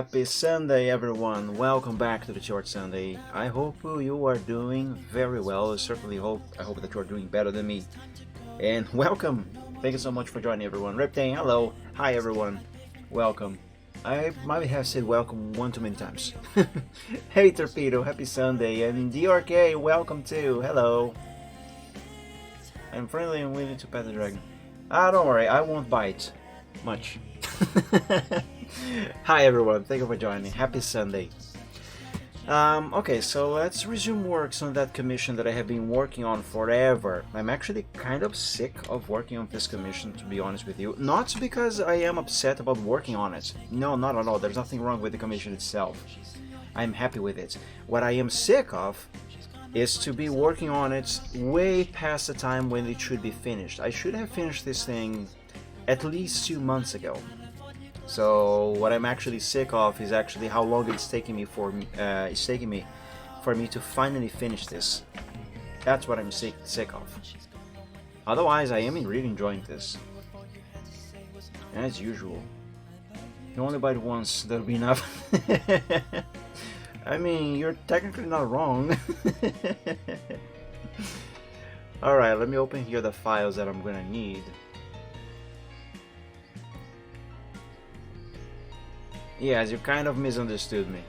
Happy Sunday, everyone. Welcome back to the Short Sunday. I hope you are doing very well. I hope that you are doing better than me. And welcome. Thank you so much for joining, everyone. Riptane, hello. Hi, everyone. Welcome. I might have said welcome one too many times. Hey, Torpedo. Happy Sunday. And DRK, welcome too. Hello. I'm friendly and willing to pet the dragon. Don't worry. I won't bite much. Hi everyone, thank you for joining. Happy Sunday. Okay, so let's resume works on that commission that I have been working on forever. I'm actually kind of sick of working on this commission, to be honest with you. Not because I am upset about working on it. No, not at all. There's nothing wrong with the commission itself. I'm happy with it. What I am sick of is to be working on it way past the time when it should be finished. I should have finished this thing at least 2 months ago. So what I'm actually sick of is actually how long it's taking me for me to finally finish this. That's what I'm sick of. Otherwise, I am really enjoying this. As usual. You only bite once, that'll be enough. I mean, you're technically not wrong. Alright, let me open here the files that I'm gonna need. Yes, you kind of misunderstood me.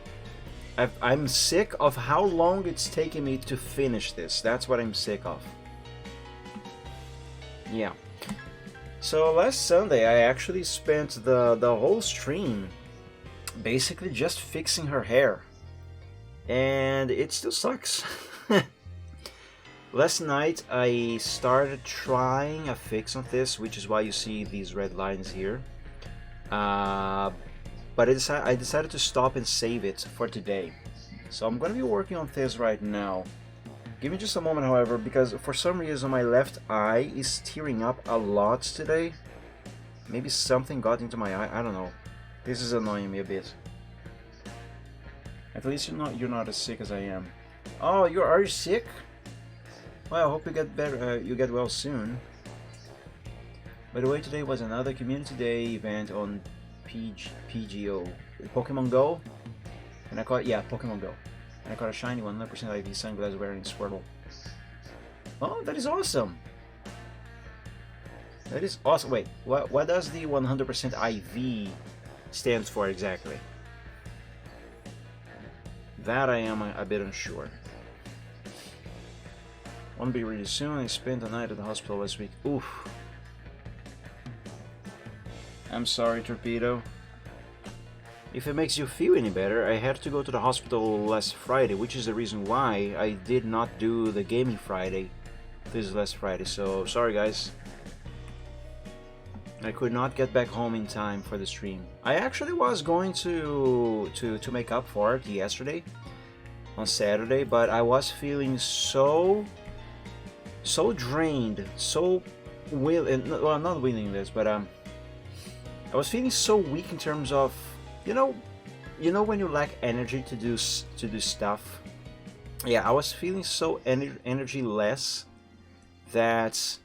I'm sick of how long it's taking me to finish this. That's what I'm sick of. Yeah. So last Sunday I actually spent the whole stream basically just fixing her hair. And it still sucks. Last night I started trying a fix on this, which is why you see these red lines here. But I decided to stop and save it for today. So I'm going to be working on this right now. Give me just a moment, however, because for some reason my left eye is tearing up a lot today. Maybe something got into my eye, I don't know. This is annoying me a bit. At least you're not as sick as I am. Oh, are you sick? Well, I hope you get better. You get well soon. By the way, today was another Community Day event on PGO, Pokemon Go, and I caught Pokemon Go, and I caught a shiny 100% IV sunglass wearing Squirtle. Oh, that is awesome! That is awesome. Wait, what does the 100% IV stands for exactly? That I am a bit unsure. Won't be really soon. I spent the night at the hospital last week. Oof. I'm sorry, Torpedo. If it makes you feel any better, I had to go to the hospital last Friday, which is the reason why I did not do the Gaming Friday this last Friday, so sorry guys. I could not get back home in time for the stream. I actually was going to make up for it yesterday, on Saturday, but I was feeling so drained, well, not willingness, but I was feeling so weak in terms of, you know when you lack energy to do stuff. Yeah, I was feeling so energy less that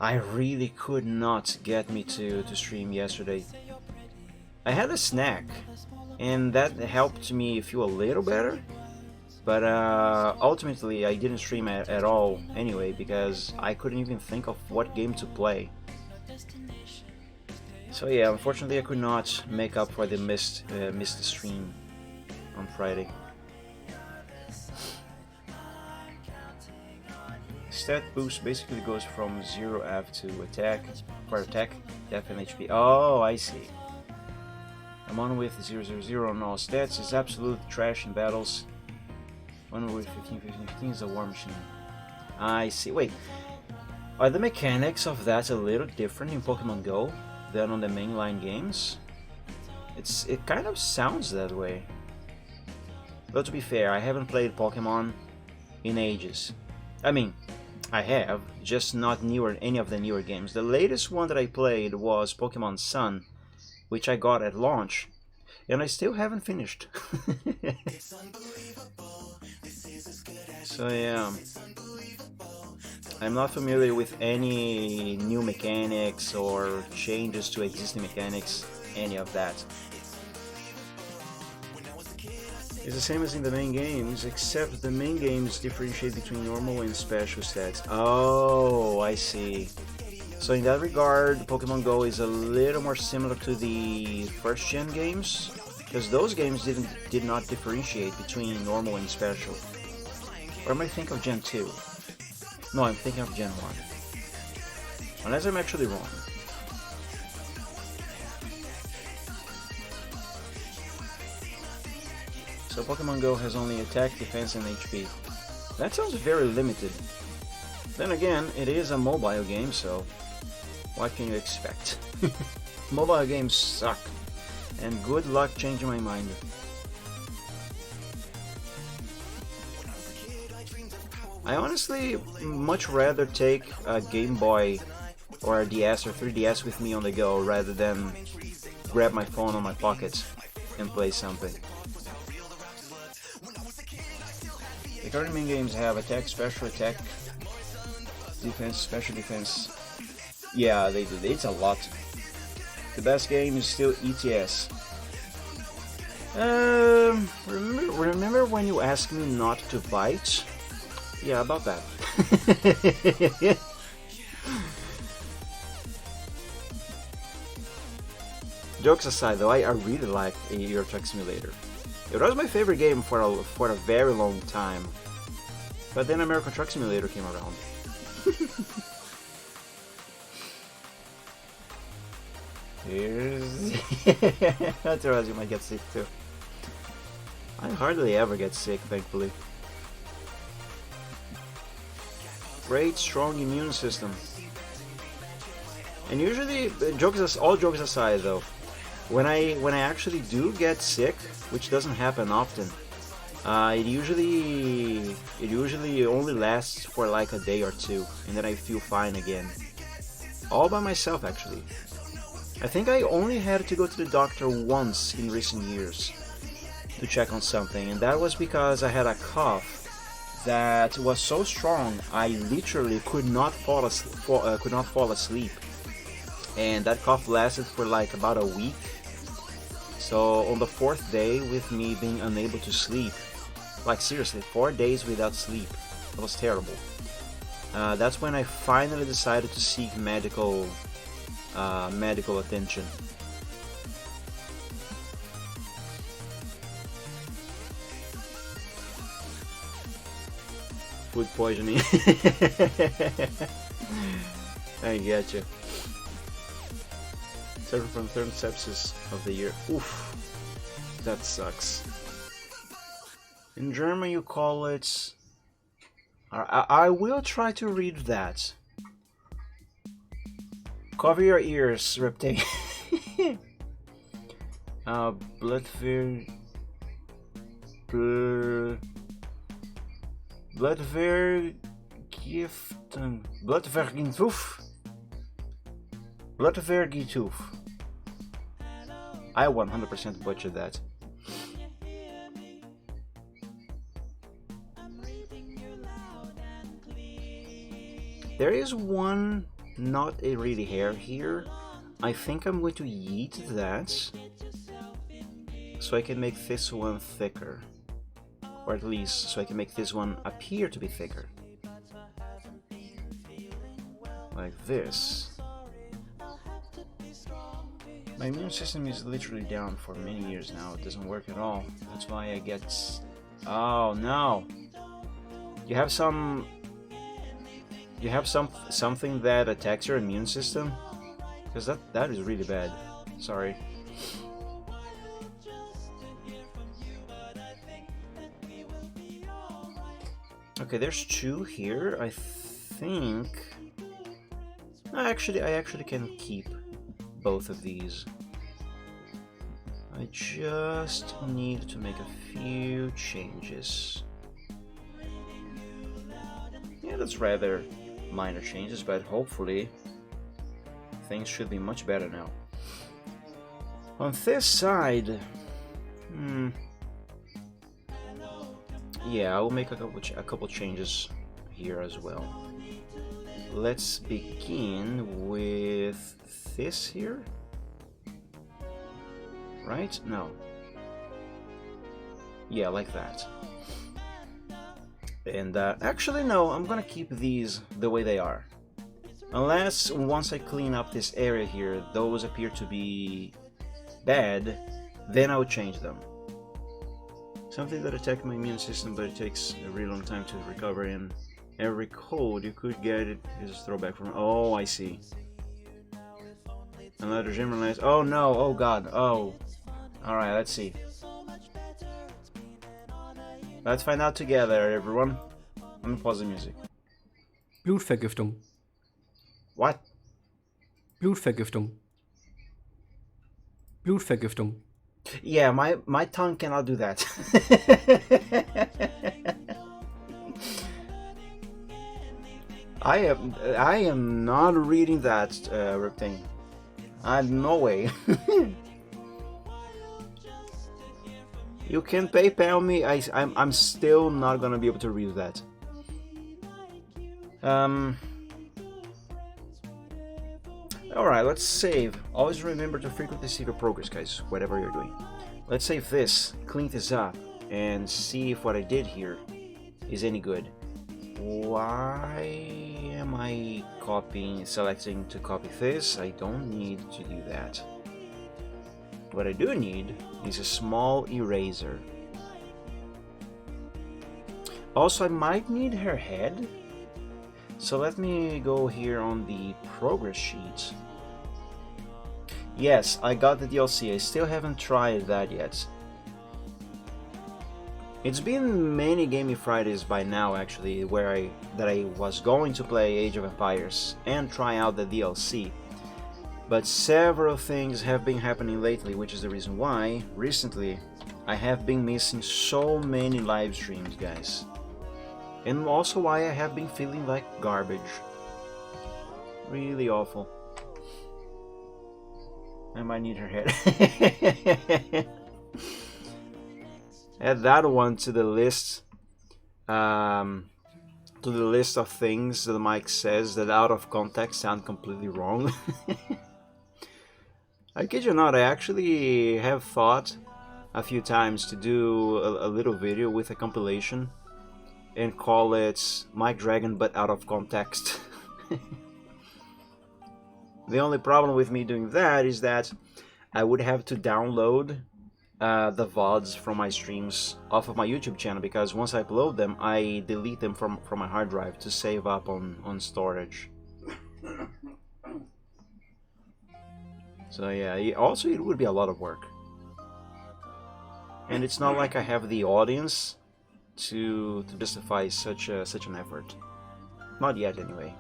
I really could not get me to stream yesterday. I had a snack, and that helped me feel a little better. But ultimately, I didn't stream at all anyway because I couldn't even think of what game to play. So yeah, unfortunately I could not make up for the missed stream on Friday. Stat boost basically goes from 0 AV to attack, for attack, def and HP. Oh, I see. I'm on with 000 on all stats, is absolute trash in battles. One with 15 is a war machine. I see. Wait, are the mechanics of that a little different in Pokemon Go than on the mainline games? It kind of sounds that way. But to be fair, I haven't played Pokemon in ages. I mean, I have, just not any of the newer games. The latest one that I played was Pokemon Sun, which I got at launch, and I still haven't finished. So yeah, I'm not familiar with any new mechanics or changes to existing mechanics, any of that. It's the same as in the main games, except the main games differentiate between normal and special stats. Oh, I see. So in that regard, Pokemon Go is a little more similar to the first gen games, because those games did not differentiate between normal and special. Or am I thinking of Gen 2? No, I'm thinking of Gen 1. Unless I'm actually wrong. So Pokemon Go has only attack, defense, and HP. That sounds very limited. Then again, it is a mobile game, so what can you expect? Mobile games suck, and good luck changing my mind. I honestly much rather take a Game Boy or a DS or 3DS with me on the go rather than grab my phone on my pocket and play something. The current main games have attack, special attack, defense, special defense. Yeah, they do. It's a lot. The best game is still ETS. Remember when you asked me not to bite? Yeah, about that. Jokes aside, though, I really like Euro Truck Simulator. It was my favorite game for a very long time. But then American Truck Simulator came around. Here's... That's or else you might get sick too. I hardly ever get sick, thankfully. Great, strong immune system. And usually, all jokes aside though, when I actually do get sick, which doesn't happen often, it usually only lasts for like a day or two, and then I feel fine again. All by myself, actually. I think I only had to go to the doctor once in recent years to check on something, and that was because I had a cough that was so strong I literally could not fall asleep, and that cough lasted for like about a week. So on the 4th day, with me being unable to sleep, like seriously, 4 days without sleep, it was terrible. That's when I finally decided to seek medical attention. Food poisoning. I get you. Suffering from third sepsis of the year. Oof, that sucks. In German, you call it. I will try to read that. Cover your ears, Reptile. Bloodvergiftung. I 100% butchered that. There is one, not a really hair here. I think I'm going to yeet that so I can make this one thicker. Or at least so I can make this one appear to be thicker. Like this. My immune system is literally down for many years now. It doesn't work at all. That's why I get... Oh no! You have something that attacks your immune system? Because that is really bad. Sorry. Okay, there's 2 here. I think... I actually can keep both of these. I just need to make a few changes. Yeah, that's rather minor changes, but hopefully things should be much better now. On this side, yeah, I will make a couple changes here as well. Let's begin with this here. Right? No. Yeah, like that. And actually no, I'm gonna keep these the way they are. Unless once I clean up this area here, those appear to be bad, then I would change them. Something that attacks my immune system, but it takes a really long time to recover, and every cold you could get it is a throwback from... Oh, I see. Another generalized... Oh no, oh god, oh. Alright, let's see. Let's find out together, everyone. I'm gonna pause the music. Blutvergiftung. What? Blutvergiftung. Blutvergiftung. Yeah, my tongue cannot do that. I am not reading that thing. No way. You can PayPal me. I'm still not gonna be able to read that. Alright, let's save. Always remember to frequently save your progress, guys, whatever you're doing. Let's save this, clean this up, and see if what I did here is any good. Why am I selecting to copy this? I don't need to do that. What I do need is a small eraser. Also, I might need her head. So let me go here on the progress sheet. Yes, I got the DLC. I still haven't tried that yet. It's been many Gaming Fridays by now, actually, that I was going to play Age of Empires and try out the DLC. But several things have been happening lately, which is the reason why, recently, I have been missing so many live streams, guys. And also why I have been feeling like garbage. Really awful. I might need her head. Add that one to the list. To the list of things that Mike says that out of context sound completely wrong. I kid you not, I actually have thought a few times to do a little video with a compilation and call it Mike Dragon but out of context. The only problem with me doing that is that I would have to download the VODs from my streams off of my YouTube channel, because once I upload them, I delete them from my hard drive to save up on storage. So yeah, also it would be a lot of work. And it's not like I have the audience to justify such an effort. Not yet, anyway.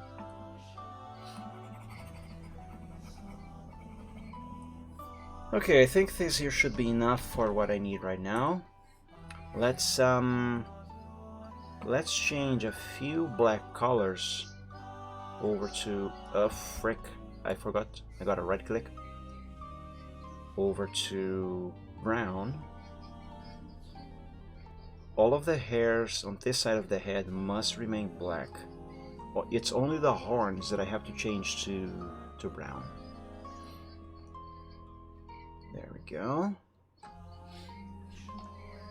Okay, I think this here should be enough for what I need right now. Let's change a few black colors over to frick, I forgot. I got a right click. Over to brown. All of the hairs on this side of the head must remain black. It's only the horns that I have to change to brown. There we go.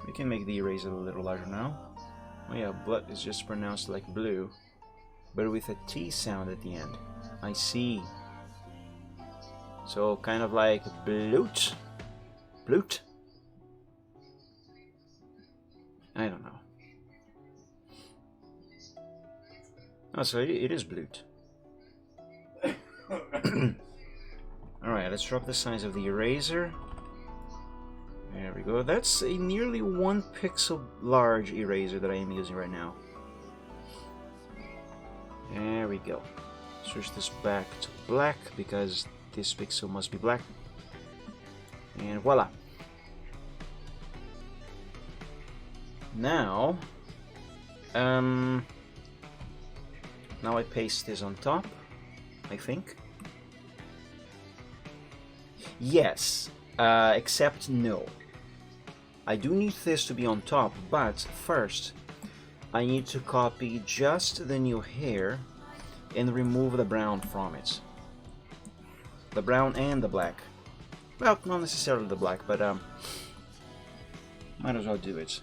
We can make the eraser a little larger now. Oh yeah, blood is just pronounced like blue, but with a T sound at the end. I see. So kind of like bloot? Bloot? I don't know. Oh, so it is bloot. Alright, let's drop the size of the eraser. There we go. That's a nearly 1 pixel large eraser that I am using right now. There we go. Switch this back to black because this pixel must be black. And voila. Now, now I paste this on top, I think. Yes, except no. I do need this to be on top, but first I need to copy just the new hair and remove the brown from it. The brown and the black. Well, not necessarily the black, but Might as well do it.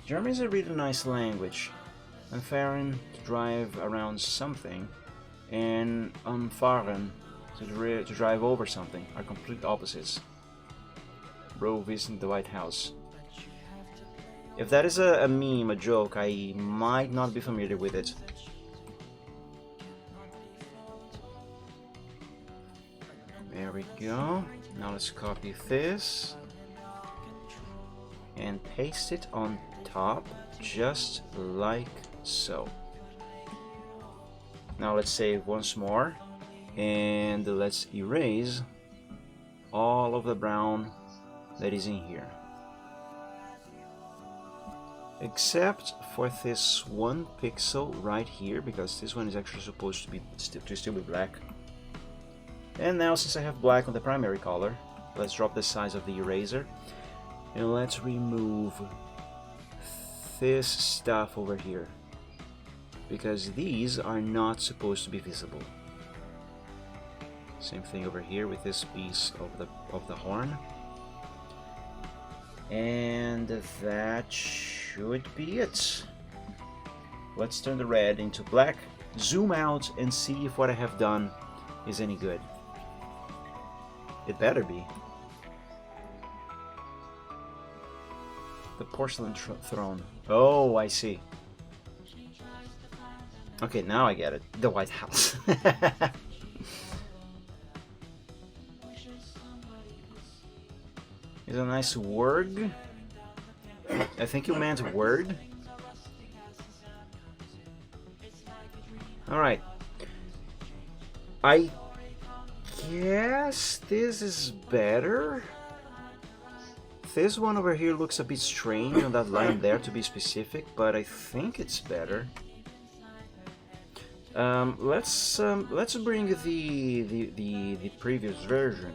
German is a really nice language. Anfahren to drive around something, and anfahren to drive over something are complete opposites. Bro visiting the White House. If that is a meme, a joke, I might not be familiar with it. There we go. Now let's copy this and paste it on top, just like so. Now let's save once more, and let's erase all of the brown that is in here, except for this one pixel right here, because this one is actually supposed to be still be black. And now, since I have black on the primary color, let's drop the size of the eraser and let's remove this stuff over here, because these are not supposed to be visible. Same thing over here with this piece of the horn. And that should be it. Let's turn the red into black, zoom out, and see if what I have done is any good. It better be. The porcelain throne. Oh, I see. Okay, now I get it. The White House. It's a nice word. I think you meant word. Alright. I guess this is better. This one over here looks a bit strange on that line there, to be specific, but I think it's better. Let's bring the previous version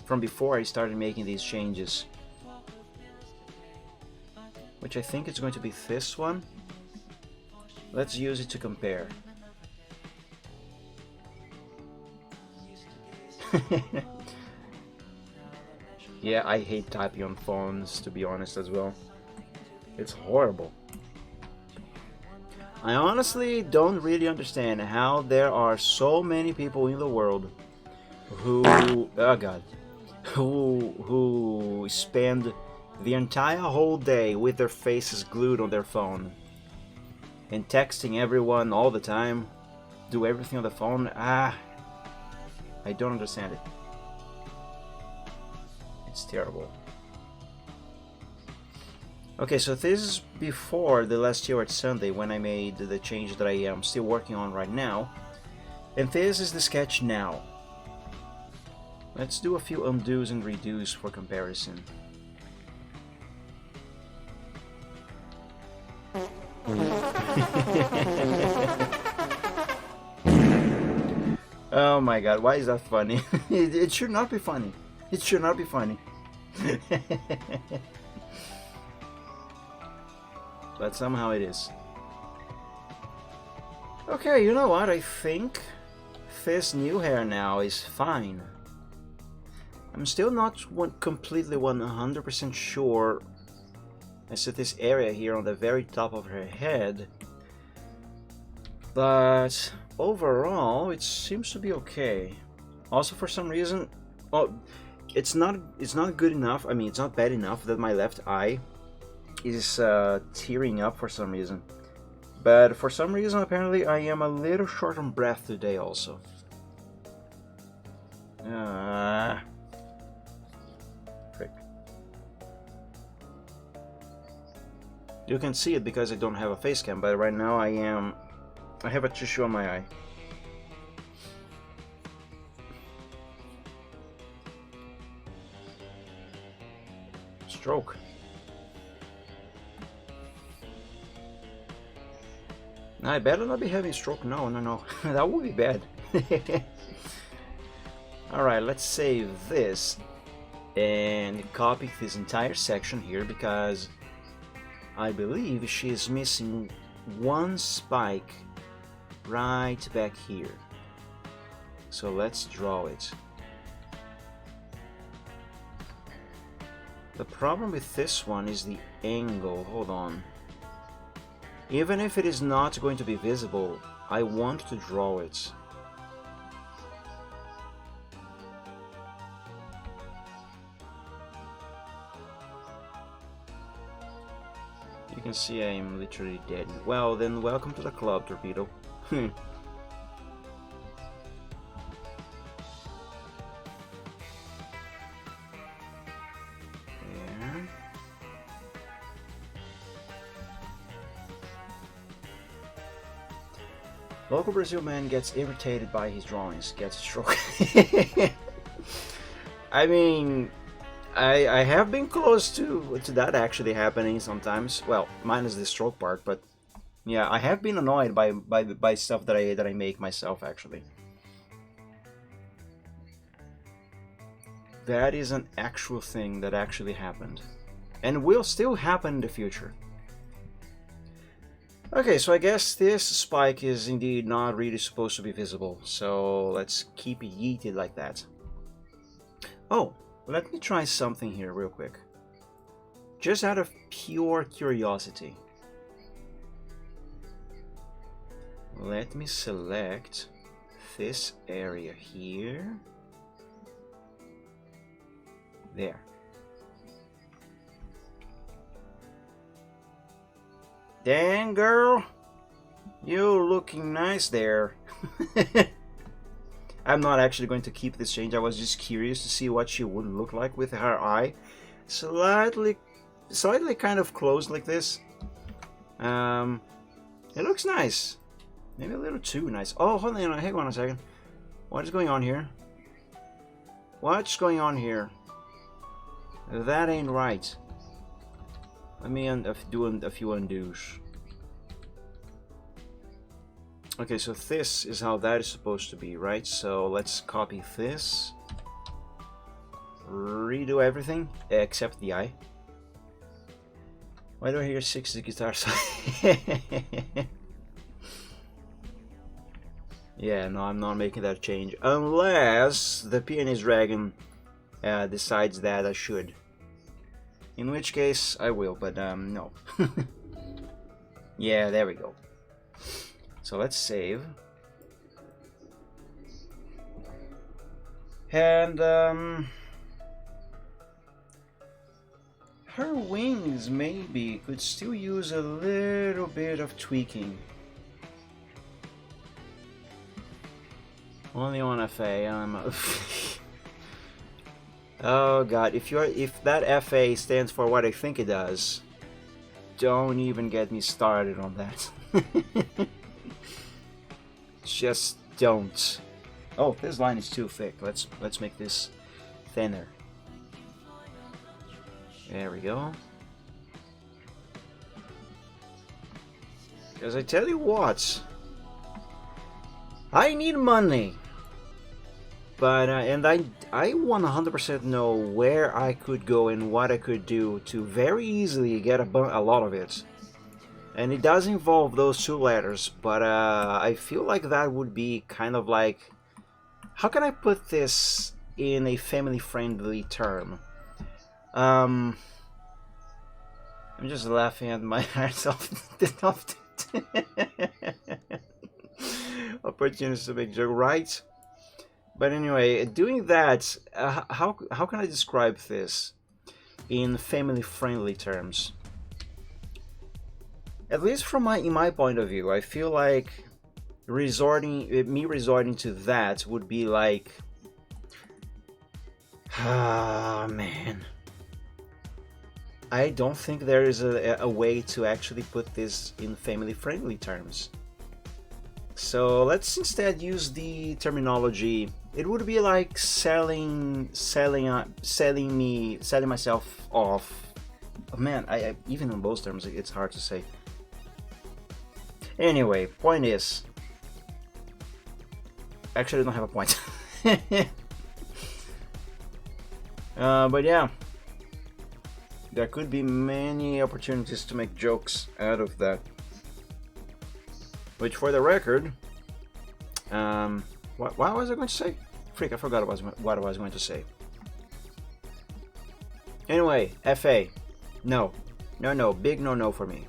from before I started making these changes, which I think is going to be this one. Let's use it to compare. Yeah, I hate typing on phones, to be honest, as well. It's horrible. I honestly don't really understand how there are so many people in the world who, oh god, who spend the entire whole day with their faces glued on their phone and texting everyone all the time, do everything on the phone. I don't understand it. It's terrible. Okay, so this is before the last year at Sunday, when I made the change that I am still working on right now. And this is the sketch now. Let's do a few undos and redos for comparison. Oh my god, why is that funny? It should not be funny. It should not be funny. But somehow it is. Okay, you know what? I think this new hair now is fine. I'm still not completely 100% sure as to this area here on the very top of her head, but overall it seems to be okay. Also, for some reason, well, it's not good enough. I mean, it's not bad enough that my left eye is tearing up for some reason, but for some reason apparently I am a little short on breath today also. Frick. You can see it because I don't have a face cam, but right now I have a tissue on my eye. Stroke. I better not be having a stroke. No. That would be bad. Alright, let's save this and copy this entire section here, because I believe she is missing one spike right back here. So let's draw it. The problem with this one is the angle. Hold on. Even if it is not going to be visible, I want to draw it. You can see I am literally dead. Well, then welcome to the club, Torpedo. There. Local Brazil man gets irritated by his drawings, gets a stroke. I mean, I have been close to that actually happening sometimes. Well, minus the stroke part, but yeah, I have been annoyed by stuff that I make myself actually. That is an actual thing that actually happened, and will still happen in the future. Okay, so I guess this spike is indeed not really supposed to be visible, so let's keep it yeeted like that. Oh, let me try something here real quick. Just out of pure curiosity. Let me select this area here. There. Dang, girl, you looking nice there. I'm not actually going to keep this change. I was just curious to see what she would look like with her eye slightly kind of closed like this. It looks nice. Maybe a little too nice. Oh, hold on, hang on a second. What is going on here? What's going on here? That ain't right. Let me do a few undos. Okay, so this is how that is supposed to be, right? So let's copy this. Redo everything except the eye. Why do I hear 60 guitars? Yeah, no, I'm not making that change unless the Pianist Dragon decides that I should. In which case, I will, but no. Yeah, there we go. So let's save. And, her wings maybe could still use a little bit of tweaking. Only on FA, oh god, if that FA stands for what I think it does, don't even get me started on that. Just don't. Oh, this line is too thick. Let's make this thinner. There we go. Because I tell you what, I need money. But and I 100% know where I could go and what I could do to very easily get a lot of it. And it does involve those two letters, but I feel like that would be kind of like, how can I put this in a family-friendly term? I'm just laughing at my heart off. Opportunities to make joke, right? But anyway, doing that, how can I describe this in family-friendly terms? At least from in my point of view, I feel like me resorting to that would be like, ah man, I don't think there is a way to actually put this in family-friendly terms. So let's instead use the terminology. It would be like selling myself off. Oh, man, I even in those terms it's hard to say. Anyway, point is, actually I don't have a point. But yeah, there could be many opportunities to make jokes out of that. Which, for the record, what was I going to say? Freak, I forgot what I was going to say. Anyway, FA. No. No, no. Big no-no for me.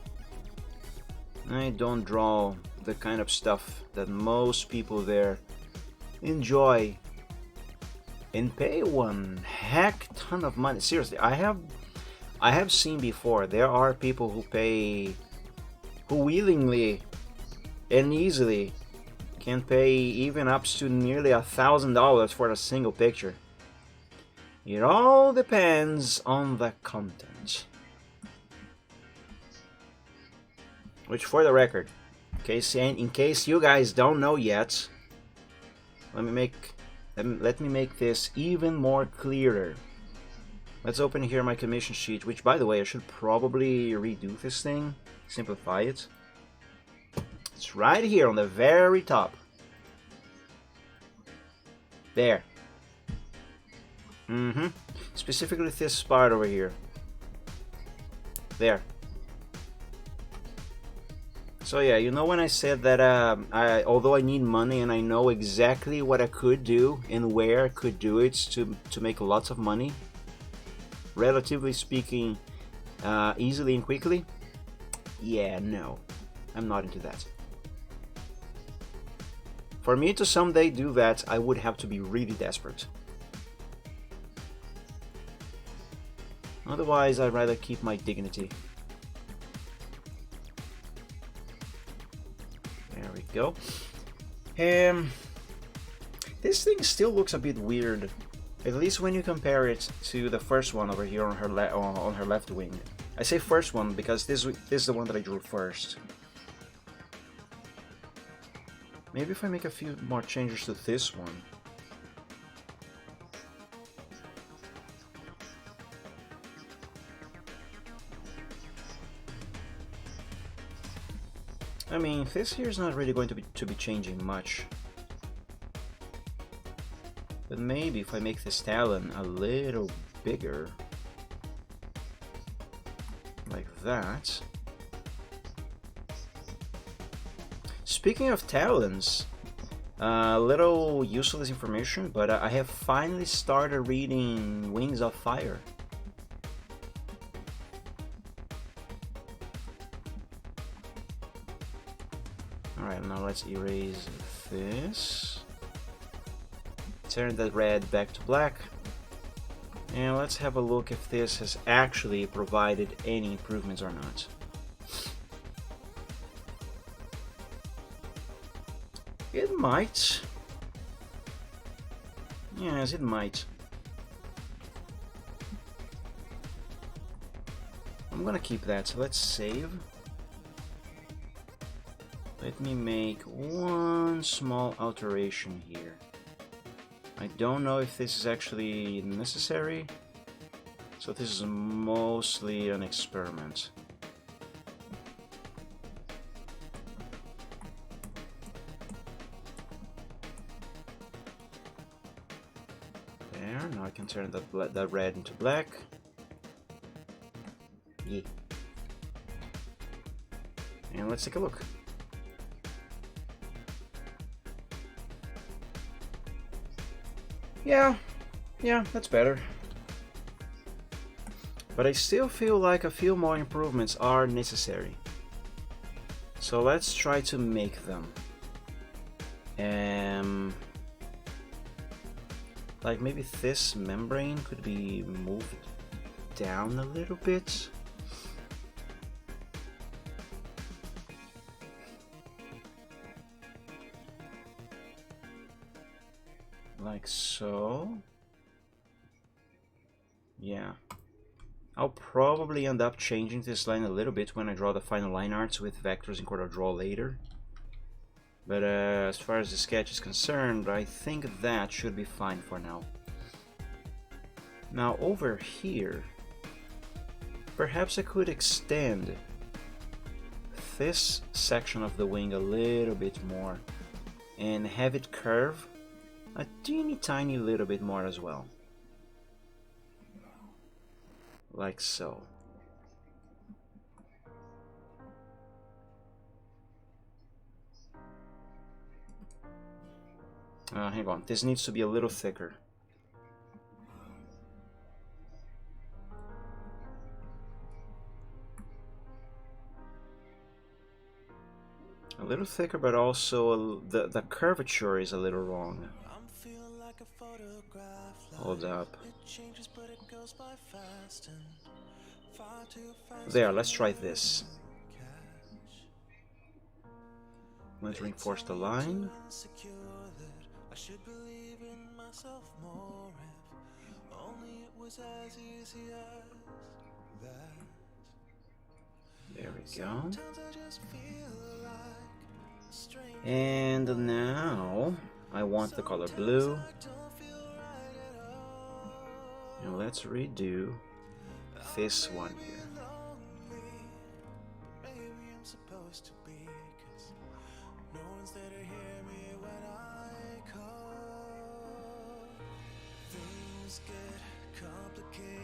I don't draw the kind of stuff that most people there enjoy and pay one heck ton of money. Seriously, I have seen before. There are people who willingly and easily can pay even up to nearly $1,000 for a single picture. It all depends on the content. Which, for the record, in case you guys don't know yet, let me make this even more clearer. Let's open here my commission sheet, which, by the way, I should probably redo this thing, simplify it. It's right here on the very top. There. Specifically this part over here. There. So yeah, you know when I said that although I need money and I know exactly what I could do and where I could do it to make lots of money, relatively speaking, easily and quickly? Yeah, no. I'm not into that. For me to someday do that, I would have to be really desperate. Otherwise, I'd rather keep my dignity. There we go. This thing still looks a bit weird, at least when you compare it to the first one over here on her left wing. I say first one because this is the one that I drew first. Maybe if I make a few more changes to this one. I mean, this here is not really going to be changing much. But maybe if I make this talon a little bigger, like that. Speaking of talons, a little useless information, but I have finally started reading Wings of Fire. Alright, now let's erase this. Turn that red back to black. And let's have a look if this has actually provided any improvements or not. It might. Yes, it might. I'm gonna keep that, so let's save. Let me make one small alteration here. I don't know if this is actually necessary, so this is mostly an experiment. There, now I can turn that red into black. Yeah. And let's take a look. Yeah, that's better. But I still feel like a few more improvements are necessary. So let's try to make them. Like maybe this membrane could be moved down a little bit. Like so. Yeah. I'll probably end up changing this line a little bit when I draw the final line arts with vectors in CorelDRAW later. But as far as the sketch is concerned, I think that should be fine for now. Now over here, perhaps I could extend this section of the wing a little bit more and have it curve a teeny tiny little bit more as well. Like so. Hang on, this needs to be a little thicker. A little thicker, but also the curvature is a little wrong. Hold up. There, let's try this. Let's reinforce the line. There we go. And now I want the color blue. And let's redo this one here.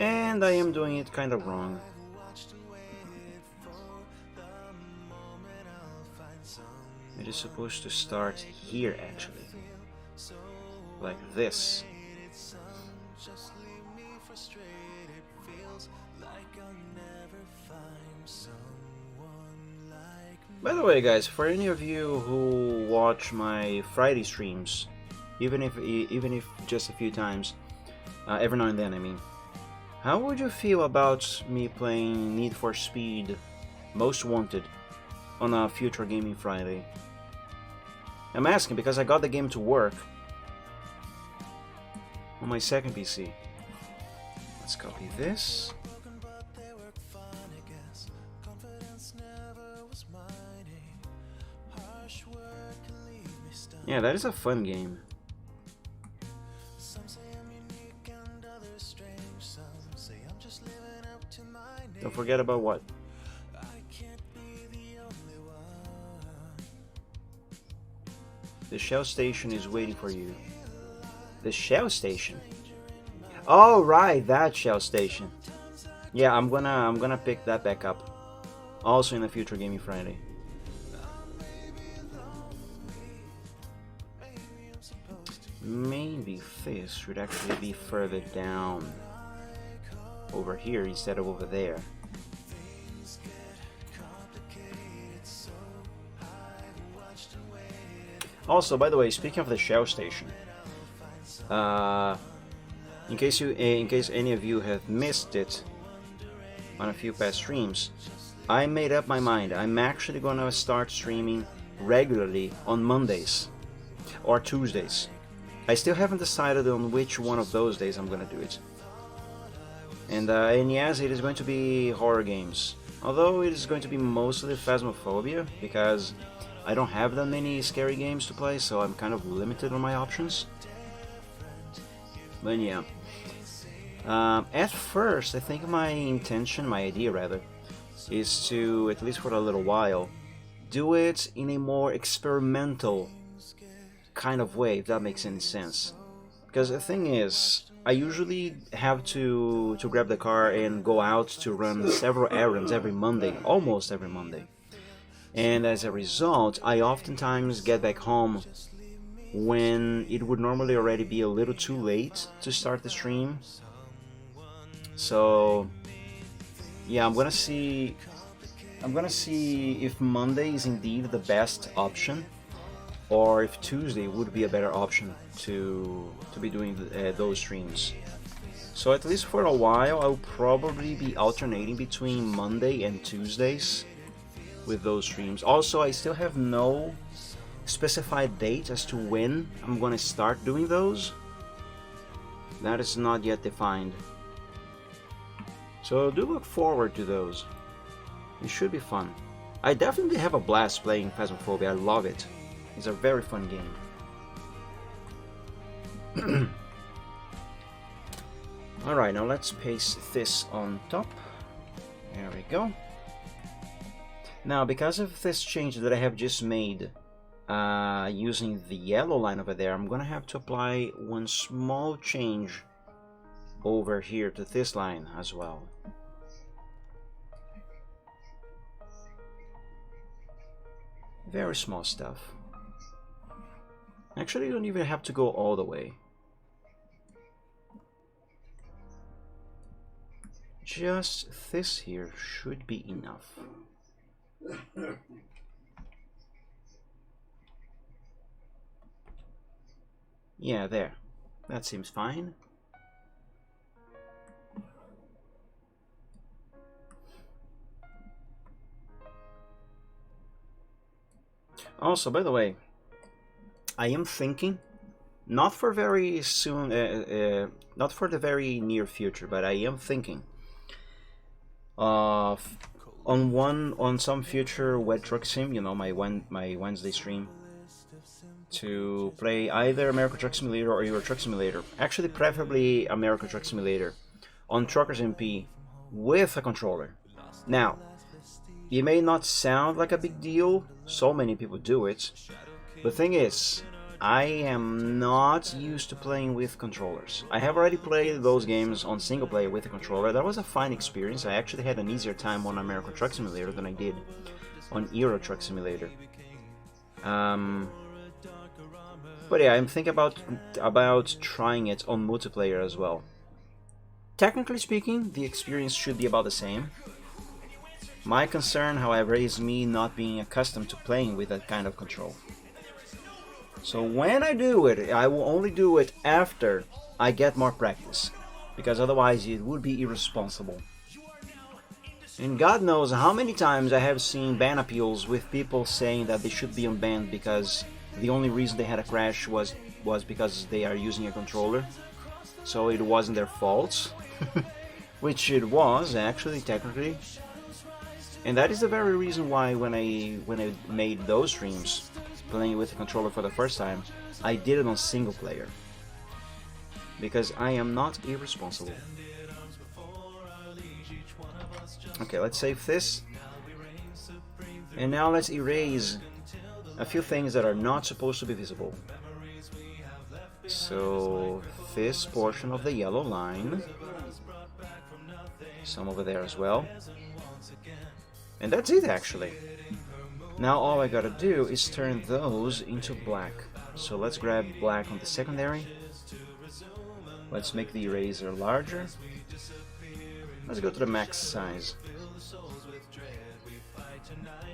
And I am doing it kind of wrong. It is supposed to start here actually. Like this. By the way, guys, for any of you who watch my Friday streams, even if just a few times, every now and then, I mean, how would you feel about me playing Need for Speed Most Wanted on a future Gaming Friday? I'm asking because I got the game to work on my second PC. Let's copy this. Yeah, that is a fun game. Don't forget about what? The Shell Station is waiting for you. The Shell Station? Oh right, that Shell Station. Yeah, I'm gonna pick that back up. Also in the future Gaming Friday. Maybe this should actually be further down over here instead of over there. Also, by the way, speaking of the Shell Station, in case any of you have missed it on a few past streams, I made up my mind. I'm actually gonna start streaming regularly on Mondays or Tuesdays. I still haven't decided on which one of those days I'm gonna do it. And yes, it is going to be horror games. Although it is going to be mostly Phasmophobia, because I don't have that many scary games to play, so I'm kind of limited on my options. But yeah. At first, I think my intention, my idea rather, is to, at least for a little while, do it in a more experimental kind of way, if that makes any sense. Because the thing is, I usually have to grab the car and go out to run several errands every Monday, almost every Monday. And as a result, I oftentimes get back home when it would normally already be a little too late to start the stream. So yeah, I'm gonna see if Monday is indeed the best option, or if Tuesday would be a better option to be doing those streams. So at least for a while, I'll probably be alternating between Monday and Tuesdays with those streams. Also, I still have no specified date as to when I'm going to start doing those. That is not yet defined. So do look forward to those. It should be fun. I definitely have a blast playing Phasmophobia. I love it. It's a very fun game. Alright, now let's paste this on top. There we go. Now, because of this change that I have just made, using the yellow line over there, I'm gonna have to apply one small change over here to this line as well. Very small stuff. Actually, you don't even have to go all the way. Just this here should be enough. Yeah, there. That seems fine. Also, by the way, I am thinking, not for very soon, not for the very near future, but I am thinking of on some future Wet Truck Sim, you know, my Wednesday stream, to play either American Truck Simulator or Euro Truck Simulator. Actually, preferably American Truck Simulator on Truckers MP with a controller. Now, it may not sound like a big deal, so many people do it. The thing is, I am not used to playing with controllers. I have already played those games on single player with a controller. That was a fine experience. I actually had an easier time on American Truck Simulator than I did on Euro Truck Simulator. But yeah, I'm thinking about trying it on multiplayer as well. Technically speaking, the experience should be about the same. My concern, however, is me not being accustomed to playing with that kind of control. So when I do it, I will only do it after I get more practice, because otherwise it would be irresponsible. And God knows how many times I have seen ban appeals with people saying that they should be unbanned because the only reason they had a crash was because they are using a controller. So it wasn't their fault, which it was actually technically. And that is the very reason why when I made those streams playing with the controller for the first time, I did it on single player, because I am not irresponsible. Okay, let's save this, and now let's erase a few things that are not supposed to be visible. So this portion of the yellow line, some over there as well, and that's it actually. Now all I gotta do is turn those into black. So let's grab black on the secondary. Let's make the eraser larger. Let's go to the max size.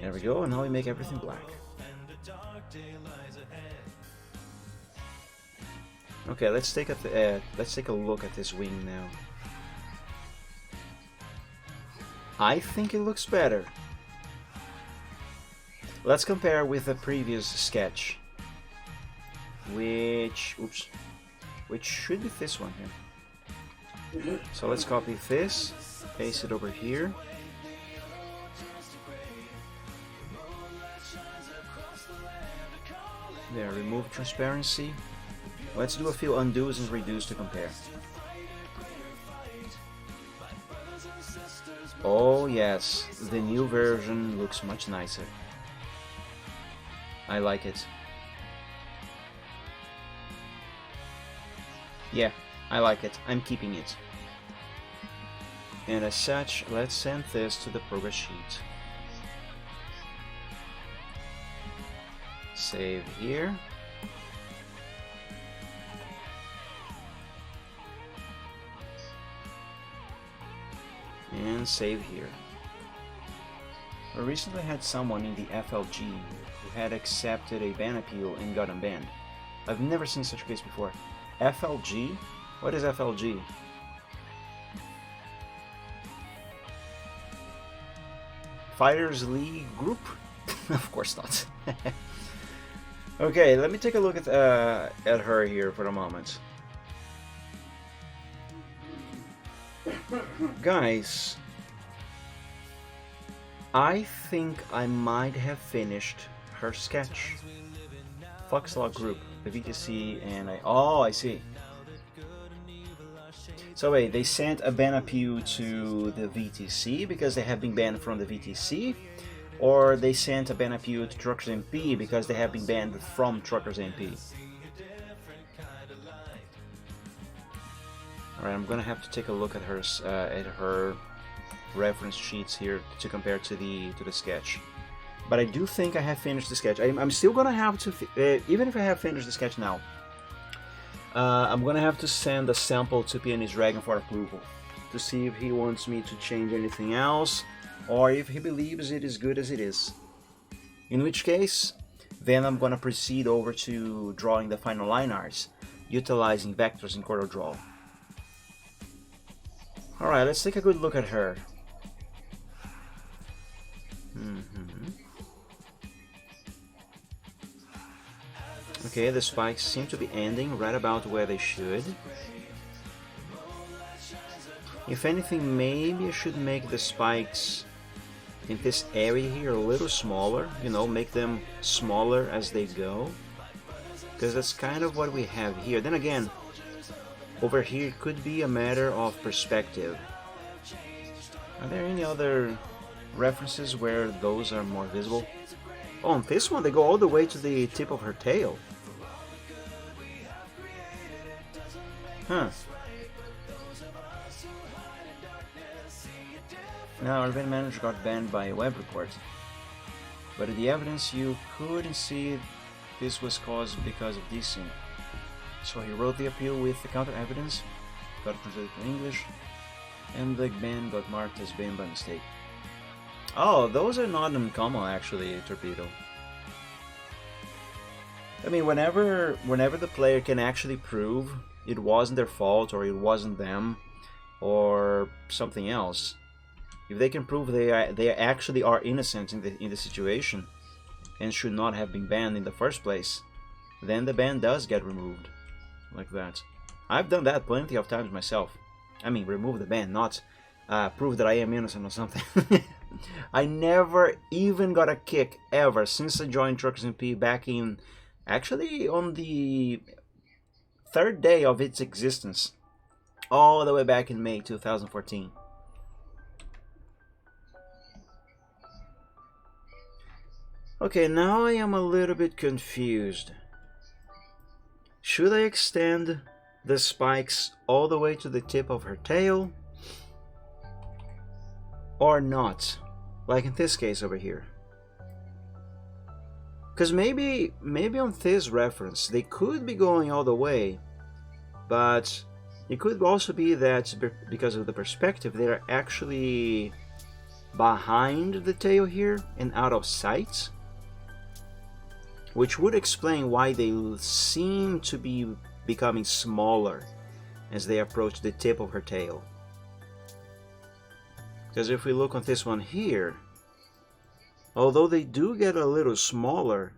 There we go, and now we make everything black. Okay, let's take a look at this wing now. I think it looks better. Let's compare with the previous sketch, which should be this one here. So let's copy this, paste it over here. There, remove transparency. Let's do a few undos and redos to compare. Oh yes, the new version looks much nicer. I like it. Yeah, I like it. I'm keeping it. And as such, let's send this to the progress sheet. Save here. And save here. I recently had someone in the FLG who had accepted a ban appeal and got unbanned. I've never seen such a case before. FLG? What is FLG? Fighters League Group? Of course not. Okay, let me take a look at her here for a moment. Guys, I think I might have finished her sketch. Foxlog Group, the VTC, and I see. So wait, they sent a ban appeal to the VTC because they have been banned from the VTC, or they sent a ban appeal to Truckers MP because they have been banned from Truckers MP. Alright, I'm gonna have to take a look at her reference sheets here to compare to the sketch. But I do think I have finished the sketch. I'm still gonna have to, even if I have finished the sketch now, I'm gonna have to send a sample to Peony's Dragon for approval to see if he wants me to change anything else, or if he believes it is good as it is. In which case, then I'm gonna proceed over to drawing the final line arts. utilizing vectors in CorelDRAW. Alright, let's take a good look at her. Okay, the spikes seem to be ending right about where they should. If anything, maybe I should make the spikes in this area here a little smaller, you know, make them smaller as they go. Because that's kind of what we have here. Then again, over here it could be a matter of perspective. Are there any other references where those are more visible? Oh, on this one they go all the way to the tip of her tail. Huh. Now, our event manager got banned by a web report. But in the evidence you couldn't see this was caused because of desync. So he wrote the appeal with the counter evidence, got it translated to English, and the ban got marked as ban by mistake. Oh, those are not uncommon actually, Torpedo. I mean, whenever the player can actually prove it wasn't their fault, or it wasn't them, or something else, if they can prove they actually are innocent in the situation and should not have been banned in the first place, then the ban does get removed, like that. I've done that plenty of times myself. I mean, remove the ban, not prove that I am innocent or something. I never even got a kick ever since I joined Truckers MP back in, actually on the 3rd day of its existence, all the way back in May 2014. Okay, now I am a little bit confused. Should I extend the spikes all the way to the tip of her tail? Or not? Like in this case over here. Because maybe on this reference they could be going all the way, but it could also be that because of the perspective they're actually behind the tail here and out of sight, which would explain why they seem to be becoming smaller as they approach the tip of her tail. Because if we look on this one here, although they do get a little smaller,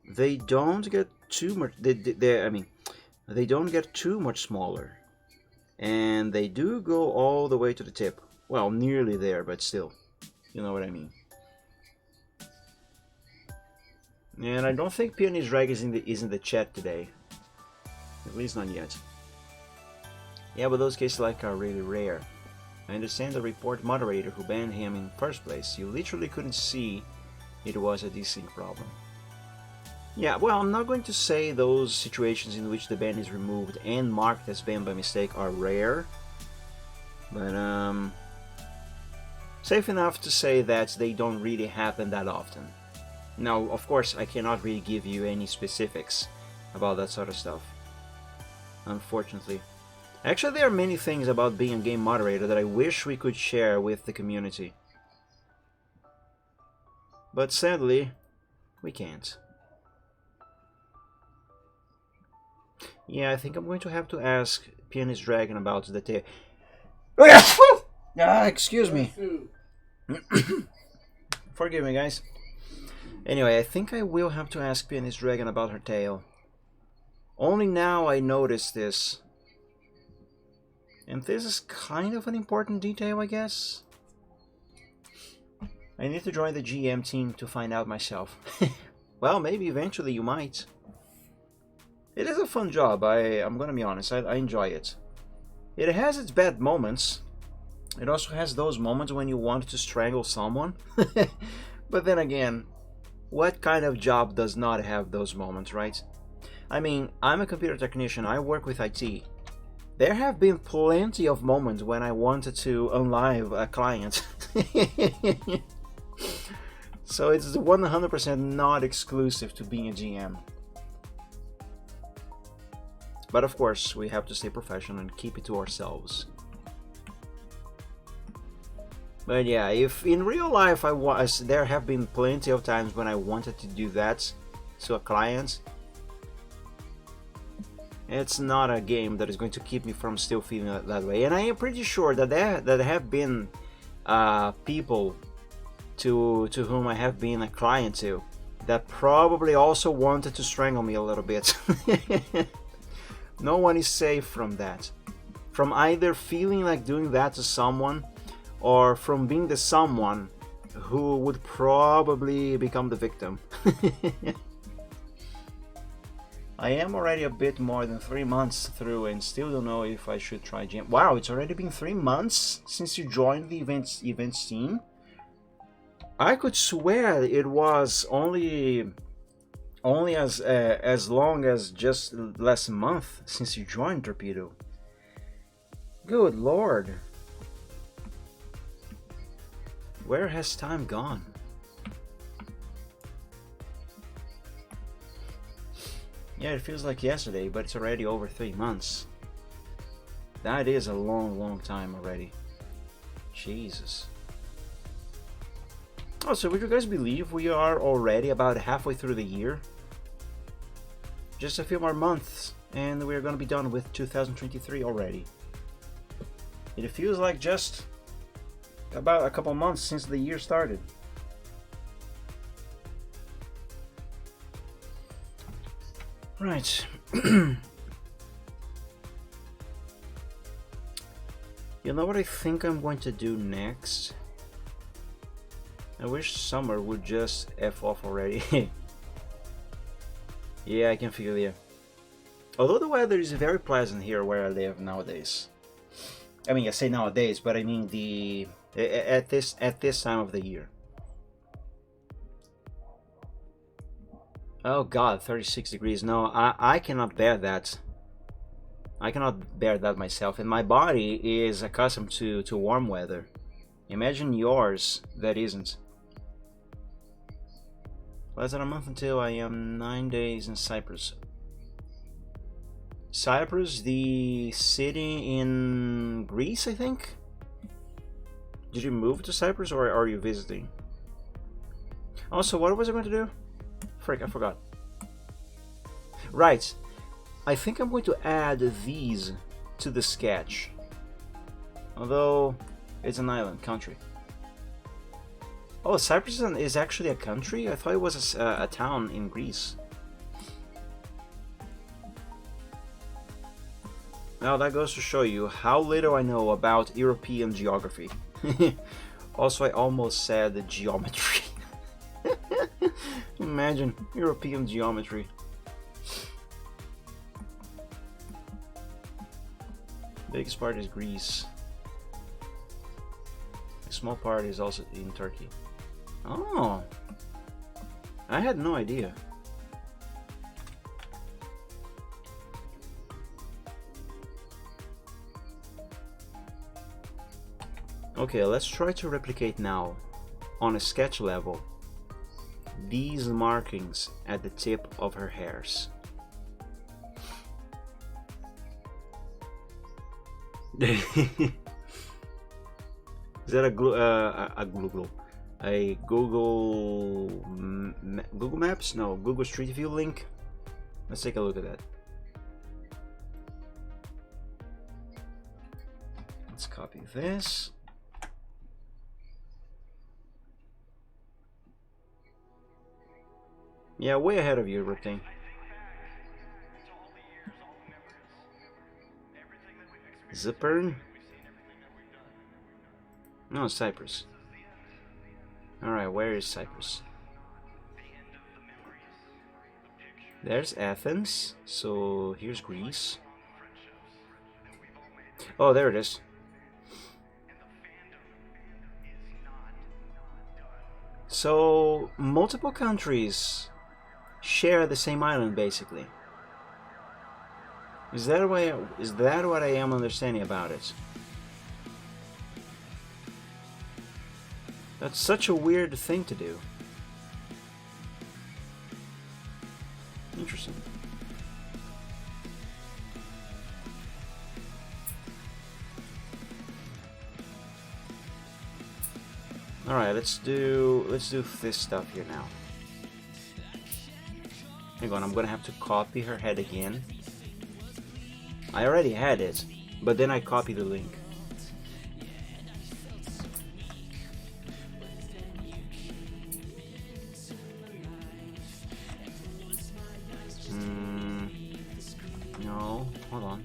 they don't get too much. They don't get too much smaller, and they do go all the way to the tip. Well, nearly there, but still, you know what I mean. And I don't think Peony's Drag is in the chat today, at least not yet. Yeah, but those cases like are really rare. I understand the report moderator who banned him in first place. You literally couldn't see it was a desync problem. Yeah, well, I'm not going to say those situations in which the ban is removed and marked as banned by mistake are rare, but safe enough to say that they don't really happen that often. Now, of course, I cannot really give you any specifics about that sort of stuff, unfortunately. Actually, there are many things about being a game moderator that I wish we could share with the community. But sadly, we can't. Yeah, I think I'm going to have to ask Pianist Dragon about the tail. Excuse me. Forgive me, guys. Anyway, I think I will have to ask Pianist Dragon about her tail. Only now I noticed this. And this is kind of an important detail, I guess. I need to join the GM team to find out myself. Well, maybe eventually you might. It is a fun job, I'm gonna be honest, I enjoy it. It has its bad moments. It also has those moments when you want to strangle someone. But then again, what kind of job does not have those moments, right? I mean, I'm a computer technician, I work with IT. There have been plenty of moments when I wanted to unlive a client. So it's 100% not exclusive to being a GM. But of course, we have to stay professional and keep it to ourselves. But yeah, if in real life there have been plenty of times when I wanted to do that to a client. It's not a game that is going to keep me from still feeling that way. And I am pretty sure that there have been people to whom I have been a client to that probably also wanted to strangle me a little bit. No one is safe from that. From either feeling like doing that to someone, or from being the someone who would probably become the victim. I am already a bit more than 3 months through and still don't know if I should try GM. Wow, it's already been 3 months since you joined the events team? I could swear it was only as long as just last month since you joined Torpedo. Good lord. Where has time gone? Yeah, it feels like yesterday, but it's already over 3 months. That is a long time already. Jesus. Oh, so would you guys believe we are already about halfway through the year? Just a few more months, and we're gonna be done with 2023 already. It feels like just about a couple months since the year started. Right. You know what I think I'm going to do next? I wish summer would just F off already. Yeah, I can feel you. Although the weather is very pleasant here where I live nowadays. I mean, I say nowadays, but I mean at this time of the year. Oh god, 36 degrees. No, I cannot bear that. I cannot bear that myself, and my body is accustomed to warm weather. Imagine yours that isn't. Less than a month until I am 9 days in Cyprus. Cyprus, the city in Greece, I think? Did you move to Cyprus or are you visiting? Also, what was I going to do? Frick, I forgot. Right. I think I'm going to add these to the sketch. Although, it's an island country. Oh, Cyprus is actually a country? I thought it was a town in Greece. Now that goes to show you how little I know about European geography. Also, I almost said geometry. Imagine European geometry. Biggest part is Greece. A small part is also in Turkey. Oh, I had no idea. Okay, let's try to replicate now, on a sketch level, these markings at the tip of her hairs. Is that a Google Maps? No, Google Street View link. Let's take a look at that. Let's copy this. Yeah, way ahead of you, Riptane. Zippern? No, Cyprus. Alright, where is Cyprus? There's Athens, so here's Greece. Oh, there it is. So, multiple countries share the same island, basically. Is that what I am understanding about it? That's such a weird thing to do. Interesting. Alright, let's do this stuff here now. Hang on, I'm gonna have to copy her head again. I already had it, but then I copied the link. No, hold on.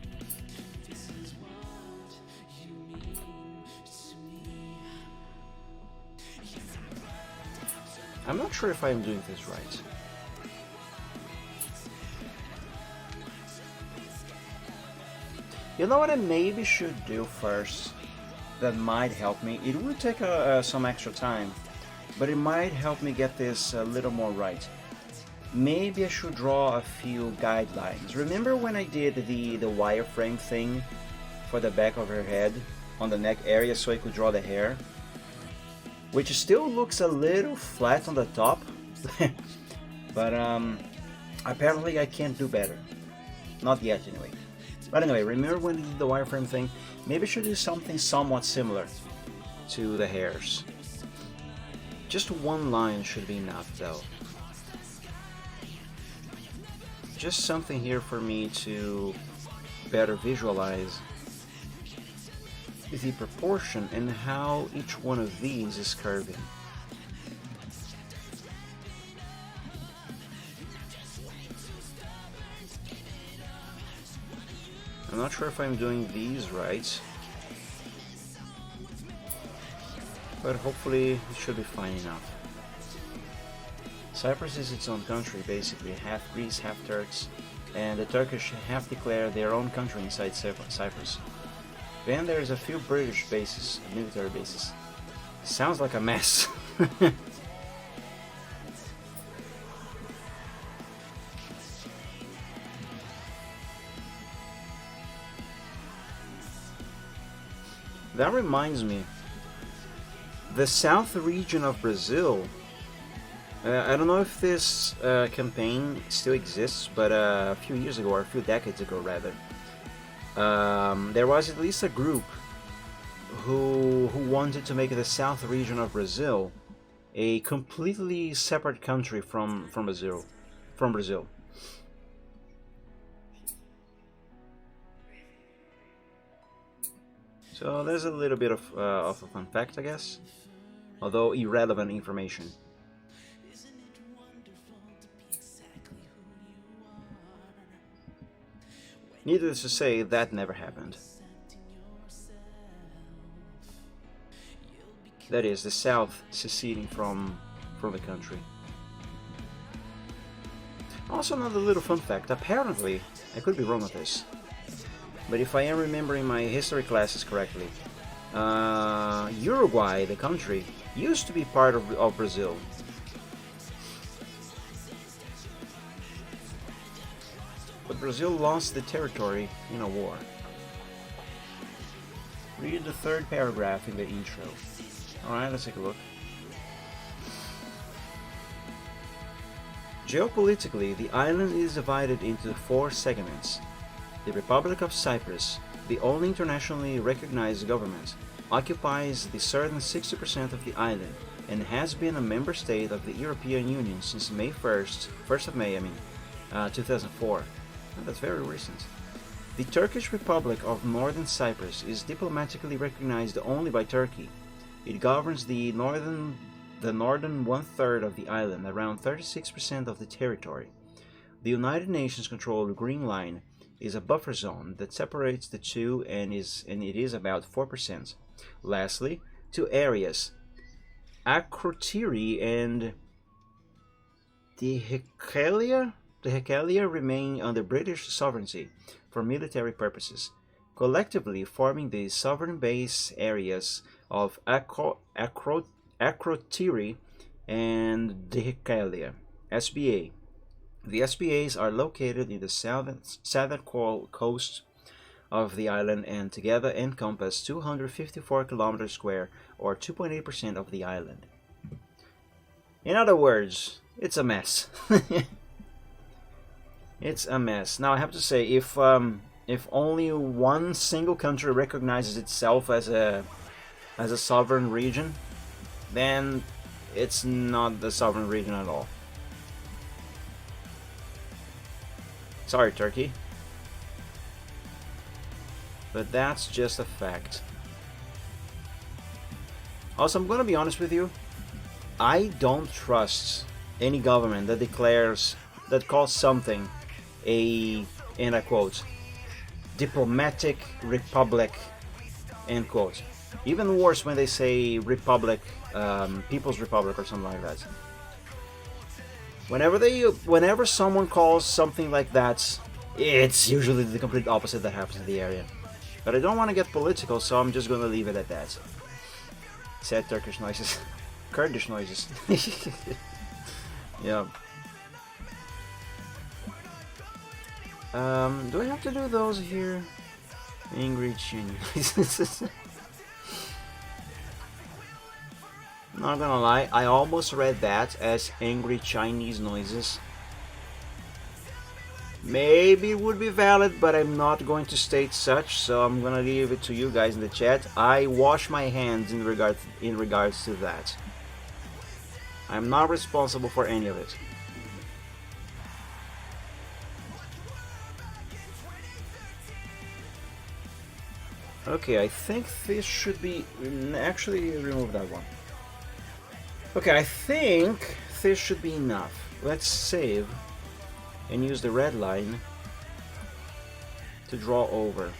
I'm not sure if I'm doing this right. You know what I maybe should do first? That might help me. It would take some extra time, but it might help me get this a little more right. Maybe I should draw a few guidelines. Remember when I did the wireframe thing for the back of her head on the neck area so I could draw the hair? Which still looks a little flat on the top, but apparently I can't do better. Not yet anyway. But anyway, remember when we did the wireframe thing? Maybe I should do something somewhat similar to the hairs. Just one line should be enough though. Just something here for me to better visualize the proportion and how each one of these is curving. I'm not sure if I'm doing these right, but hopefully it should be fine enough. Cyprus is its own country, basically, half Greece, half Turks, and the Turkish have declared their own country inside Cyprus. Then there's a few British bases, military bases. Sounds like a mess. That reminds me, the south region of Brazil, I don't know if this campaign still exists, but a few years ago, or a few decades ago rather, there was at least a group who wanted to make the south region of Brazil a completely separate country from Brazil. So there's a little bit of a fun fact, I guess, although irrelevant information. Needless to say, that never happened. That is, the South seceding from the country. Also, another little fun fact, apparently, I could be wrong with this, but if I am remembering my history classes correctly, Uruguay, the country, used to be part of Brazil. But Brazil lost the territory in a war. Read the third paragraph in the intro. Alright, let's take a look. Geopolitically, the island is divided into 4 segments. The Republic of Cyprus, the only internationally recognized government, occupies the southern 60% of the island and has been a member state of the European Union since May 1st of May, 2004. Oh, that's very recent. The Turkish Republic of Northern Cyprus is diplomatically recognized only by Turkey. It governs the northern one-third of the island, around 36% of the territory. The United Nations controlled Green Line is a buffer zone that separates the two and it is about 4%. Lastly, 2 areas, Akrotiri and the Hecalia remain under British sovereignty for military purposes, collectively forming the sovereign base areas of Akrotiri and the Hecalia, SBA. The SBAs are located in the southern coast of the island and together encompass 254 kilometers square, or 2.8% of the island. In other words, it's a mess. It's a mess. Now I have to say, if only one single country recognizes itself as a sovereign region, then it's not the sovereign region at all. Sorry, Turkey. but that's just a fact. Also, I'm gonna be honest with you, I don't trust any government that calls something a, and I quote, diplomatic republic, end quote. Even worse when they say republic, People's Republic or something like that. Whenever someone calls something like that, it's usually the complete opposite that happens in the area. But I don't want to get political, so I'm just gonna leave it at that. Sad Turkish noises. Kurdish noises. Yeah. Do I have to do those here? Angry Chinese. Not gonna lie, I almost read that as angry Chinese noises. Maybe it would be valid, but I'm not going to state such, so I'm gonna leave it to you guys in the chat. I wash my hands in regards to that. I'm not responsible for any of it. Okay, I think this should be... Actually, remove that one. Okay, I think this should be enough. Let's save and use the red line to draw over.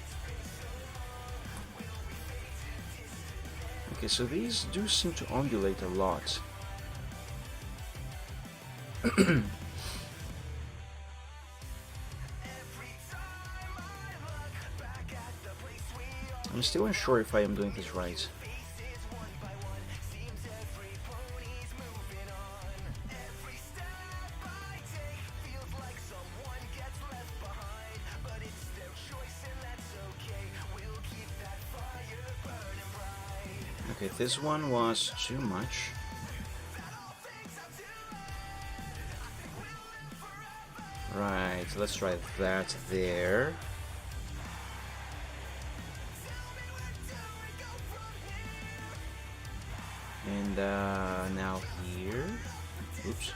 Okay, so these do seem to undulate a lot. I'm still unsure if I am doing this right. Okay, this one was too much. Right, let's try that there. And now here. Oops.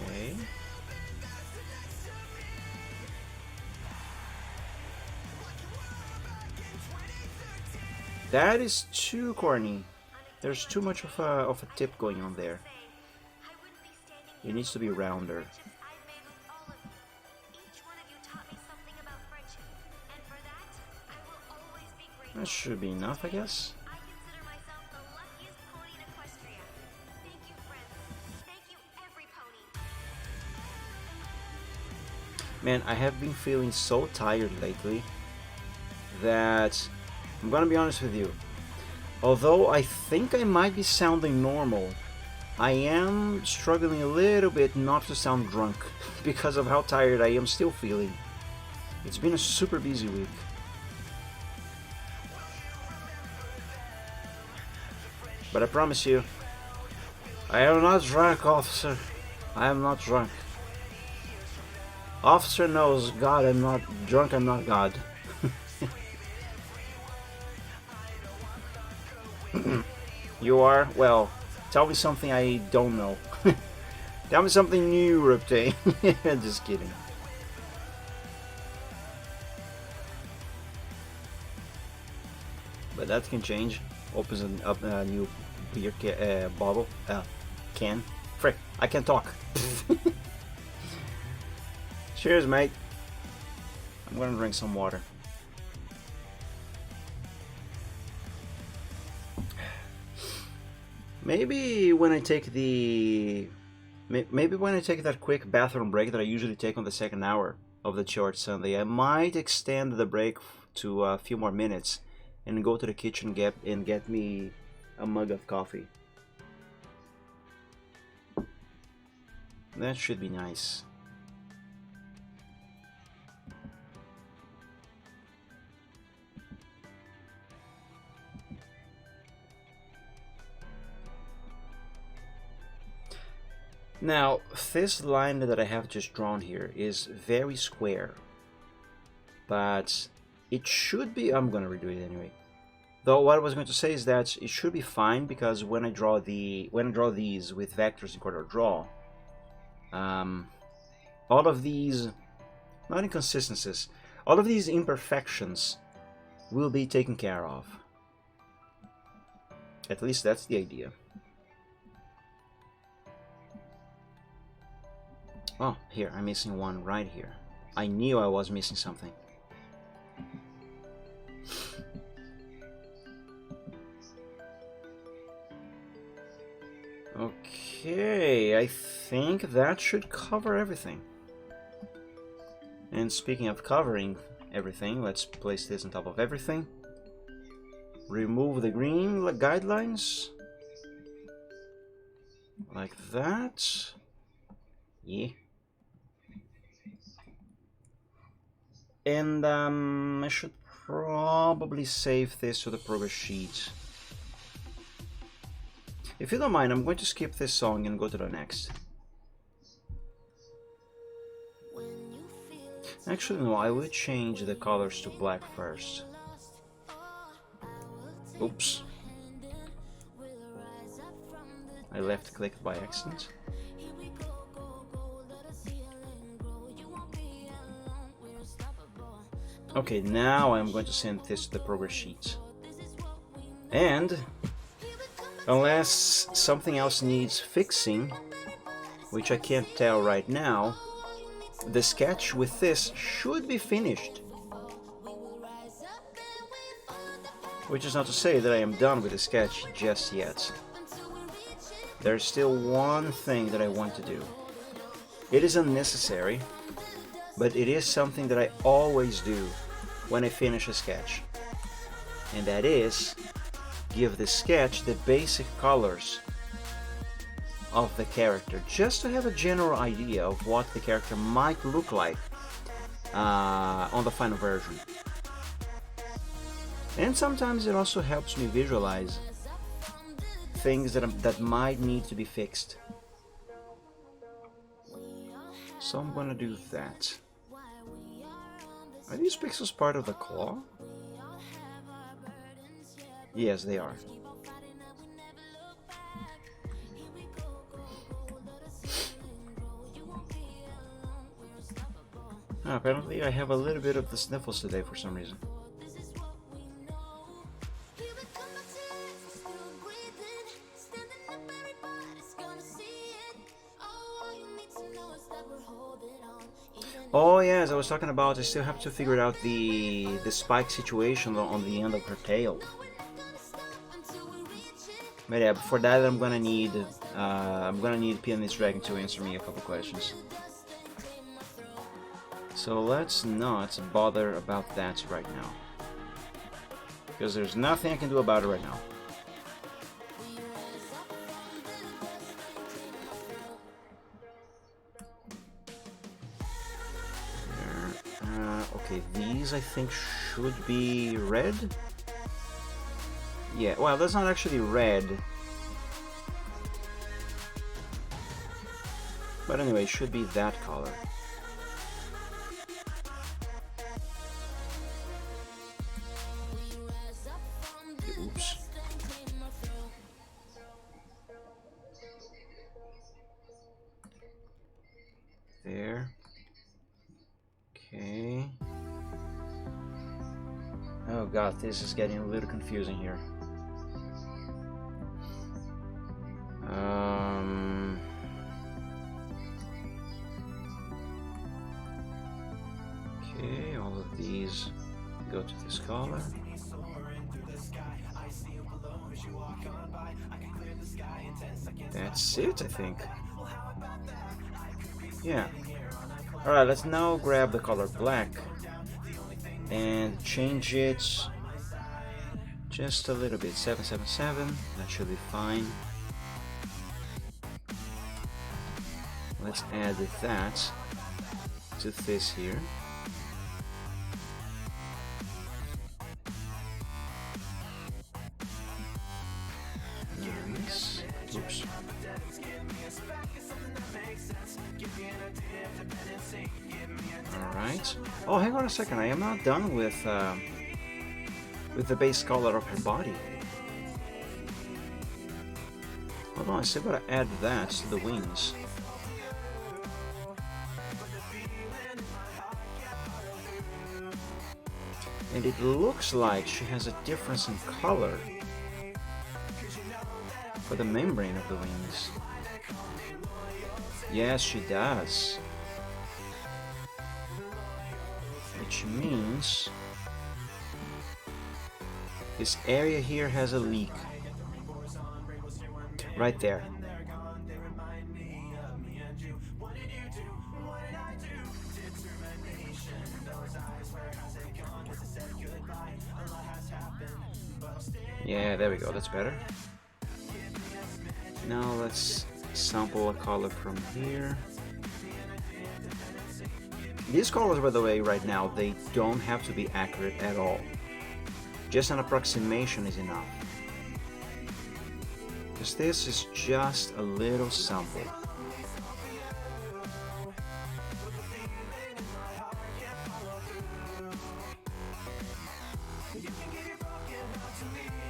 Okay. That is too corny. There's too much of a tip going on there. It needs to be rounder. That should be enough, I guess. Man, I have been feeling so tired lately that I'm gonna be honest with you. Although I think I might be sounding normal, I am struggling a little bit not to sound drunk because of how tired I am still feeling. It's been a super busy week. But I promise you, I am not drunk, officer. I am not drunk. Officer knows God, I'm not drunk, I'm not God. You are? Well, tell me something I don't know. Tell me something new, Reptane. Just kidding. But that can change. Opens up a new beer bottle. Can. Frick, I can't talk. Cheers, mate. I'm gonna drink some water. Maybe when I take that quick bathroom break that I usually take on the second hour of the short Sunday, I might extend the break to a few more minutes and go to the kitchen and get me a mug of coffee. That should be nice. Now, this line that I have just drawn here is very square, but it should be, I'm gonna redo it anyway. Though what I was going to say is that it should be fine because when I draw these with vectors in quarter draw, all of these, not inconsistencies, All of these imperfections will be taken care of. At least that's the idea. Oh, here, I'm missing one right here. I knew I was missing something. Okay, I think that should cover everything. And speaking of covering everything, let's place this on top of everything. Remove the green guidelines. Like that. Yeah. And I should probably save this to the progress sheet. If you don't mind, I'm going to skip this song and go to the next. Actually, no, I will change the colors to black first. Oops. I left-clicked by accident. Okay, now I'm going to send this to the progress sheet. And unless something else needs fixing, which I can't tell right now, the sketch with this should be finished. Which is not to say that I am done with the sketch just yet. There's still one thing that I want to do. It is unnecessary, but it is something that I always do when I finish a sketch. And that is give the sketch the basic colors of the character, just to have a general idea of what the character might look like on the final version. And sometimes it also helps me visualize things that might need to be fixed. So I'm gonna do that. Are these pixels part of the claw? Yes, they are. Apparently I have a little bit of the sniffles today for some reason. Oh yes, I was talking about I still have to figure out the spike situation on the end of her tail. But yeah, for that I'm gonna need Pianist Dragon to answer me a couple questions. So let's not bother about that right now, because there's nothing I can do about it right now. Okay, these I think should be red. Yeah, well, that's not actually red. But anyway, it should be that color. Oops. There. Okay. Oh god, this is getting a little confusing here. Okay, all of these go to this color. That's it, I think. Yeah. Alright, let's now grab the color black and change it just a little bit. 777, that should be fine. Let's add that to this here. Nice. Oops. Alright. Oh, hang on a second. I am not done with the base color of her body. Hold on, I still gotta add that to the wings. And it looks like she has a difference in color for the membrane of the wings. Yes, she does. Which means this area here has a leak. Right there. Yeah, there we go, that's better. Now let's sample a color from here. These colors, by the way, right now, they don't have to be accurate at all. Just an approximation is enough. Because this is just a little sample.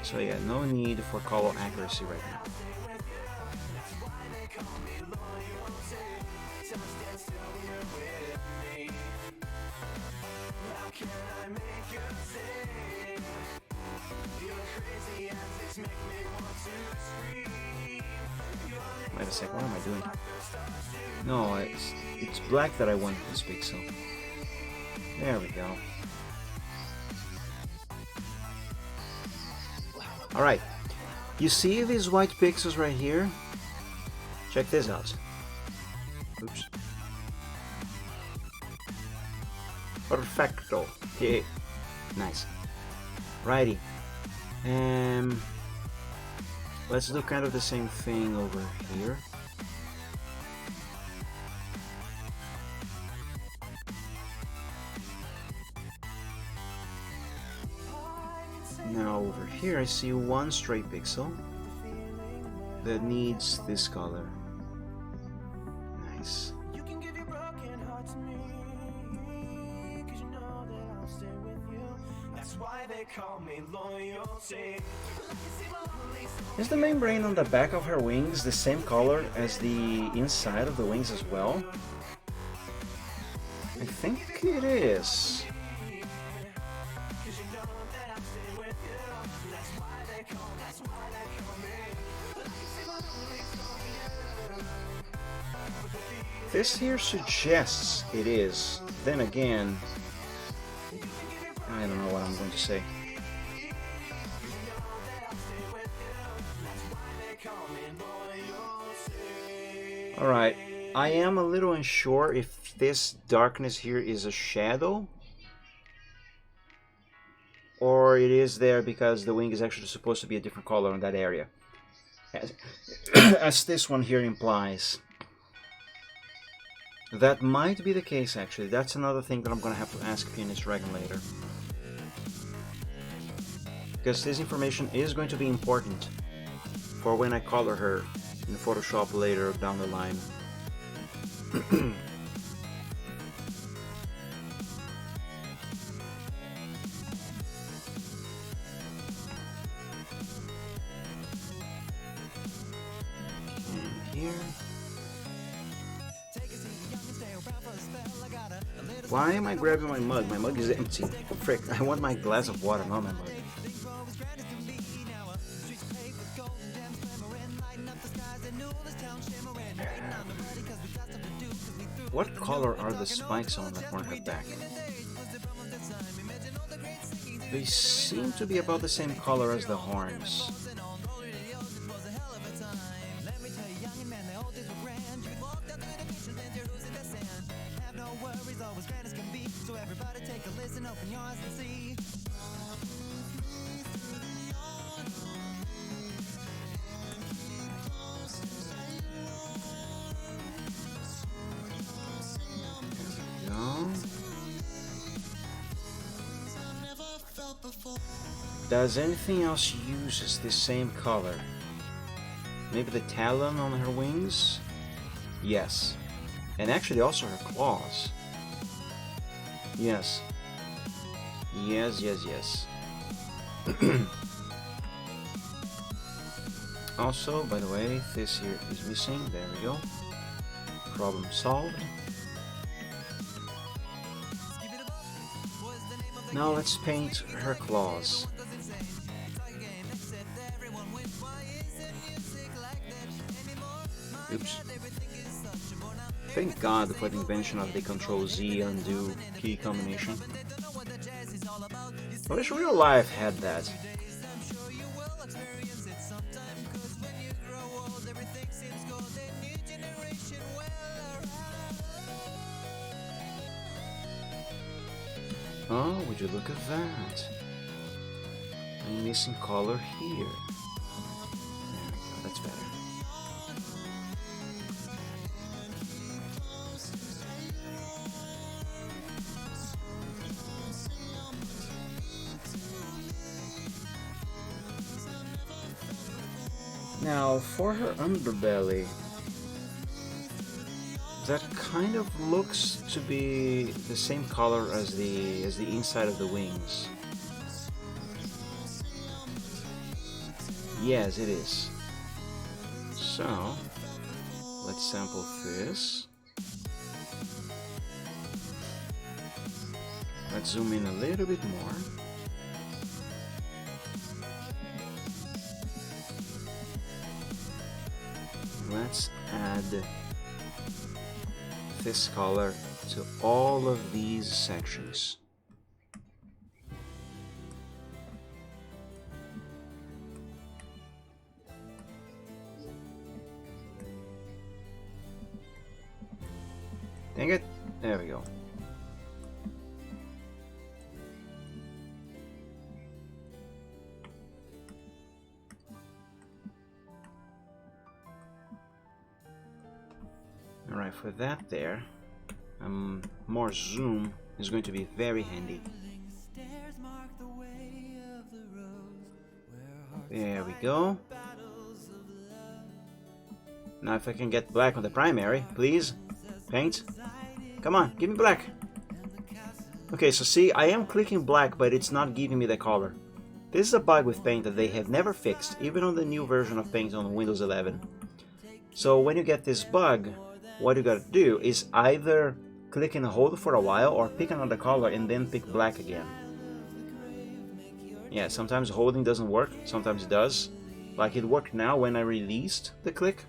So yeah, no need for color accuracy right now. Wait a sec, what am I doing? No, it's black that I want this pixel. There we go. Alright, you see these white pixels right here? Check this out. Oops. Perfecto. Yeah. Nice. Righty. Let's do kind of the same thing over here. Now over here I see one stray pixel that needs this color. Nice. Is the membrane on the back of her wings the same color as the inside of the wings as well? I think it is. This here suggests it is. Then again, I don't know what I'm going to say. Alright, I am a little unsure if this darkness here is a shadow or it is there because the wing is actually supposed to be a different color in that area, as this one here implies. That might be the case, actually. That's another thing that I'm going to have to ask Pianist Dragon later, because this information is going to be important for when I color her in Photoshop later down the line. Here. Why am I grabbing my mug? My mug is empty. Frick, I want my glass of water, not my mug. What color are the spikes on the front of back? They seem to be about the same color as the horns. Does anything else uses the same color? Maybe the talon on her wings? Yes. And actually also her claws. Yes. Yes, yes, yes. Also, by the way, this here is missing. There we go. Problem solved. Now let's paint her claws. Oops. Thank God for the invention of the Ctrl-Z undo key combination. I wish real life had that. Oh, would you look at that? I'm missing color here. There we go, that's better. Now, for her underbelly, that kind of looks to be the same color as the inside of the wings. Yes, it is. So, let's sample this. Let's zoom in a little bit more. Let's add this color to all of these sections. Dang it, there we go. Alright, for that there, more zoom is going to be very handy. There we go. Now if I can get black on the primary, please, paint. Come on, give me black. Okay, so see, I am clicking black, but it's not giving me the color. This is a bug with Paint that they have never fixed, even on the new version of Paint on Windows 11. So when you get this bug, what you gotta do is either click and hold for a while or pick another color and then pick black again. Yeah, sometimes holding doesn't work, sometimes it does. Like it worked now when I released the click.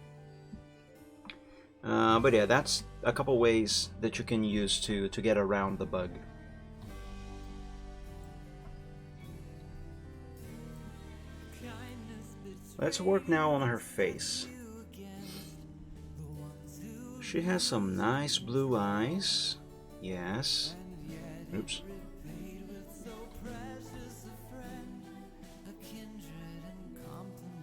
But yeah, that's a couple ways that you can use to get around the bug. Let's work now on her face. She has some nice blue eyes. Yes. Oops.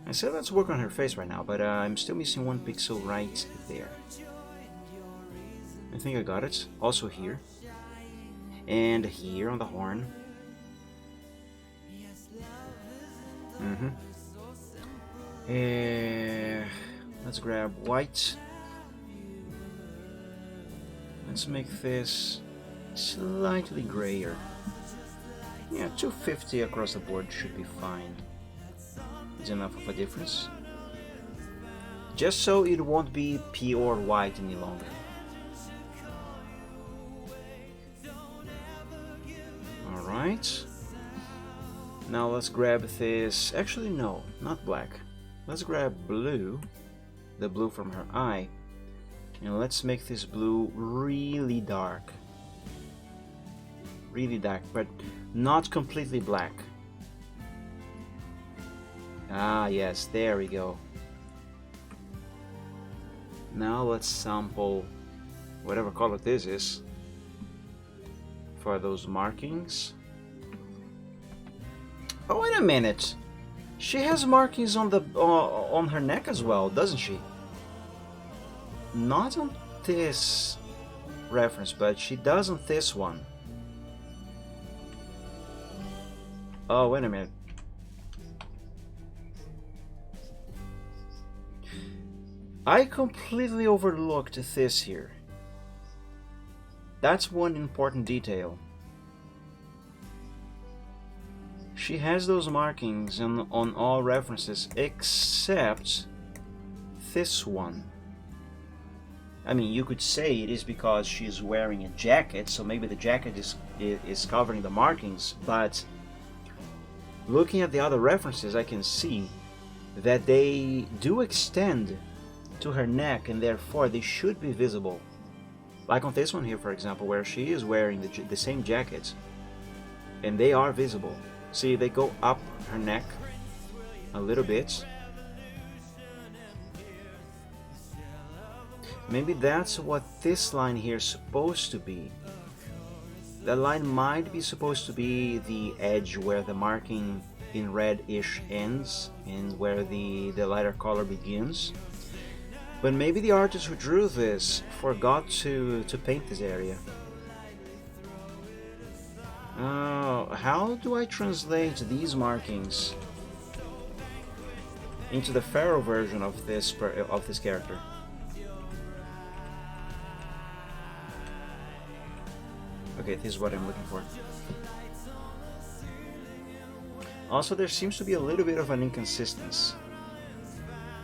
I said let's work on her face right now, but I'm still missing one pixel right there. I think I got it. Also here. And here on the horn. Let's grab white. Let's make this slightly grayer. Yeah, 250 across the board should be fine. It's enough of a difference. Just so it won't be pure white any longer. Alright. Now let's grab this. Actually, no, not black. Let's grab blue. The blue from her eye. And let's make this blue really dark. Really dark, but not completely black. Ah, yes, there we go. Now let's sample whatever color this is for those markings. Oh, wait a minute. She has markings on the on her neck as well, doesn't she? Not on this reference, but she does on this one. Oh, wait a minute. I completely overlooked this here. That's one important detail. She has those markings on all references except this one. I mean, you could say it is because she's wearing a jacket, so maybe the jacket is covering the markings, but looking at the other references, I can see that they do extend to her neck, and therefore they should be visible. Like on this one here, for example, where she is wearing the same jacket, and they are visible. See, they go up her neck a little bit. Maybe that's what this line here is supposed to be. That line might be supposed to be the edge where the marking in red-ish ends and where the lighter color begins. But maybe the artist who drew this forgot to paint this area. How do I translate these markings into the Pharaoh version of this character? Okay, this is what I'm looking for. Also, there seems to be a little bit of an inconsistency.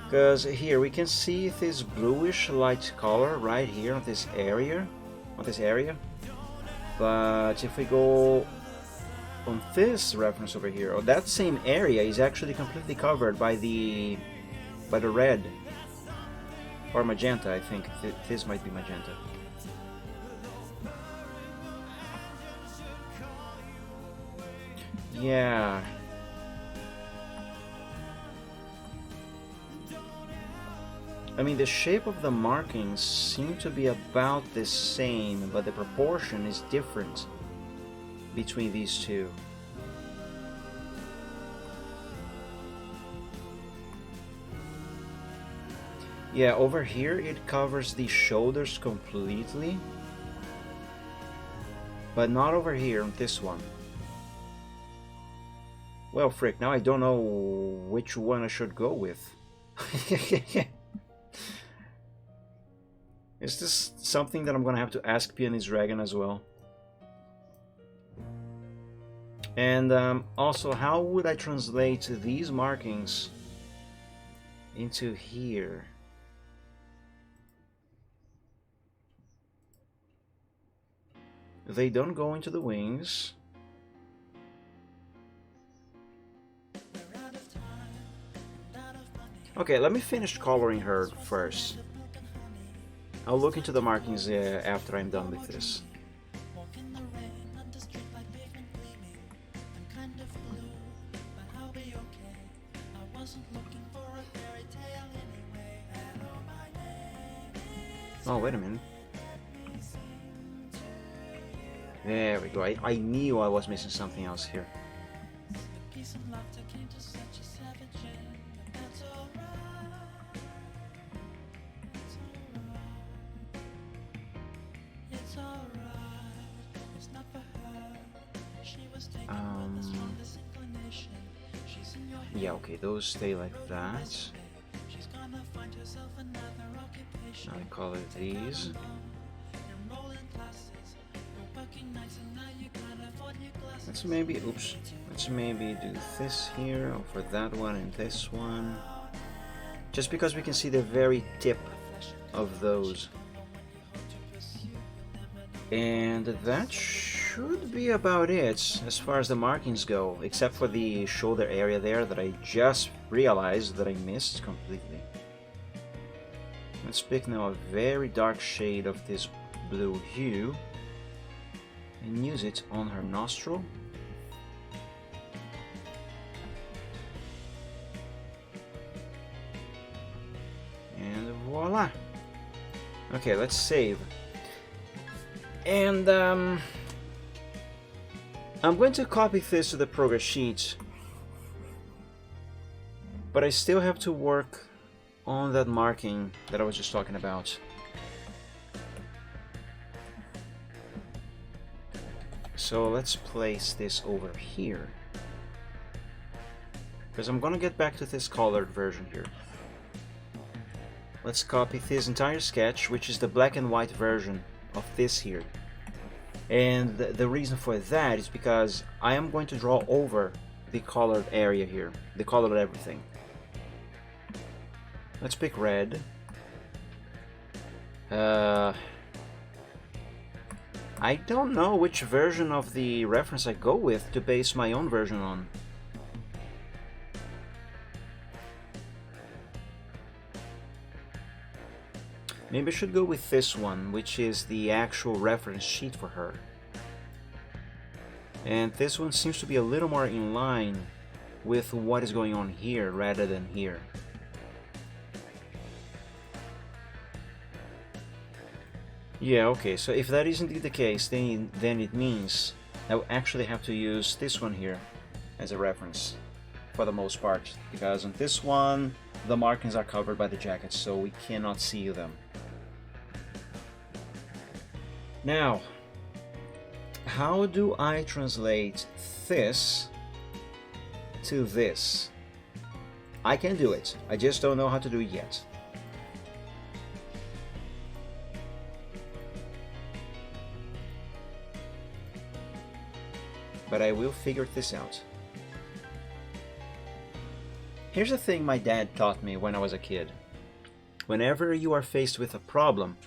Because here we can see this bluish light color right here on this area. But if we go on this reference over here, that same area is actually completely covered by the red or magenta. I think this might be magenta. Yeah. I mean, the shape of the markings seem to be about the same, but the proportion is different between these two. Yeah, over here it covers the shoulders completely, but not over here on this one. Well, frick, now I don't know which one I should go with. Is this something that I'm gonna have to ask Peony's Dragon as well? And also, how would I translate these markings into here? They don't go into the wings. Okay, let me finish coloring her first. I'll look into the markings after I'm done with this. Oh, wait a minute. There we go. I knew I was missing something else here. Yeah, okay, those stay like that. Now I color these. Let's maybe do this here for that one and this one. Just because we can see the very tip of those. And that should be about it as far as the markings go, except for the shoulder area there that I just realized that I missed completely. Let's pick now a very dark shade of this blue hue and use it on her nostril. And voila! Okay, let's save. And I'm going to copy this to the progress sheet, but I still have to work on that marking that I was just talking about. So let's place this over here, because I'm gonna get back to this colored version here. Let's copy this entire sketch, which is the black and white version of this here. And the reason for that is because I am going to draw over the colored area here, the colored everything. Let's pick red. I don't know which version of the reference I go with to base my own version on. Maybe I should go with this one, which is the actual reference sheet for her. And this one seems to be a little more in line with what is going on here rather than here. Yeah, okay, so if that is indeed the case, then it means I will actually have to use this one here as a reference for the most part, because on this one the markings are covered by the jacket, so we cannot see them. Now, how do I translate this to this? I can do it, I just don't know how to do it yet. But I will figure this out. Here's the thing my dad taught me when I was a kid. Whenever you are faced with a problem,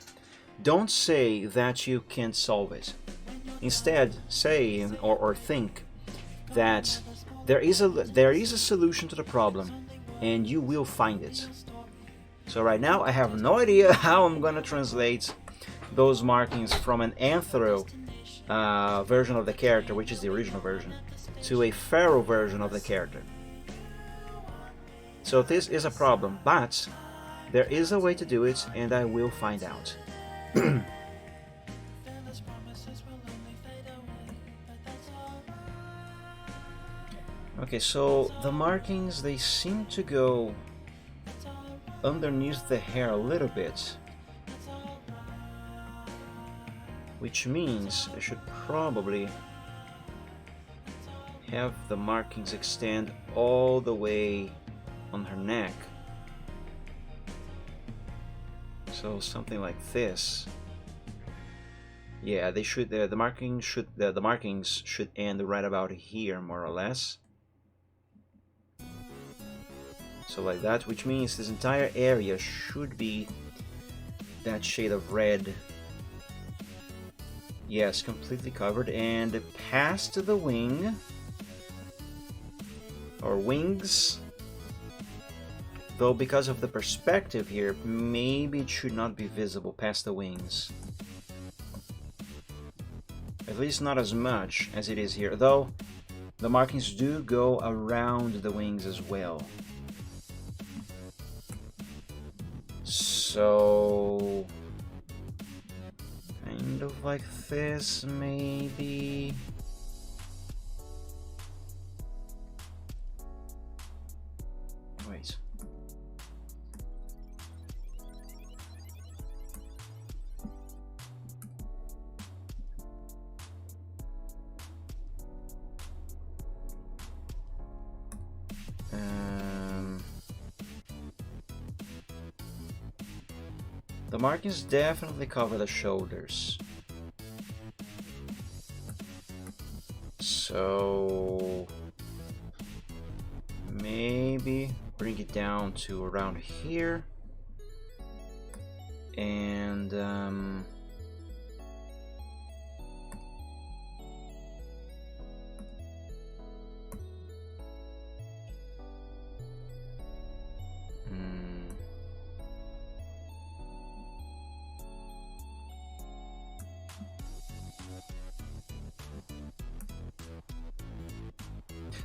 don't say that you can't solve it. Instead, say or think that there is a solution to the problem, and you will find it. So right now I have no idea how I'm gonna translate those markings from an anthro version of the character, which is the original version, to a pharaoh version of the character. So this is a problem, but there is a way to do it, and I will find out. Okay, so the markings, they seem to go underneath the hair a little bit, which means I should probably have the markings extend all the way on her neck. So something like this. Yeah, they should. The markings should end right about here, more or less. So like that, which means this entire area should be that shade of red. Yes, completely covered, and past the wing, or wings, though because of the perspective here, maybe it should not be visible past the wings. At least not as much as it is here, though the markings do go around the wings as well. So kind of like this, maybe. Wait. The markings definitely cover the shoulders. So maybe bring it down to around here, and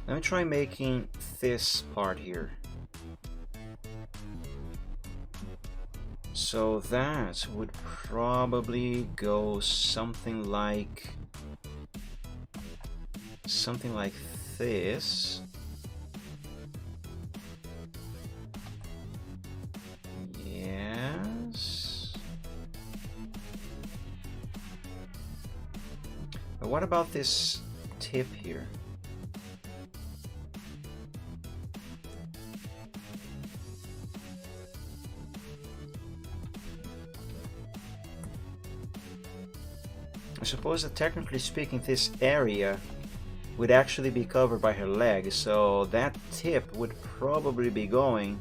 let me try making this part here. So that would probably go something like this. Yes. But what about this tip here? I suppose that technically speaking, this area would actually be covered by her leg, so that tip would probably be going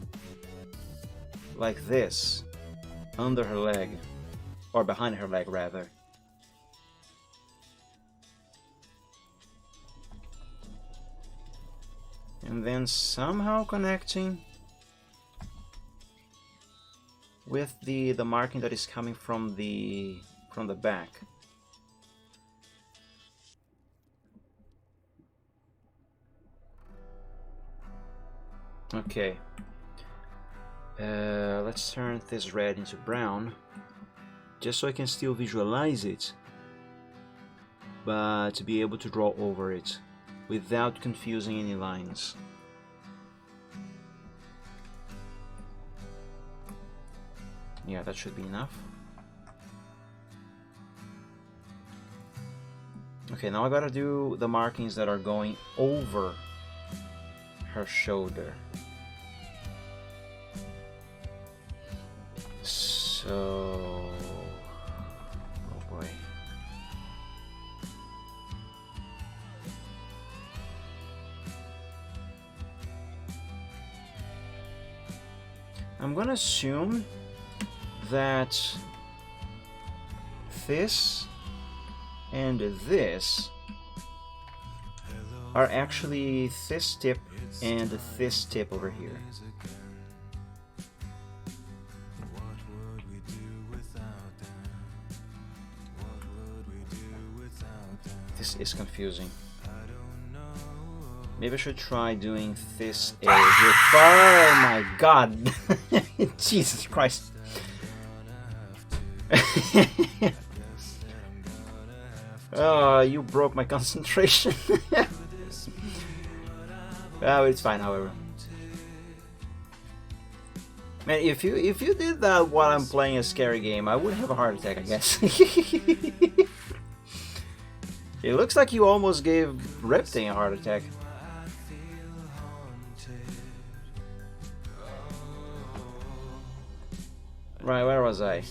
like this, under her leg. or behind her leg rather. And then somehow connecting with the marking that is coming from the back. Okay. Let's turn this red into brown, just so I can still visualize it, but to be able to draw over it without confusing any lines. Yeah, that should be enough. Okay, now I gotta do the markings that are going over her shoulder. So... oh boy. I'm gonna assume that this and this are actually this tip and this tip over here. This is confusing. Maybe I should try doing this area here. Oh my god! Jesus Christ! Oh, you broke my concentration. Oh, it's fine, however. Man, if you did that while I'm playing a scary game, I would have a heart attack, I guess. It looks like you almost gave Reptane a heart attack. Right, where was I?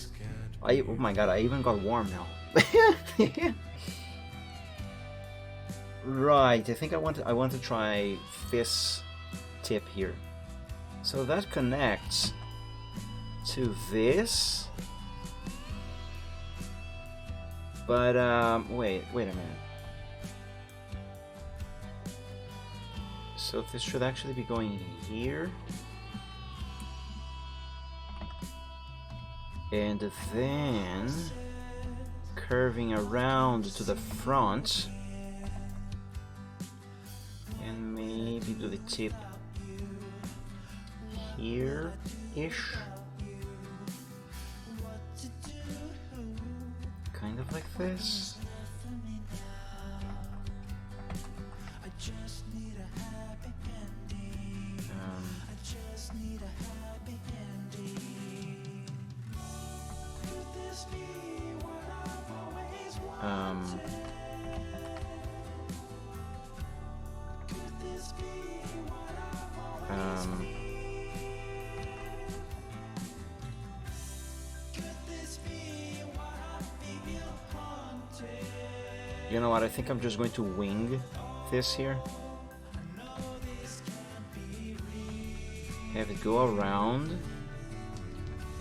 Oh my god, I even got warm now. Right, I think I want to try this tip here. So that connects to this. But wait a minute. So this should actually be going here. And then curving around to the front. And maybe do the tip here-ish. Kind of like this. You know what, I think I'm just going to wing this here. Have it go around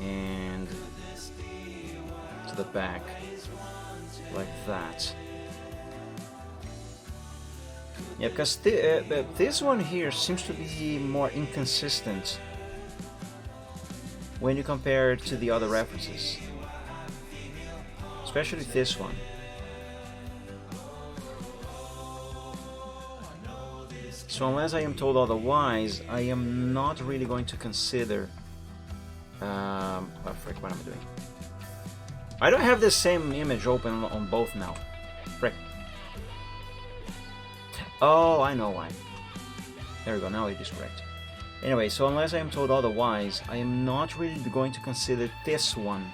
and to the back, like that. Yeah, because this one here seems to be more inconsistent when you compare it to the other references. Especially this one. So unless I am told otherwise, I am not really going to consider... oh frick, what am I doing? I don't have the same image open on both now. Frick. Oh, I know why. There we go, now it is correct. Anyway, so unless I am told otherwise, I am not really going to consider this one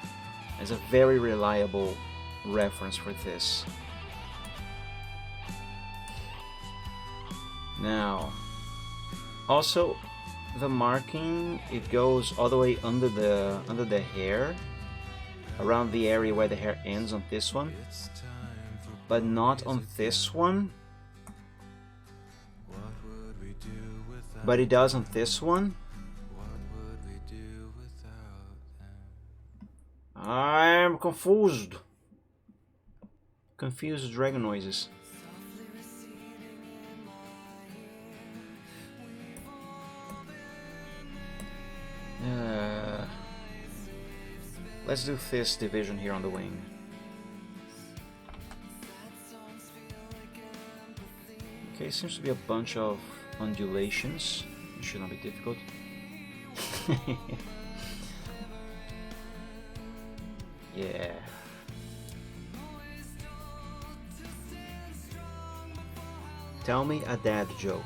as a very reliable reference for this. Now, also the marking, it goes all the way under the hair, around the area where the hair ends on this one, but not on this one. But it does on this one. I'm confused. Confused dragon noises. Let's do this division here on the wing. Okay, seems to be a bunch of undulations. It should not be difficult. Yeah. Tell me a dad joke.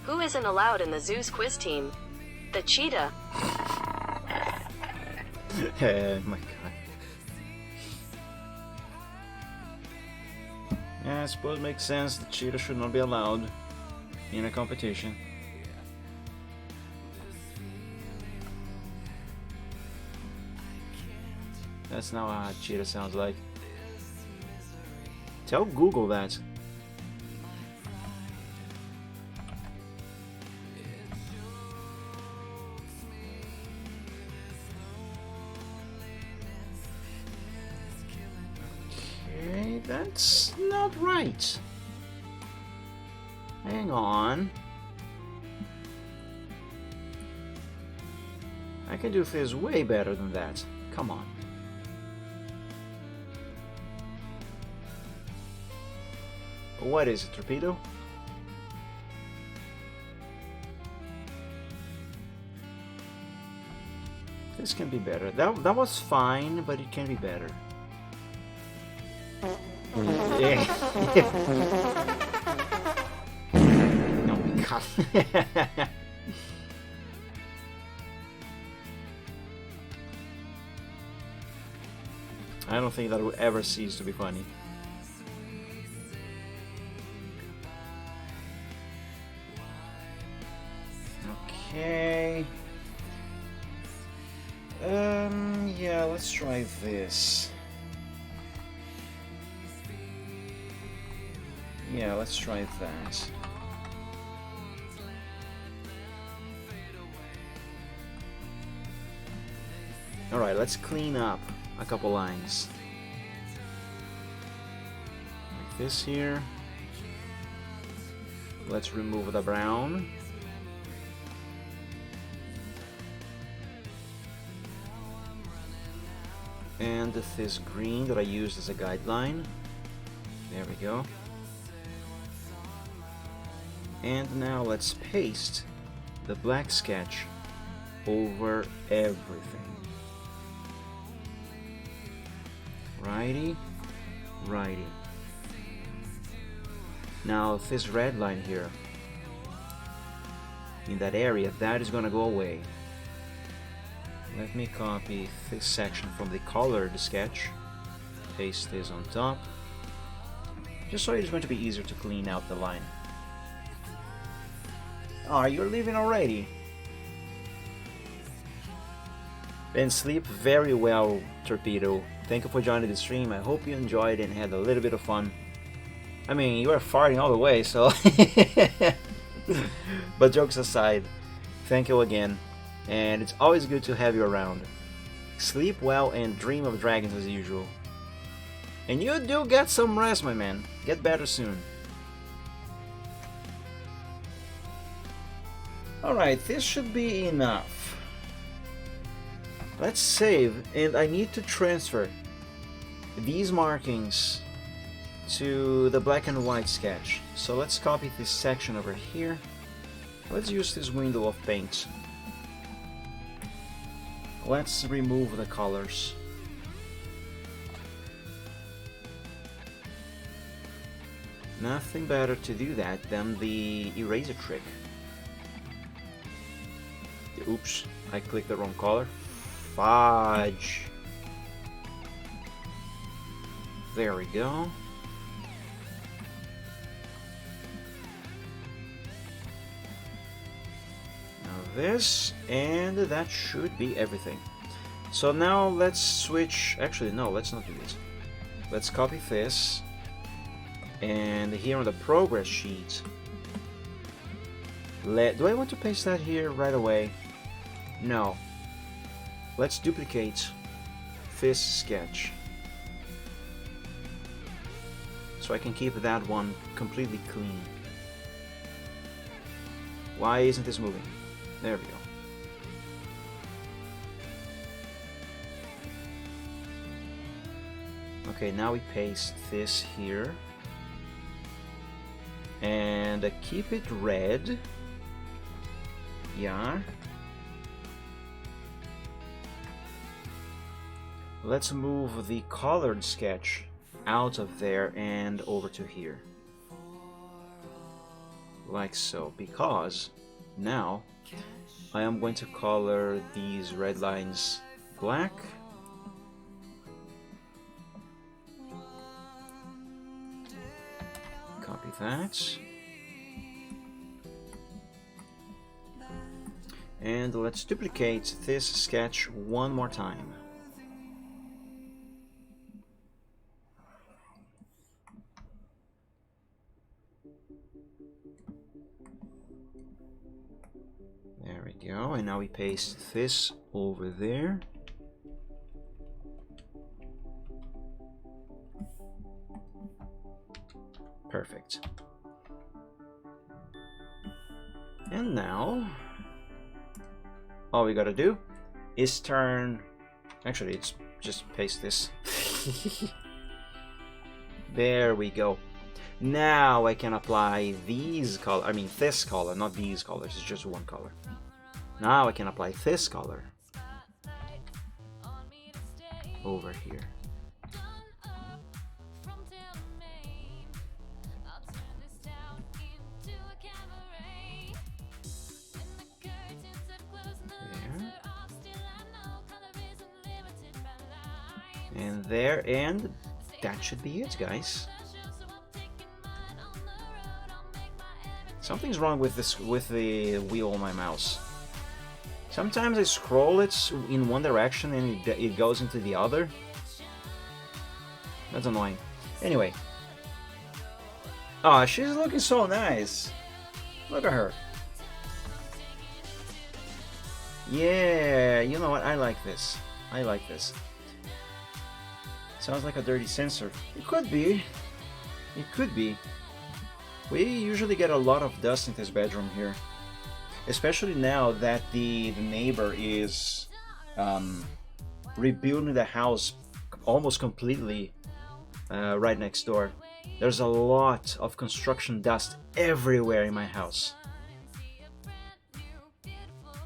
Who isn't allowed in the zoo's quiz team? The cheetah. Oh my god. Yeah, I suppose it makes sense. The cheetah should not be allowed in a competition. That's not how a cheetah sounds like. Tell Google that. Okay, that's not right. Hang on. I can do this way better than that. Come on. What is it, torpedo? This can be better. That was fine, but it can be better. Yeah. Oh my god. I don't think that will ever cease to be funny. Okay. Yeah, let's try this. Yeah, let's try that. Alright, let's clean up a couple lines. Like this here. Let's remove the brown. And this green that I used as a guideline. There we go. And now let's paste the black sketch over everything. Righty, righty. Now this red line here, in that area, that is gonna go away. Let me copy this section from the colored sketch, paste this on top, just so it's going to be easier to clean out the line. Ah, you're leaving already. Then sleep very well, Torpedo. Thank you for joining the stream. I hope you enjoyed and had a little bit of fun. I mean, you were farting all the way, so... But jokes aside, thank you again. And it's always good to have you around. Sleep well and dream of dragons as usual. And you do get some rest, my man. Get better soon. Alright, this should be enough. Let's save, and I need to transfer these markings to the black and white sketch. So let's copy this section over here. Let's use this window of paint. Let's remove the colors. Nothing better to do that than the eraser trick. Oops, I clicked the wrong color. Fudge. There we go. This, and that should be everything. So now let's switch. Actually, no, let's not do this. Let's copy this, and here on the progress sheet, Do I want to paste that here right away? No. Let's duplicate this sketch. So I can keep that one completely clean. Why isn't this moving? There we go. Okay, now we paste this here. And keep it red. Yeah. Let's move the colored sketch out of there and over to here. Like so, because now I am going to color these red lines black. Copy that. And let's duplicate this sketch one more time. There we go, and now we paste this over there. Perfect. And now, all we gotta do is turn... Actually, it's just paste this. There we go. Now I can apply these color, this color, not these colors, it's just one color. Now I can apply this color over here. And there, and that should be it, guys. Something's wrong with this, with the wheel on my mouse. Sometimes I scroll it in one direction and it goes into the other. That's annoying. Anyway. Oh, she's looking so nice. Look at her. Yeah, you know what? I like this. I like this. Sounds like a dirty sensor. It could be. It could be. We usually get a lot of dust in this bedroom here. Especially now that the neighbor is rebuilding the house almost completely right next door. There's a lot of construction dust everywhere in my house.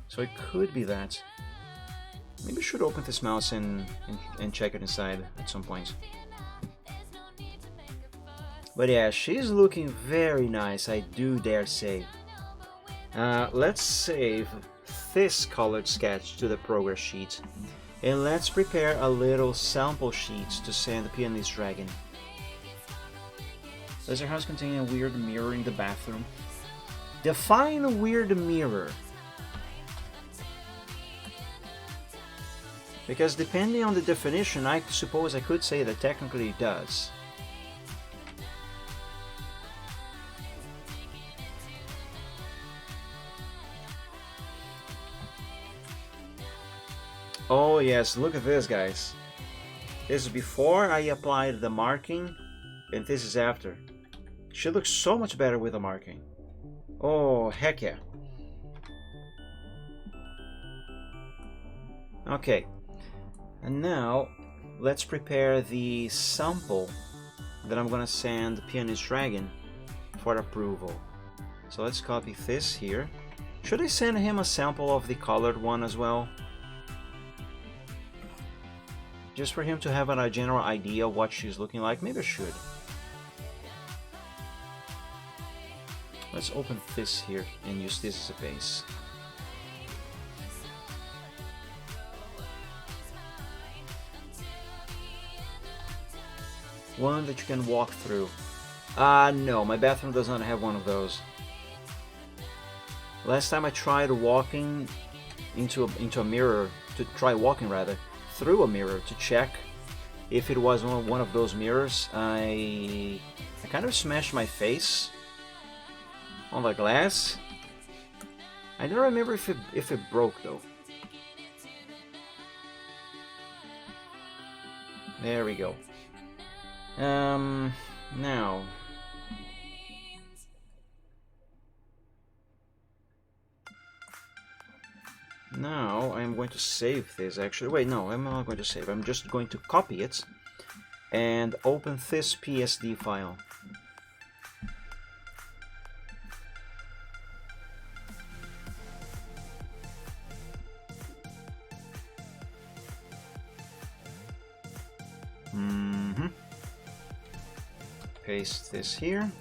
So it could be that. Maybe I should open this mouse and check it inside at some point. But yeah, she's looking very nice, I do dare say. Let's save this colored sketch to the progress sheet. And let's prepare a little sample sheet to send the Pianist Dragon. Does your house contain a weird mirror in the bathroom? Define a weird mirror. Because depending on the definition, I suppose I could say that technically it does. Oh yes, look at this, guys. This is before I applied the marking, and this is after. She looks so much better with the marking. Oh, heck yeah. Okay. And now, let's prepare the sample that I'm gonna send Pianist Dragon for approval. So let's copy this here. Should I send him a sample of the colored one as well? Just for him to have a general idea of what she's looking like? Maybe I should. Let's open this here and use this as a base. One that you can walk through. No, my bathroom does not have one of those. Last time I tried walking into a mirror, through a mirror to check if it was one of those mirrors, I kind of smashed my face on the glass, I don't remember if it broke though. There we go. Now. Now I'm going to save this actually. Wait, no, I'm not going to save. I'm just going to copy it and open this PSD file. Paste this here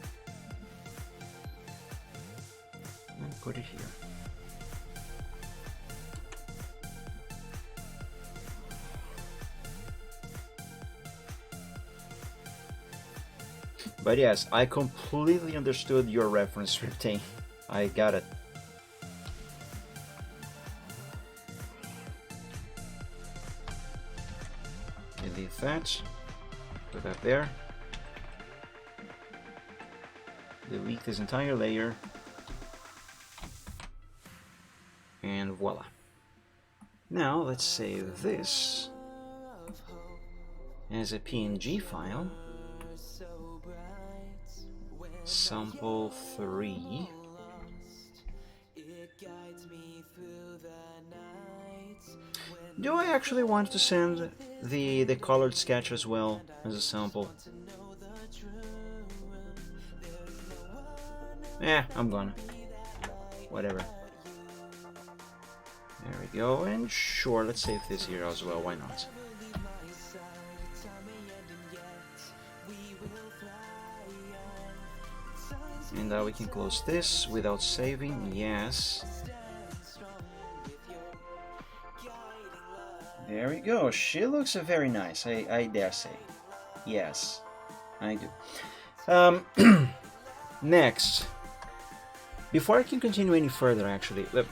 and put it here. But yes, I completely understood your reference, Riptain. I got it. Delete that. Put that there. Delete this entire layer. And voila. Now let's save this as a PNG file. Sample 3. Do I actually want to send the colored sketch as well as a sample? I'm gonna. Whatever. There we go, and sure, let's save this here as well, why not? And we can close this without saving, yes. There we go, she looks very nice, I dare say. Yes, I do. Next. Before I can continue any further, actually, let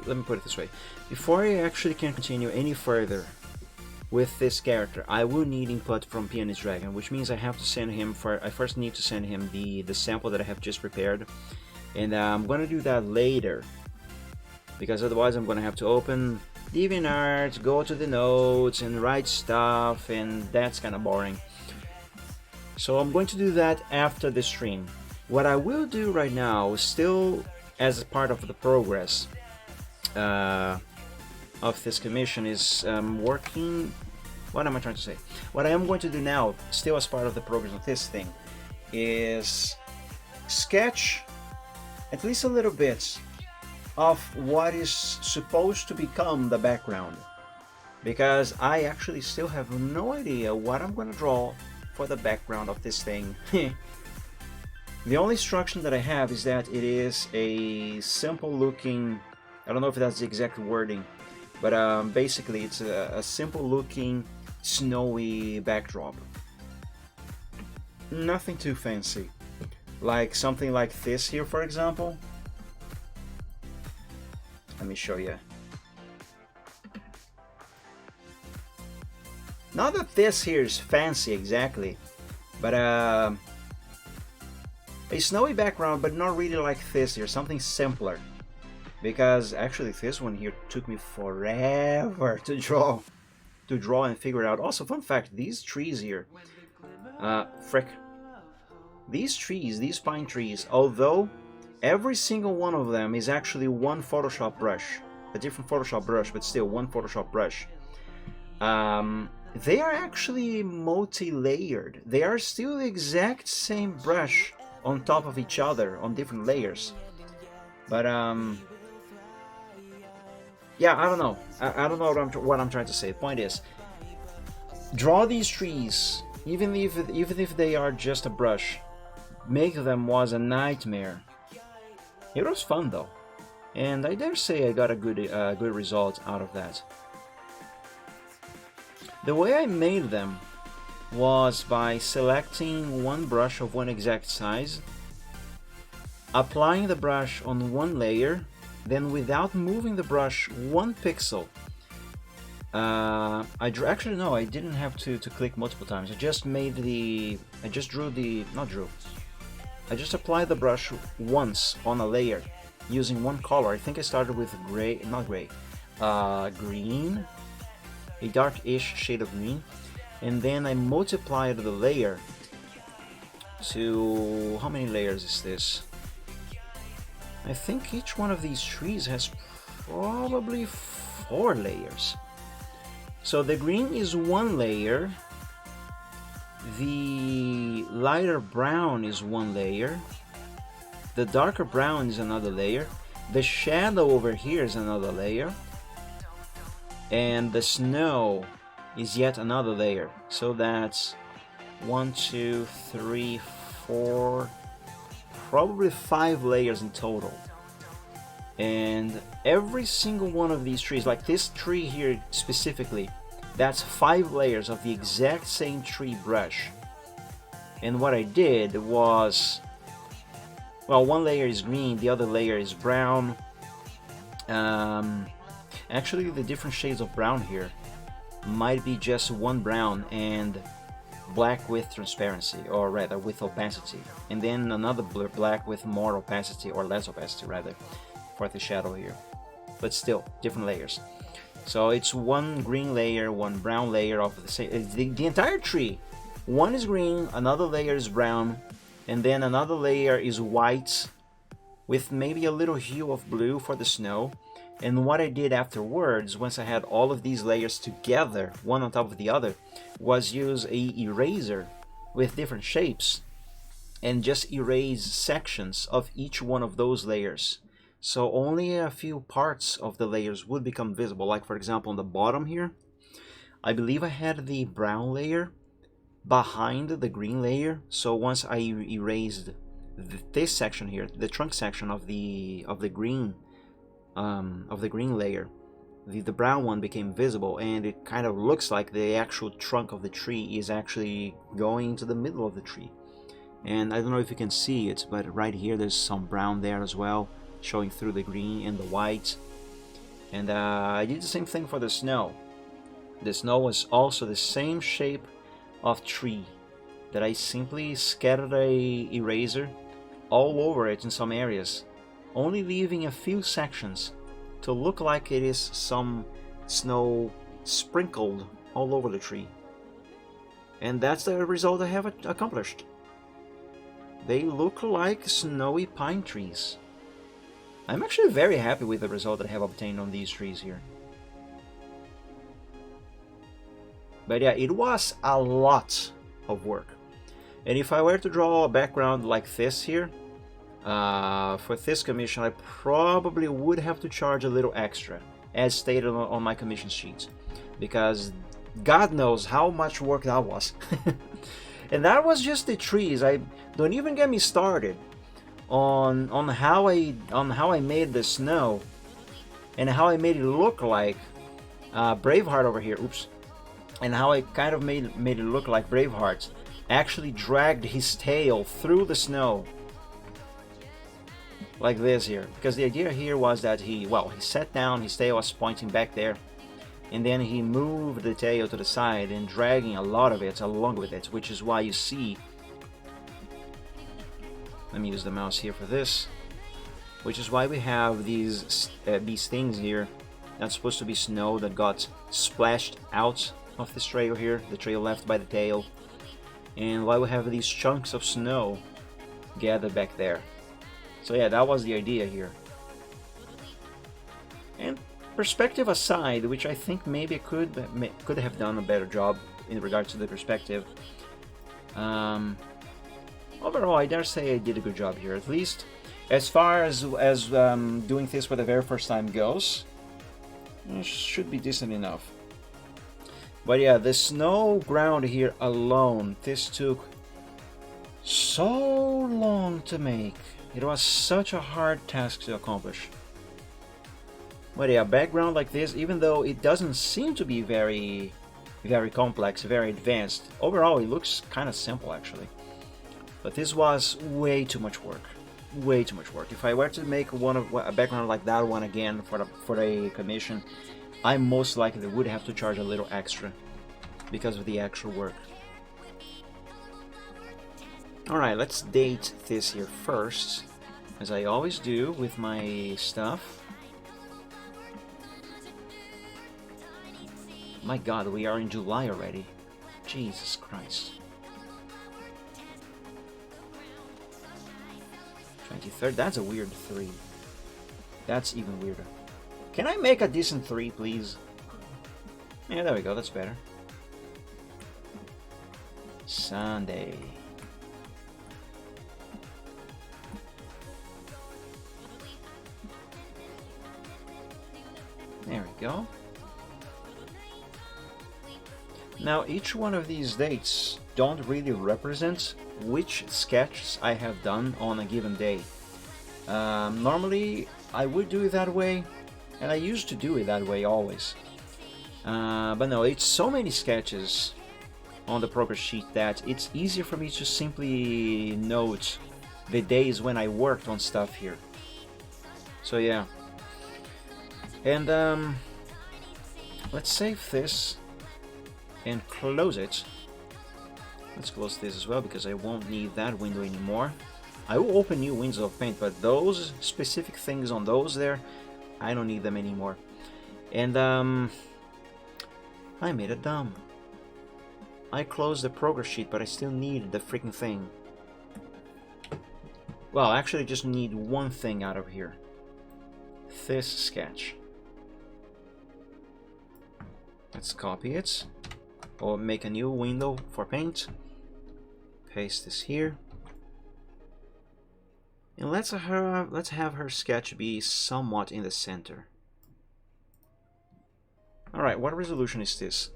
me put it this way. Before I actually can continue any further with this character, I will need input from Pianist Dragon, which means I have to send him I first need to send him the sample that I have just prepared, and I'm gonna do that later, because otherwise I'm gonna have to open DeviantArt, go to the notes and write stuff, and that's kind of boring. So I'm going to do that after the stream. What I will do right now, still as part of the progress of this commission, is working. What am I trying to say? What I am going to do now, still as part of the progress of this thing, is sketch at least a little bit of what is supposed to become the background, because I actually still have no idea what I'm going to draw for the background of this thing. The only instruction that I have is that it is a simple looking, I don't know if that's the exact wording, but basically it's a simple looking snowy backdrop. Nothing too fancy. Like something like this here, for example. Let me show you. Not that this here is fancy exactly, but a snowy background, but not really like this here, something simpler. Because actually this one here took me forever to draw and figure it out. Also, fun fact, these trees here, these trees, these pine trees, although every single one of them is actually one Photoshop brush, a different Photoshop brush, but still one Photoshop brush. They are actually multi-layered. They are still the exact same brush on top of each other on different layers, but yeah, I don't know. I don't know what I'm trying to say. The point is, draw these trees, even if they are just a brush. Make them was a nightmare. It was fun though, and I dare say I got a good result out of that. The way I made them was by selecting one brush of one exact size, applying the brush on one layer, then without moving the brush 1 pixel. I didn't have to click multiple times. I just applied the brush once on a layer, using one color. I think I started with gray, not gray, green, a dark-ish shade of green, and then I multiplied the layer to, how many layers is this? I think each one of these trees has probably 4 layers. So the green is 1 layer, the lighter brown is 1 layer, the darker brown is another layer, the shadow over here is another layer, and the snow is yet another layer. So that's 1, 2, 3, 4, probably 5 layers in total. And every single one of these trees, like this tree here specifically, that's 5 layers of the exact same tree brush. And what I did was, well, 1 layer is green, the other layer is brown. Actually, the different shades of brown here might be just 1 brown and black with transparency, or rather with opacity, and then another black with more opacity, or less opacity rather, for the shadow here. But still, different layers. So it's 1 green layer, 1 brown layer of the same. The entire tree. 1 is green, another layer is brown, and then another layer is white, with maybe a little hue of blue for the snow. And what I did afterwards, once I had all of these layers together, one on top of the other, was use a eraser with different shapes and just erase sections of each one of those layers. So only a few parts of the layers would become visible. Like for example on the bottom here, I believe I had the brown layer behind the green layer. So once I erased this section here, the trunk section of the green layer, the brown one became visible, and it kind of looks like the actual trunk of the tree is actually going into the middle of the tree. And I don't know if you can see it, but right here there's some brown there as well, showing through the green and the white. And I did the same thing for the snow. The snow was also the same shape of tree, that I simply scattered a eraser all over it in some areas, only leaving a few sections to look like it is some snow sprinkled all over the tree. And that's the result I have accomplished. They look like snowy pine trees. I'm actually very happy with the result that I have obtained on these trees here. But yeah, it was a lot of work. And if I were to draw a background like this here, for this commission I probably would have to charge a little extra, as stated on my commission sheet, because God knows how much work that was. And that was just the trees. I don't even get me started on how I made the snow and how I made it look like Braveheart over here. Oops. And how I kind of made it look like Braveheart actually dragged his tail through the snow like this here, because the idea here was that he sat down, his tail was pointing back there, and then he moved the tail to the side and dragging a lot of it along with it, which is why you see, let me use the mouse here for this, which is why we have these things here that's supposed to be snow that got splashed out of this trail here, the trail left by the tail, and why we have these chunks of snow gathered back there. So yeah, that was the idea here. And perspective aside, which I think maybe could have done a better job in regards to the perspective, overall I dare say I did a good job here, at least as far as doing this for the very first time goes. It should be decent enough. But yeah, the snow ground here alone, this took so long to make. It was such a hard task to accomplish. But yeah, background like this, even though it doesn't seem to be very complex, very advanced, overall it looks kind of simple actually. But this was way too much work. Way too much work. If I were to make a background like that one again for a commission, I most likely would have to charge a little extra because of the actual work. Alright, let's date this here first. as I always do with my stuff. My god, we are in July already. Jesus Christ. 23rd, that's a weird 3. That's even weirder. Can I make a decent 3, please? Yeah, there we go, that's better. Sunday. There we go. Now, each one of these dates don't really represent which sketches I have done on a given day. Normally, I would do it that way, and I used to do it that way always. But no, it's so many sketches on the progress sheet that it's easier for me to simply note the days when I worked on stuff here. So yeah. And let's save this and close it. Let's close this as well because I won't need that window anymore. I will open new windows of Paint, but those specific things on those there, I don't need them anymore. And I made it dumb. I closed the progress sheet, but I still need the freaking thing. Well, actually, I just need one thing out of here. This sketch. Let's copy it. Or make a new window for Paint. Paste this here. And let's have her sketch be somewhat in the center. Alright, what resolution is this?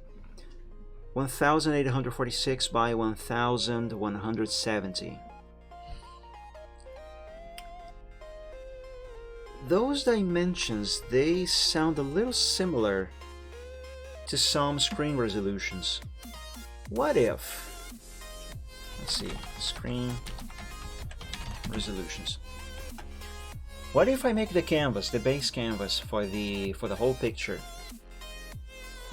1846 by 1170. Those dimensions, they sound a little similar to some screen resolutions. What if, let's see, screen resolutions. What if I make the canvas, the base canvas for the whole picture,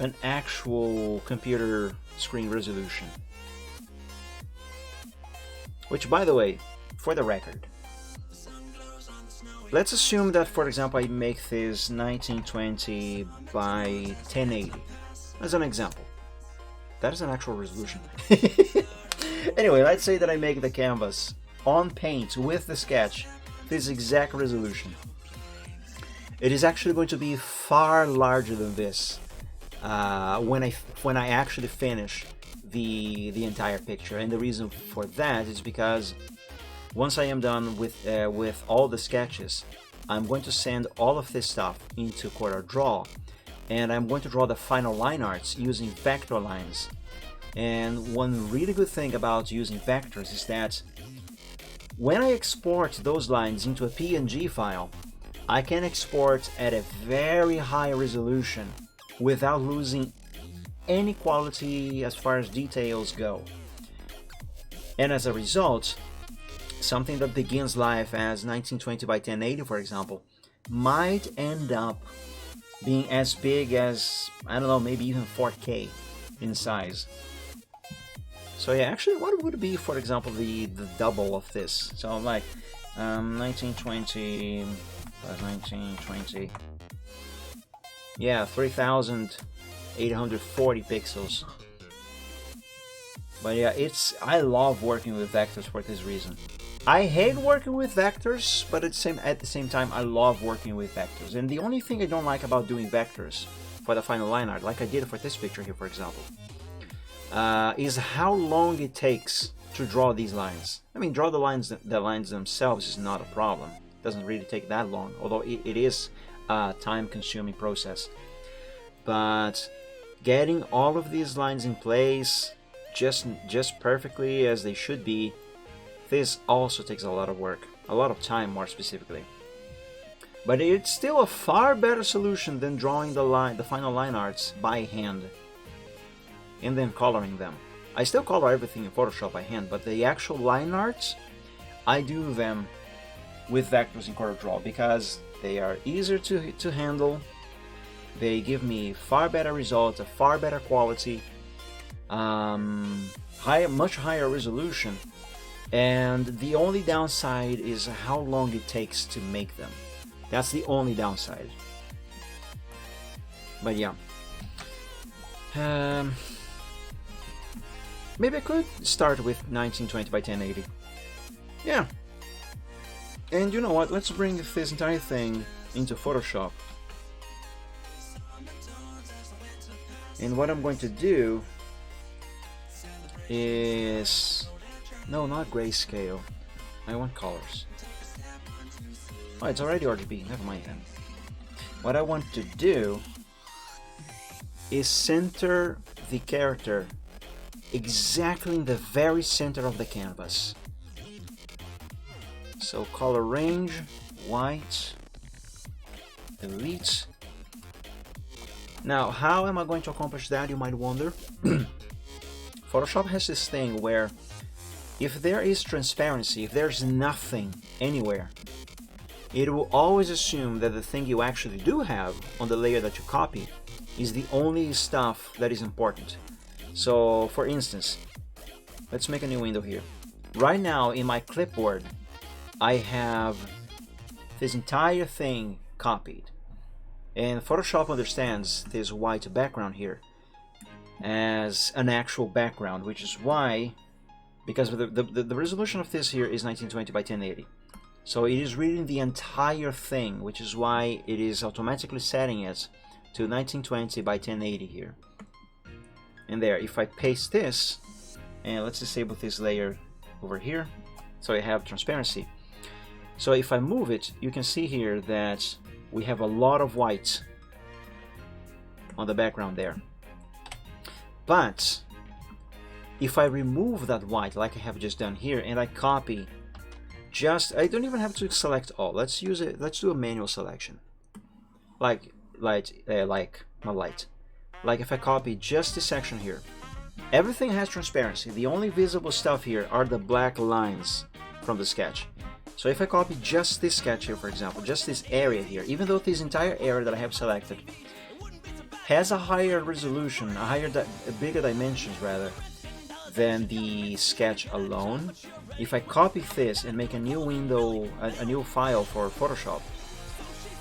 an actual computer screen resolution? Which, by the way, for the record, let's assume that, for example, I make this 1920 by 1080 as an example. That is an actual resolution. Anyway, let's say that I make the canvas on Paint with the sketch this exact resolution. It is actually going to be far larger than this when I actually finish the entire picture, and the reason for that is because once I am done with all the sketches, I'm going to send all of this stuff into CorelDRAW, and I'm going to draw the final line arts using vector lines. And one really good thing about using vectors is that when I export those lines into a PNG file, I can export at a very high resolution without losing any quality as far as details go. And as a result, something that begins life as 1920 by 1080, for example, might end up being as big as, I don't know, maybe even 4K in size. So yeah, actually, what would be, for example, the double of this? So like 1920 plus 1920. Yeah, 3840 pixels. But yeah, I love working with vectors for this reason. I hate working with vectors, but at the same time, I love working with vectors. And the only thing I don't like about doing vectors for the final line art, like I did for this picture here, for example, is how long it takes to draw these lines. I mean, draw the lines themselves is not a problem. It doesn't really take that long, although it is a time-consuming process. But getting all of these lines in place just perfectly as they should be, this also takes a lot of work, a lot of time more specifically. But it's still a far better solution than drawing the final line arts by hand and then coloring them. I still color everything in Photoshop by hand, but the actual line arts, I do them with vectors in CorelDRAW because they are easier to handle. They give me far better results, a far better quality, much higher resolution, And the only downside is how long it takes to make them. That's the only downside. But yeah. Maybe I could start with 1920 by 1080. Yeah. And you know what? Let's bring this entire thing into Photoshop. And what I'm going to do is... No, not grayscale. I want colors. Oh, it's already RGB. Never mind then. What I want to do is center the character exactly in the very center of the canvas. So color range, white, delete. Now, how am I going to accomplish that, you might wonder? Photoshop has this thing where if there is transparency, if there's nothing anywhere, it will always assume that the thing you actually do have on the layer that you copied is the only stuff that is important. So, for instance, let's make a new window here. Right now, in my clipboard, I have this entire thing copied. And Photoshop understands this white background here as an actual background, which is why, because the resolution of this here is 1920 by 1080. So it is reading the entire thing, which is why it is automatically setting it to 1920 by 1080 here. And there, if I paste this, and let's disable this layer over here, so I have transparency. So if I move it, you can see here that we have a lot of white on the background there. But if I remove that white, like I have just done here, and I copy I don't even have to select all. Let's use it. Let's do a manual selection. Like if I copy just this section here, everything has transparency. The only visible stuff here are the black lines from the sketch. So if I copy just this sketch here, for example, just this area here, even though this entire area that I have selected has a higher resolution, bigger dimensions rather, than the sketch alone, if I copy this and make a new window, a new file for Photoshop,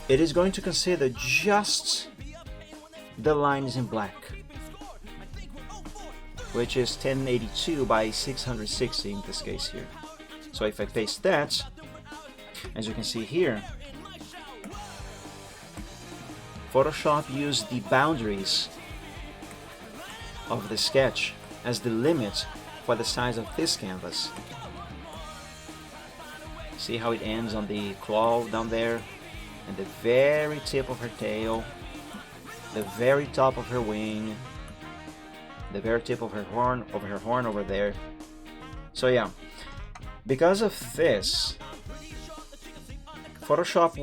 it is going to consider just the lines in black, which is 1082 by 660 in this case here. So if I paste that, as you can see here, Photoshop used the boundaries of the sketch as the limit for the size of this canvas. See how it ends on the claw down there, and the very tip of her tail, the very top of her wing, the very tip of her horn over there. So yeah, because of this, Photoshop,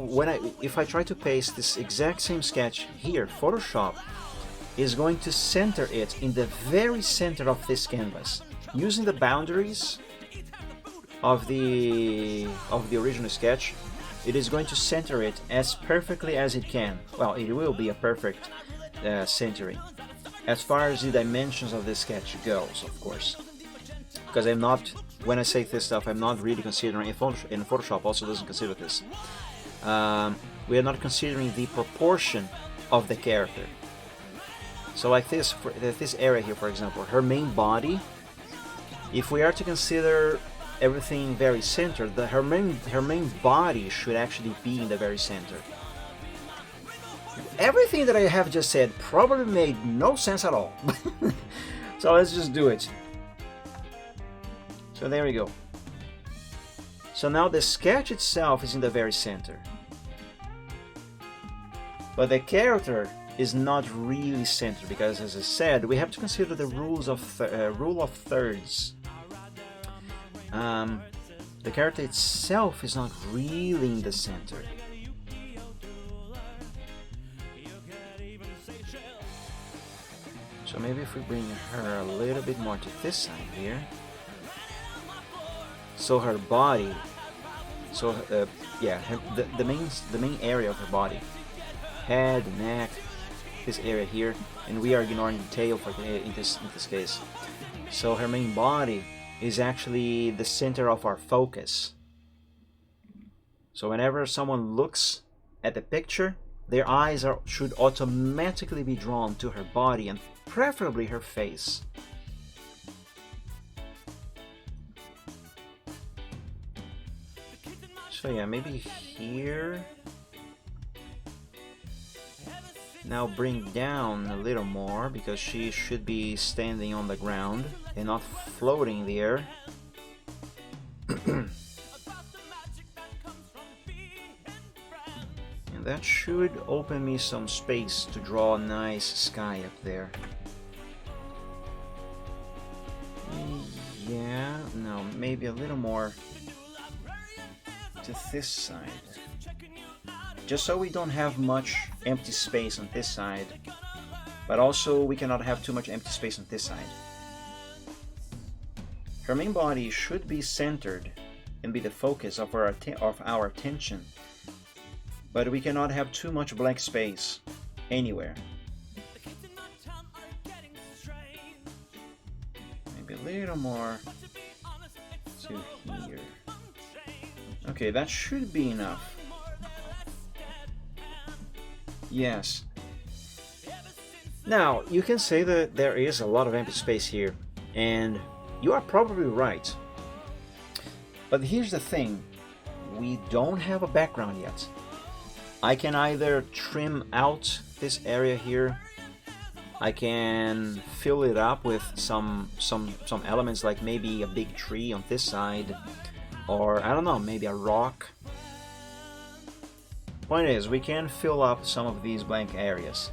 if I try to paste this exact same sketch here, Photoshop is going to center it in the very center of this canvas, using the boundaries of the original sketch. It is going to center it as perfectly as it can. Well, it will be a perfect centering as far as the dimensions of the sketch goes, of course, because I'm not, when I say this stuff, I'm not really considering, in Photoshop also doesn't consider this, we are not considering the proportion of the character. So like this area here, for example, her main body, if we are to consider everything very centered, her main body should actually be in the very center. Everything that I have just said probably made no sense at all. So let's just do it. So there we go. So now the sketch itself is in the very center, but the character is not really centered, because, as I said, we have to consider the rule of thirds. The character itself is not really in the center. So maybe if we bring her a little bit more to this side here, so her body, the main area of her body, head, neck, this area here, and we are ignoring the tail in this case. So her main body is actually the center of our focus. So whenever someone looks at the picture, their eyes should automatically be drawn to her body and preferably her face. So yeah, maybe here. Now bring down a little more because she should be standing on the ground and not floating in the air. And that should open me some space to draw a nice sky up there. Yeah, no, maybe a little more to this side. Just so we don't have much empty space on this side, but also we cannot have too much empty space on this side. Her main body should be centered and be the focus of our attention, but we cannot have too much blank space anywhere. Maybe a little more to here. Okay, that should be enough. Yes. Now, you can say that there is a lot of empty space here, and you are probably right. But here's the thing, we don't have a background yet. I can either trim out this area here, I can fill it up with some elements like maybe a big tree on this side, or I don't know, maybe a rock. Point is, we can fill up some of these blank areas.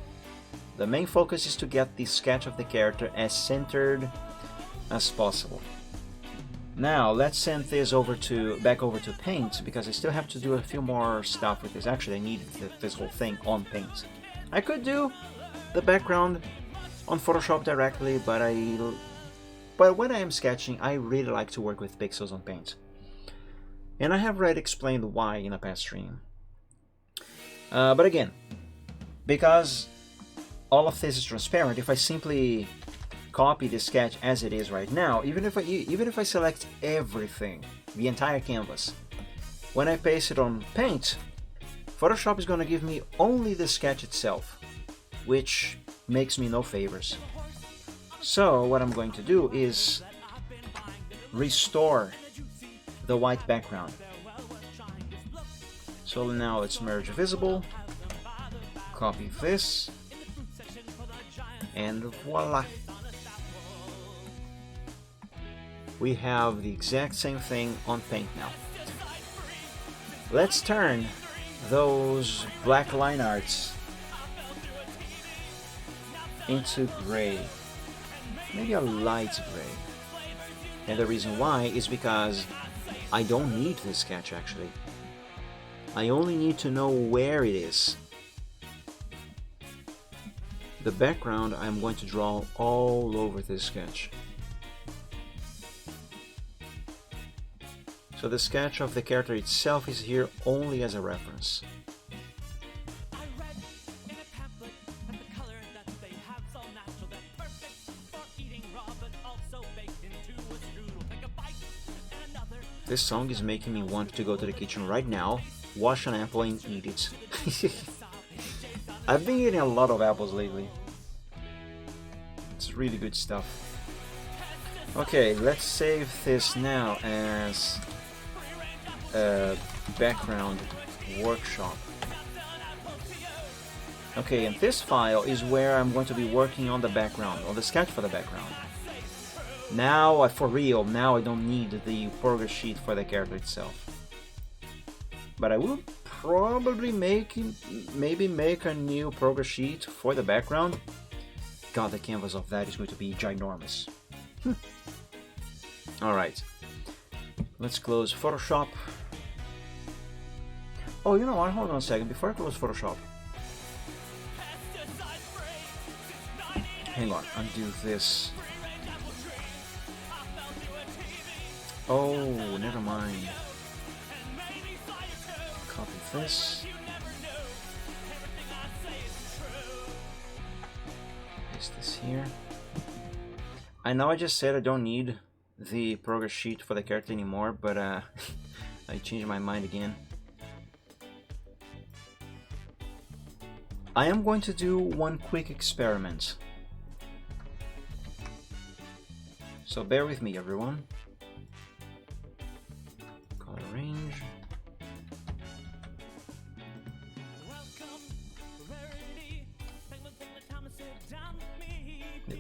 The main focus is to get the sketch of the character as centered as possible. Now let's send this back over to Paint, because I still have to do a few more stuff with this. Actually, I need this whole thing on Paint. I could do the background on Photoshop directly, but when I am sketching, I really like to work with pixels on Paint. And I have already explained why in a past stream. But again, because all of this is transparent, if I simply copy the sketch as it is right now, even if I select everything, the entire canvas, when I paste it on Paint, Photoshop is going to give me only the sketch itself, which makes me no favors. So what I'm going to do is restore the white background. So now let's merge visible, copy this, and voila! We have the exact same thing on Paint now. Let's turn those black line arts into gray, maybe a light gray. And the reason why is because I don't need this sketch actually. I only need to know where it is. The background I'm going to draw all over this sketch. So the sketch of the character itself is here only as a reference. This song is making me want to go to the kitchen right now, wash an apple and eat it. I've been eating a lot of apples lately. It's really good stuff. Okay, let's save this now as a background workshop. Okay, and this file is where I'm going to be working on the background, on the sketch for the background. Now, for real, now I don't need the progress sheet for the character itself. But I will probably maybe make a new progress sheet for the background. God, the canvas of that is going to be ginormous. Alright, let's close Photoshop. Oh, you know what, hold on a second, before I close Photoshop. Hang on, undo this. Oh, never mind. Copy this. Paste this here. I know I just said I don't need the progress sheet for the character anymore, but I changed my mind again. I am going to do one quick experiment. So bear with me, everyone. Color range.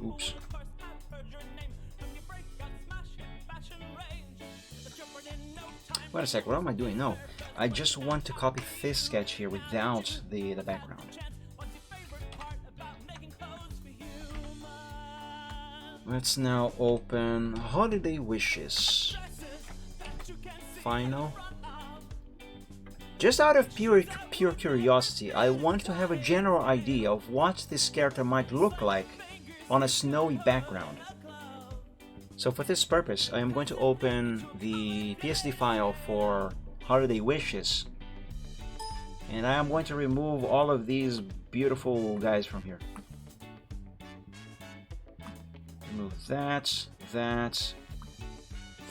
Oops. Wait a sec, what am I doing? No, I just want to copy this sketch here without the background. Let's now open Holiday Wishes. Final. Just out of pure curiosity, I want to have a general idea of what this character might look like on a snowy background. So for this purpose, I am going to open the PSD file for Holiday Wishes, and I am going to remove all of these beautiful guys from here. Remove that, that,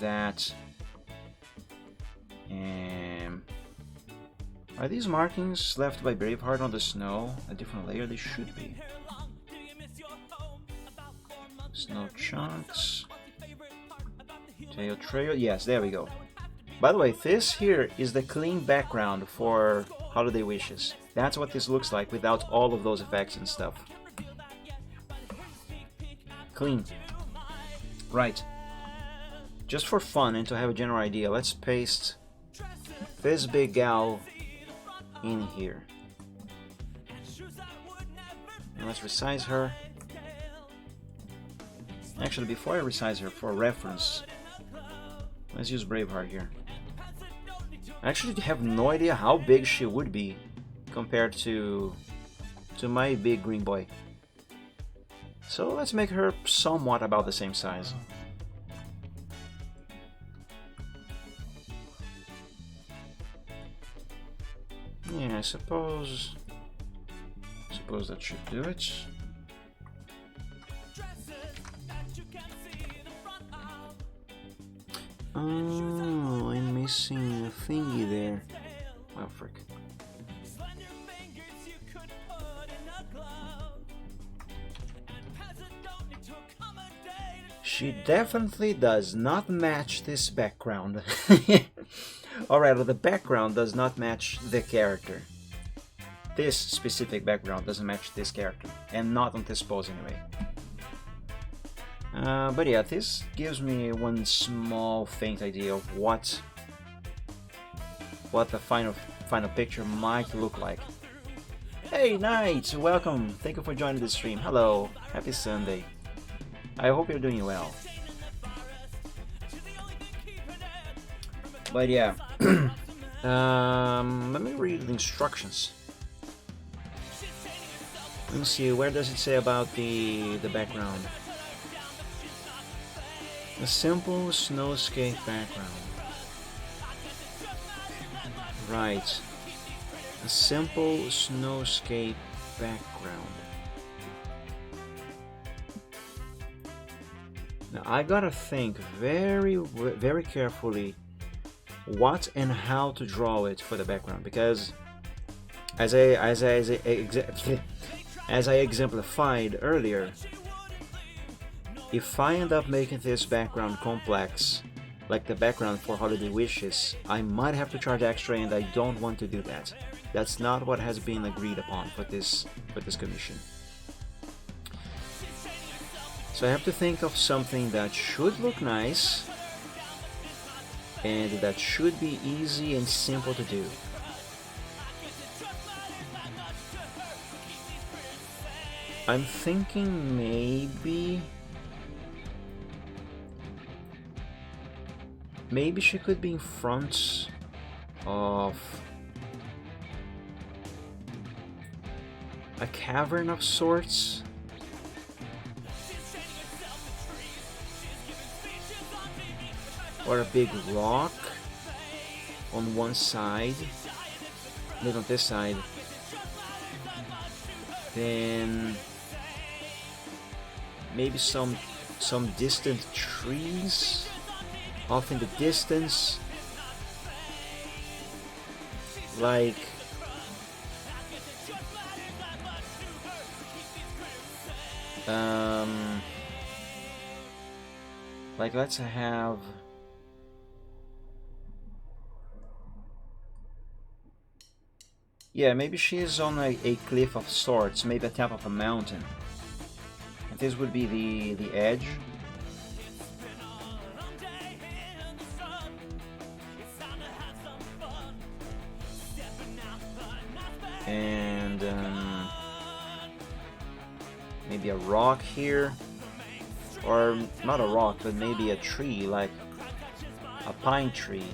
that, and are these markings left by Braveheart on the snow a different layer? They should be. Snow chunks. Tail trail. Yes, there we go. By the way, this here is the clean background for Holiday Wishes. That's what this looks like without all of those effects and stuff. Clean. Right. Just for fun and to have a general idea, let's paste this big gal in here. And let's resize her. Actually, before I resize her, for reference, let's use Braveheart here. I actually have no idea how big she would be compared to my big green boy. So let's make her somewhat about the same size. Yeah, I suppose that should do it. Oh, I'm missing a thingy there. Well, frick. She definitely does not match this background. Alright, well, the background does not match the character. This specific background doesn't match this character, and not on this pose anyway. But yeah, this gives me one small faint idea of what the final picture might look like. Hey Knight, welcome! Thank you for joining the stream. Hello, happy Sunday. I hope you're doing well. But yeah, let me read the instructions. Let me see, where does it say about the background? A simple snowscape background. Right. A simple snowscape background. Now I gotta think very carefully what and how to draw it for the background, because as I exemplified earlier, if I end up making this background complex, like the background for Holiday Wishes, I might have to charge extra, and I don't want to do that. That's not what has been agreed upon for this commission. So I have to think of something that should look nice, and that should be easy and simple to do. I'm thinking maybe she could be in front of a cavern of sorts. Or a big rock on one side, maybe on this side. Then maybe some distant trees off in the distance. Like let's have yeah, maybe she is on a cliff of sorts, maybe a top of a mountain. And this would be the edge. And maybe a rock here, or not a rock, but maybe a tree, like a pine tree.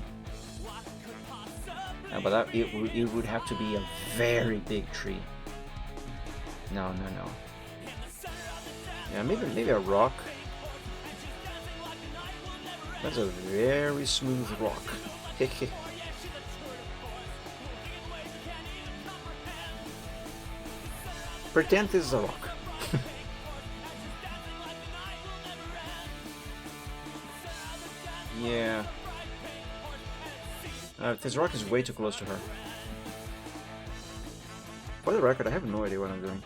But it would have to be a very big tree. No. Yeah, maybe a rock. That's a very smooth rock. Pretend this is a rock. Yeah. This rock is way too close to her. For the record, I have no idea what I'm doing.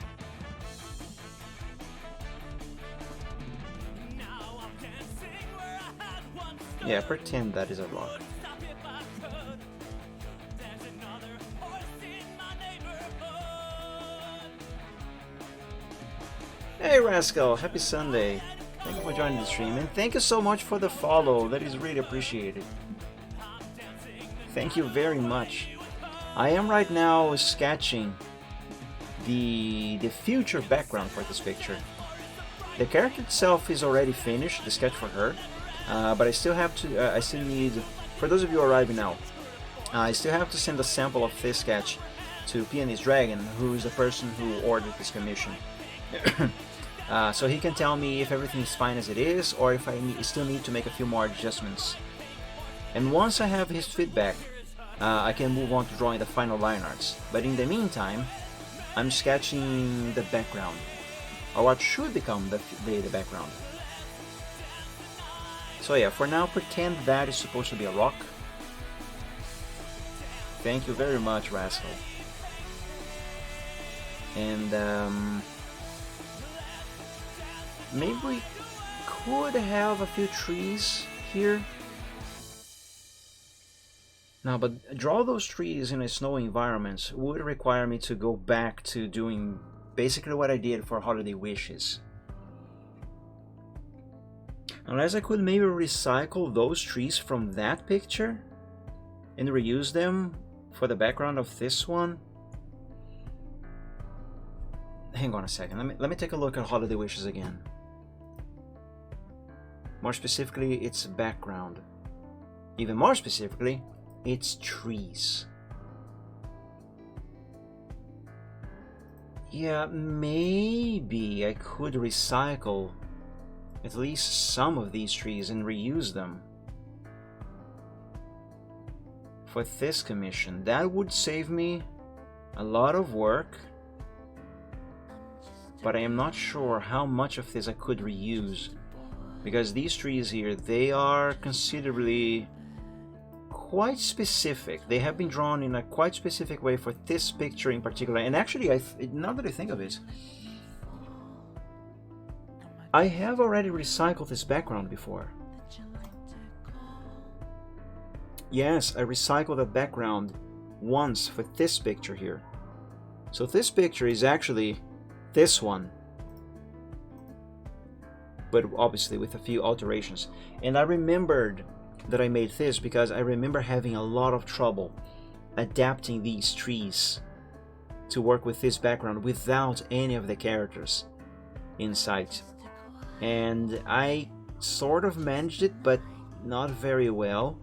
Yeah, pretend that is a rock. Hey Rascal, happy Sunday. Thank you for joining the stream, and thank you so much for the follow. That is really appreciated. Thank you very much. I am right now sketching the future background for this picture. The character itself is already finished, the sketch for her, but I still have to. I still need, for those of you arriving now, I still have to send a sample of this sketch to Pianist Dragon, who is the person who ordered this commission. So he can tell me if everything is fine as it is, or if I still need to make a few more adjustments. And once I have his feedback, I can move on to drawing the final line arts. But in the meantime, I'm sketching the background, or what should become the background. So yeah, for now, pretend that is supposed to be a rock. Thank you very much, Rascal. And maybe we could have a few trees here. No, but draw those trees in a snowy environment would require me to go back to doing basically what I did for Holiday Wishes. Unless I could maybe recycle those trees from that picture and reuse them for the background of this one. Hang on a second, let me take a look at Holiday Wishes again. More specifically, its background. Even more specifically, its trees. Yeah, maybe I could recycle at least some of these trees and reuse them for this commission. That would save me a lot of work, but I am not sure how much of this I could reuse, because these trees here, they are considerably quite specific. They have been drawn in a quite specific way for this picture in particular. And actually, now that I think of it, I have already recycled this background before. Yes, I recycled the background once for this picture here. So this picture is actually this one, but obviously with a few alterations. And I remembered that I made this because I remember having a lot of trouble adapting these trees to work with this background without any of the characters in sight. And I sort of managed it, but not very well.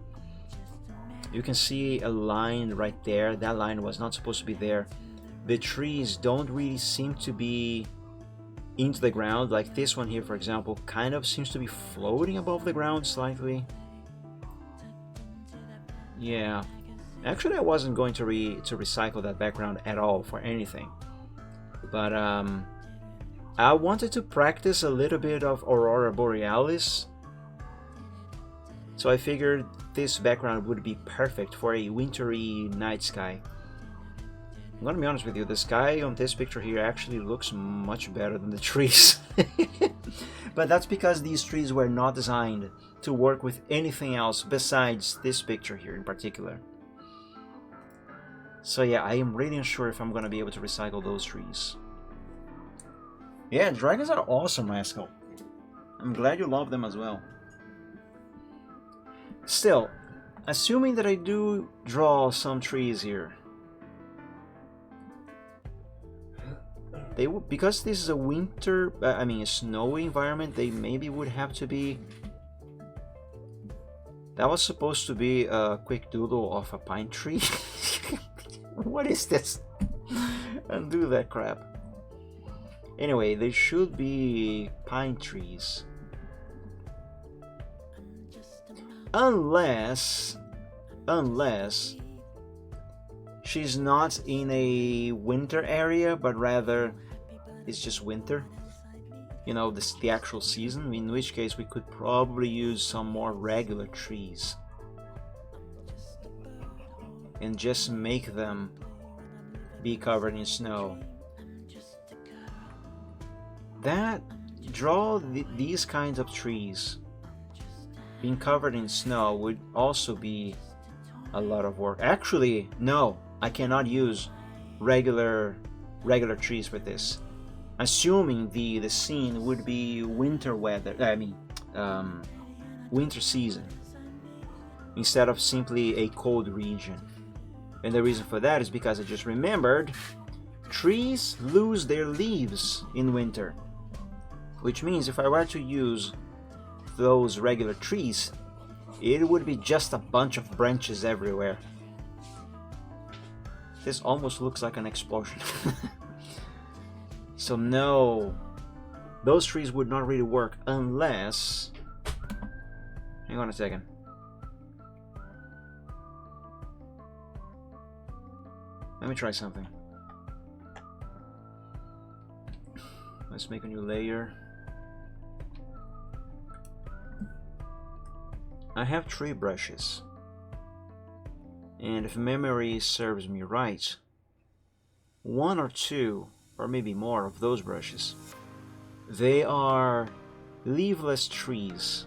You can see a line right there. That line was not supposed to be there. The trees don't really seem to be into the ground. Like this one here, for example, kind of seems to be floating above the ground slightly. Yeah, actually I wasn't going to recycle that background at all for anything, but I wanted to practice a little bit of Aurora Borealis So I figured this background would be perfect for a wintry night sky. I'm gonna be honest with you, the sky on this picture here actually looks much better than the trees. But that's because these trees were not designed to work with anything else besides this picture here in particular. So yeah, I am really unsure if I'm gonna be able to recycle those trees. Yeah, dragons are awesome, Rascal. I'm glad you love them as well. Still, assuming that I do draw some trees here, because this is a winter, a snowy environment, they maybe would have to be... That was supposed to be a quick doodle of a pine tree. What is this? Undo that crap. Anyway, they should be pine trees. Unless she's not in a winter area, but rather it's just winter. You know, the actual season, in which case we could probably use some more regular trees. And just make them be covered in snow. These kinds of trees being covered in snow would also be a lot of work. Actually, no, I cannot use regular trees for this. Assuming the scene would be winter weather, winter season, instead of simply a cold region. And the reason for that is because I just remembered trees lose their leaves in winter, which means if I were to use those regular trees, it would be just a bunch of branches everywhere. This almost looks like an explosion. So no, those trees would not really work unless... Hang on a second. Let me try something. Let's make a new layer. I have 3 brushes, and if memory serves me right, 1 or 2, or maybe more of those brushes, they are leafless trees.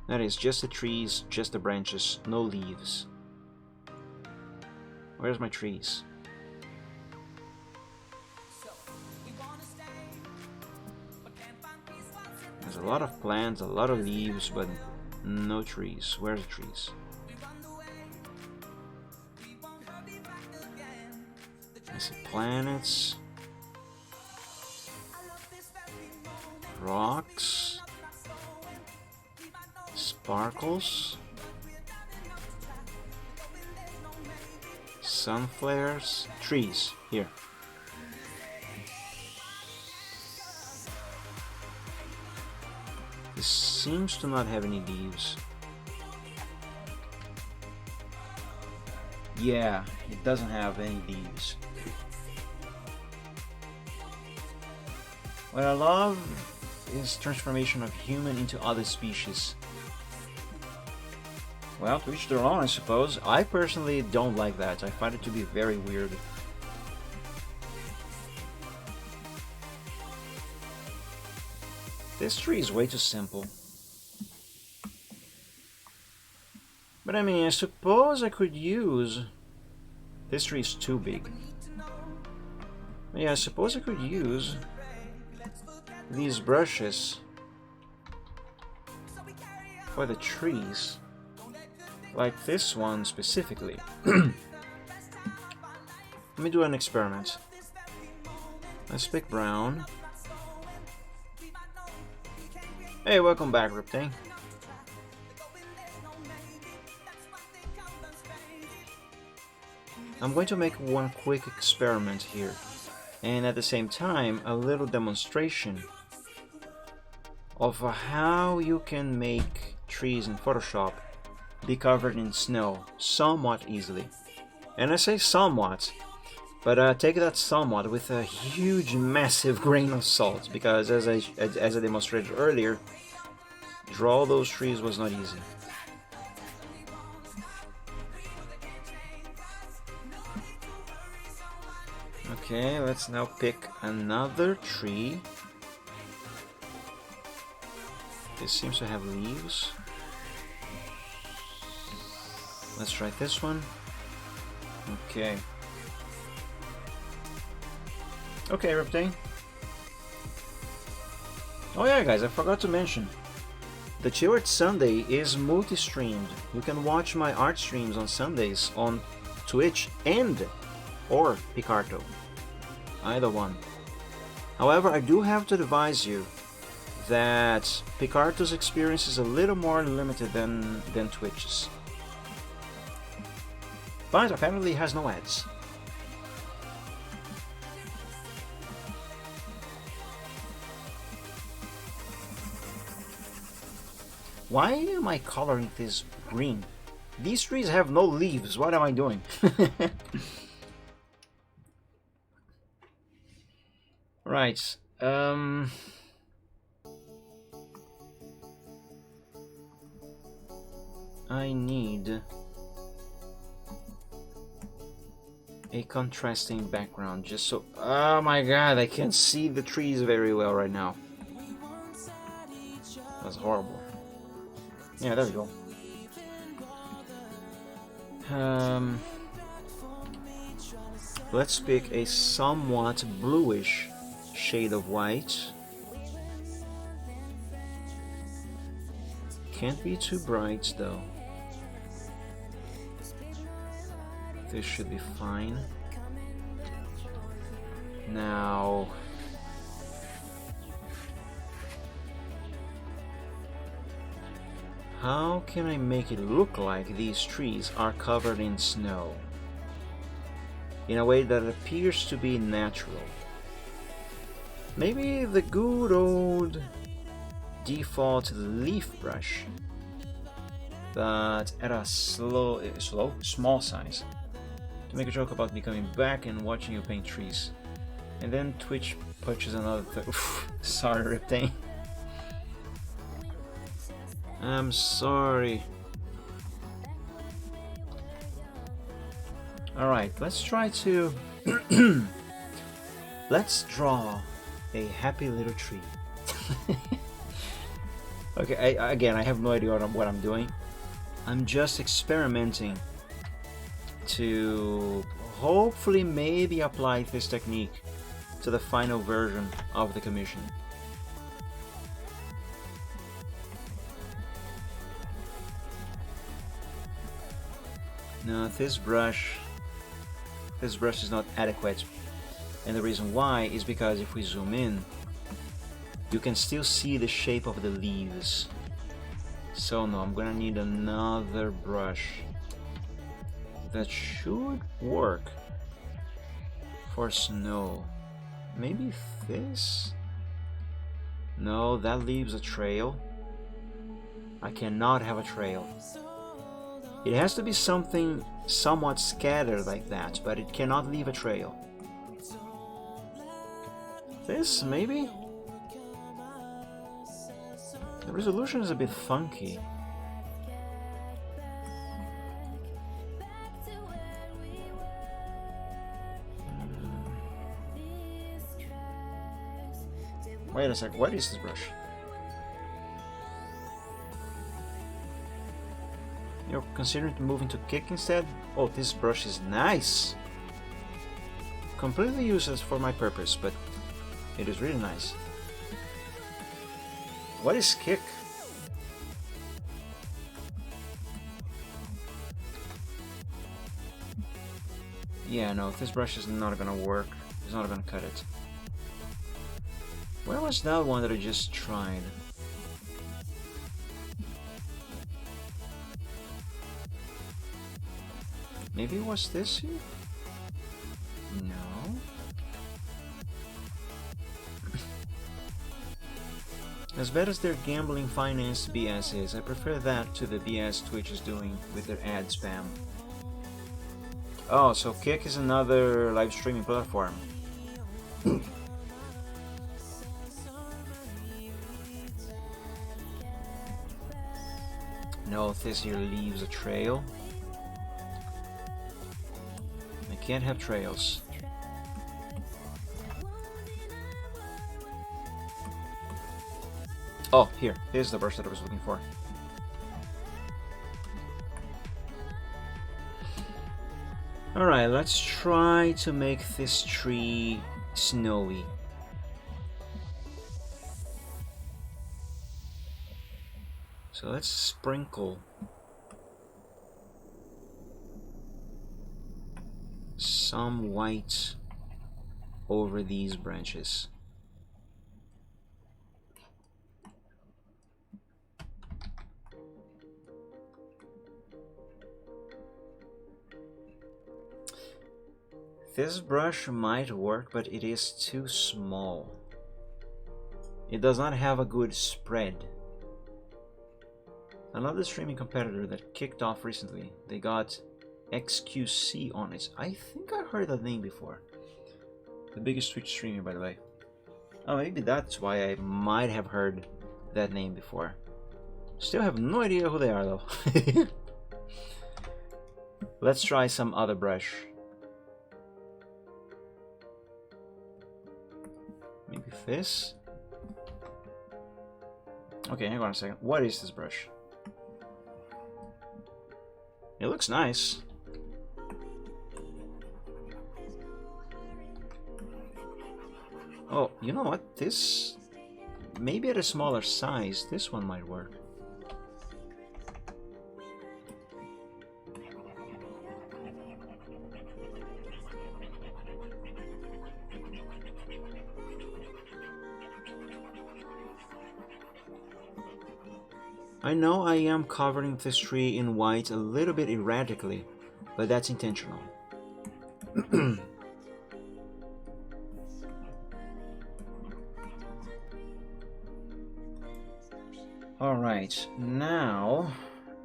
That is, just the trees, just the branches, no leaves. Where's my trees? There's a lot of plants, a lot of leaves, but no trees. Where's the trees? I see planets, rocks, sparkles, sun flares, trees, here. This seems to not have any leaves. Yeah, it doesn't have any leaves. What I love is transformation of human into other species. Well, to each their own, I suppose. I personally don't like that. I find it to be very weird. This tree is way too simple. But I mean, I suppose I could use... This tree is too big. Yeah, I suppose I could use these brushes for the trees. Like this one specifically. Let me do an experiment. Let's pick brown. Hey, welcome back, Riptang. I'm going to make one quick experiment here, and at the same time a little demonstration of how you can make trees in Photoshop be covered in snow somewhat easily. And I say somewhat, but take that somewhat with a huge, massive grain of salt, because as I demonstrated earlier, Draw those trees was not easy. Okay, let's now pick another tree. This seems to have leaves. Let's try this one. Okay. Okay, Reptane. Oh yeah, guys, I forgot to mention. The Chill Art Sunday is multi-streamed. You can watch my art streams on Sundays on Twitch and or Picarto. Either one. However, I do have to advise you that Picarto's experience is a little more limited than Twitch's. But apparently it has no ads. Why am I coloring this green? These trees have no leaves. What am I doing? Right. I need a contrasting background just so... Oh my god, I can't see the trees very well right now. That's horrible. Yeah, there we go. Let's pick a somewhat bluish shade of white. Can't be too bright though. This should be fine. Now, how can I make it look like these trees are covered in snow in a way that appears to be natural? Maybe the good old default leaf brush, but at a small size, to make a joke about me coming back and watching you paint trees. And then Twitch punches another sorry, Reptane. I'm sorry. Alright, let's try to... let's draw a happy little tree. Okay, I have no idea what I'm doing. I'm just experimenting to hopefully maybe apply this technique to the final version of the commission. No, this brush is not adequate, and the reason why is because if we zoom in, you can still see the shape of the leaves. So no, I'm gonna need another brush that should work for snow. Maybe this? No, that leaves a trail. I cannot have a trail. It has to be something somewhat scattered like that, but it cannot leave a trail. This, maybe? The resolution is a bit funky. Wait a sec, what is this brush? You're considering moving to kick instead? Oh, this brush is nice! Completely useless for my purpose, but it is really nice. What is kick? Yeah, no, this brush is not gonna work. It's not gonna cut it. Where was that one that I just tried? Maybe it was this here? No. As bad as their gambling finance BS is, I prefer that to the BS Twitch is doing with their ad spam. Oh, so Kick is another live streaming platform. No, this here leaves a trail. I can't have trails. Oh, here. Here's the brush that I was looking for. Alright, let's try to make this tree snowy. So let's sprinkle some white over these branches. This brush might work, but it is too small. It does not have a good spread. Another streaming competitor that kicked off recently, they got XQC on it. I think I heard that name before. The biggest Twitch streamer, by the way. Oh, maybe that's why I might have heard that name before. Still have no idea who they are though. Let's try some other brush. Maybe this? Okay, hang on a second. What is this brush? It looks nice. Oh, you know what? This... maybe at a smaller size, this one might work. I know I am covering this tree in white a little bit erratically, but that's intentional. Alright, now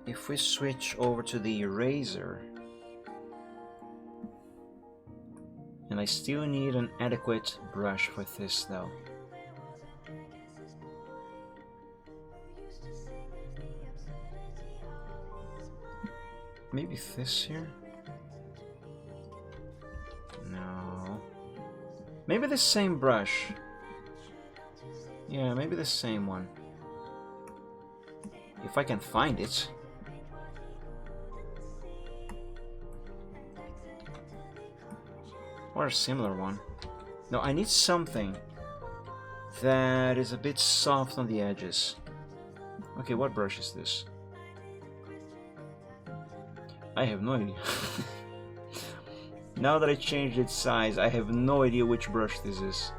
if we switch over to the eraser, and I still need an adequate brush for this though. Maybe this here? No. Maybe the same brush. Yeah, maybe the same one. If I can find it. Or a similar one. No, I need something that is a bit soft on the edges. Okay, what brush is this? I have no idea. Now that I changed its size, I have no idea which brush this is.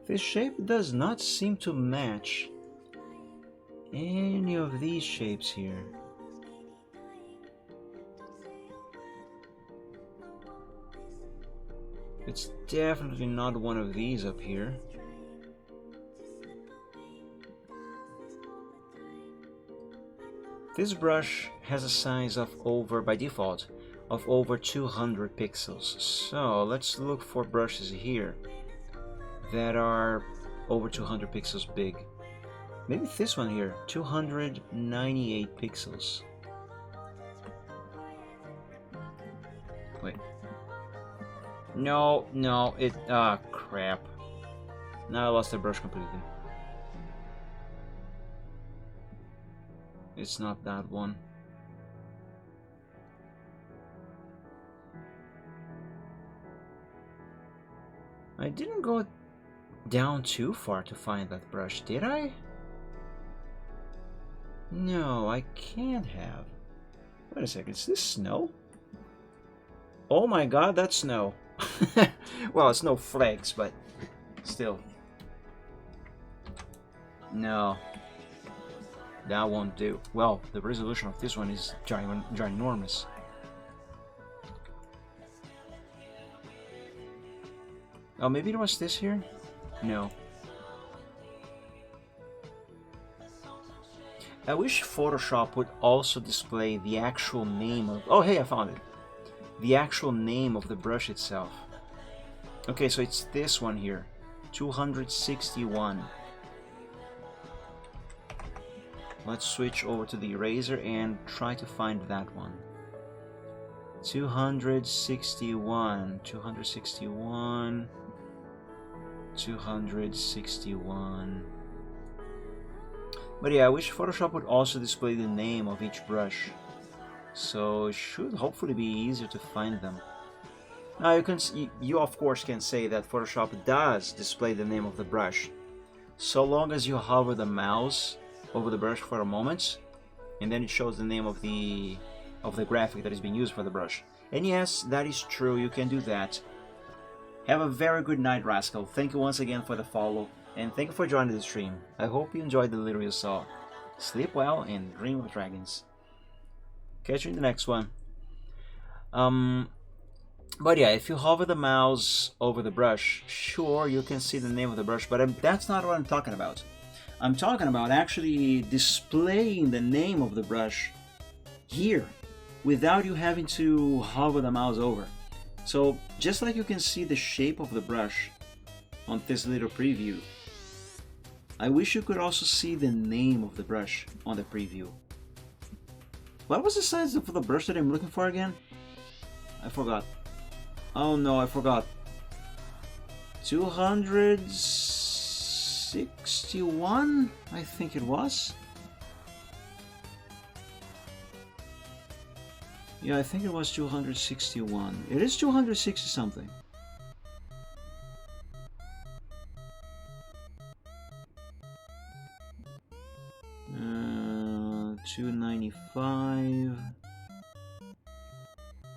This shape does not seem to match any of these shapes here. It's definitely not one of these up here. This brush has a size of by default, of over 200 pixels. So let's look for brushes here that are over 200 pixels big. Maybe this one here, 298 pixels. Wait. No, it, crap. Now I lost the brush completely. It's not that one. I didn't go down too far to find that brush, did I? No, I can't have. Wait a second, is this snow? Oh my god, that's snow. Well, it's no flakes, but still. No. That won't do. Well, the resolution of this one is ginormous. Oh, maybe it was this here? No. I wish Photoshop would also display the actual name of... oh, hey, I found it. The actual name of the brush itself. Okay, so it's this one here. 261. Let's switch over to the eraser and try to find that one. 261, 261, 261. But yeah, I wish Photoshop would also display the name of each brush, so it should hopefully be easier to find them. Now you of course can say that Photoshop does display the name of the brush, so long as you hover the mouse over the brush for a moment, and then it shows the name of the graphic that is being used for the brush. And yes, that is true, you can do that. Have a very good night, Rascal. Thank you once again for the follow, and thank you for joining the stream. I hope you enjoyed the little you saw. Sleep well and dream of dragons. Catch you in the next one. But yeah, if you hover the mouse over the brush, sure, you can see the name of the brush, but that's not what I'm talking about. I'm talking about actually displaying the name of the brush here, without you having to hover the mouse over. So just like you can see the shape of the brush on this little preview, I wish you could also see the name of the brush on the preview. What was the size of the brush that I'm looking for again? I forgot. Oh no, I forgot. 261, I think it was. Yeah, I think it was 261. It is 260 something. Uh, 295,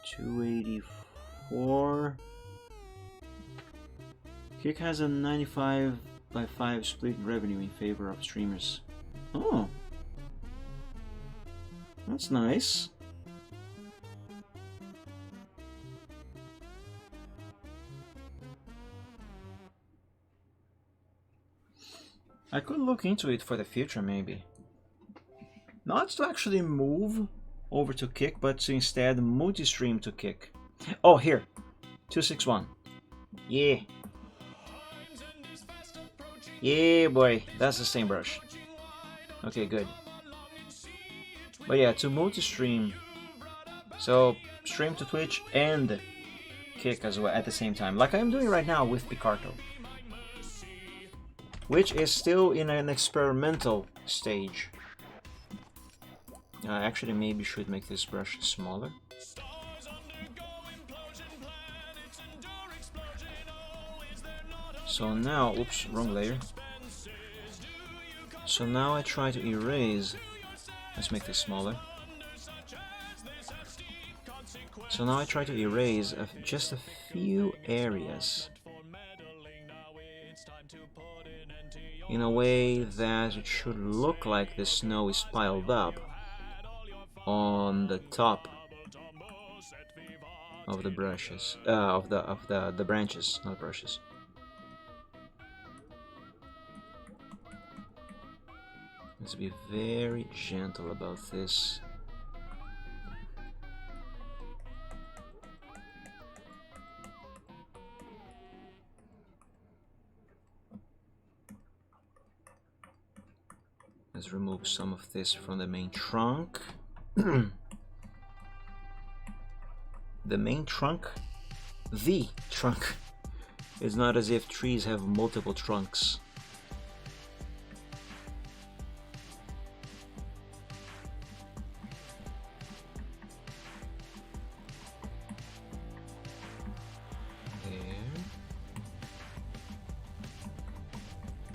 284. Kick has a 95/5 split revenue in favor of streamers. Oh, that's nice. I could look into it for the future, maybe. Not to actually move over to Kick, but to instead multi-stream to Kick. Oh, here. 261. Yeah. Yeah, boy. That's the same brush. Okay, good. But yeah, to multi-stream. So, stream to Twitch and Kick as well at the same time. Like I'm doing right now with Picarto, which is still in an experimental stage. I actually maybe should make this brush smaller. So now, oops, wrong layer. So now I try to erase. Let's make this smaller. So now I try to erase just a few areas in a way that it should look like the snow is piled up on the top of the brushes, of the branches, not brushes. Let's be very gentle about this. Let's remove some of this from the main trunk. The main trunk? The trunk. It's not as if trees have multiple trunks.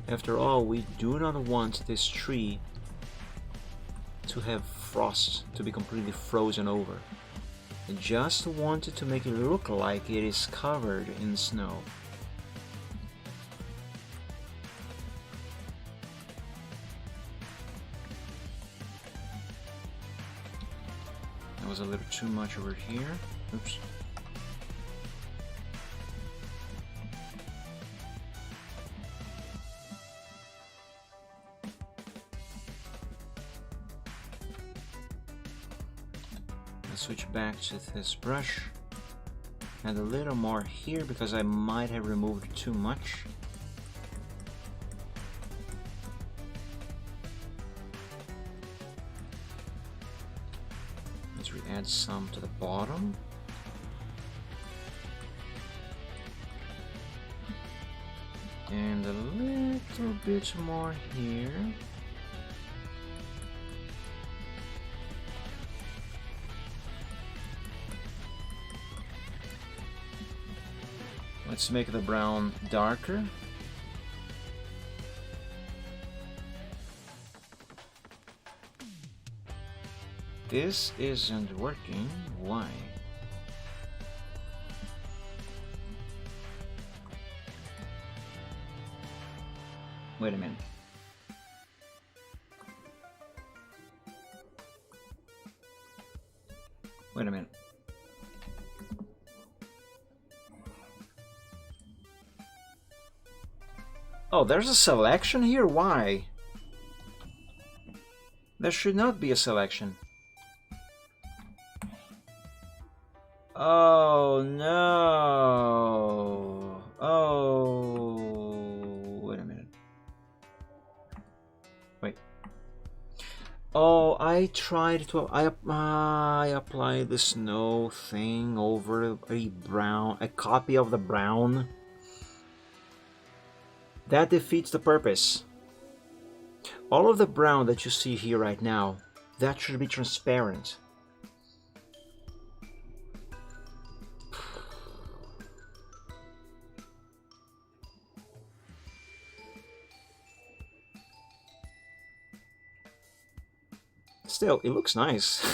After all, we do not want this tree to have frost, to be completely frozen over. I just wanted to make it look like it is covered in snow. That was a little too much over here. Oops. Switch back to this brush, add a little more here because I might have removed too much. add some to the bottom. And a little bit more here. Let's make the brown darker. This isn't working. Why? Wait a minute. Wait a minute. Oh, there's a selection here? Why? There should not be a selection. Oh no. Oh, wait a minute. Wait. Oh, I tried to. I applied the snow thing over a copy of the brown. That defeats the purpose. All of the brown that you see here right now, that should be transparent. Still, it looks nice.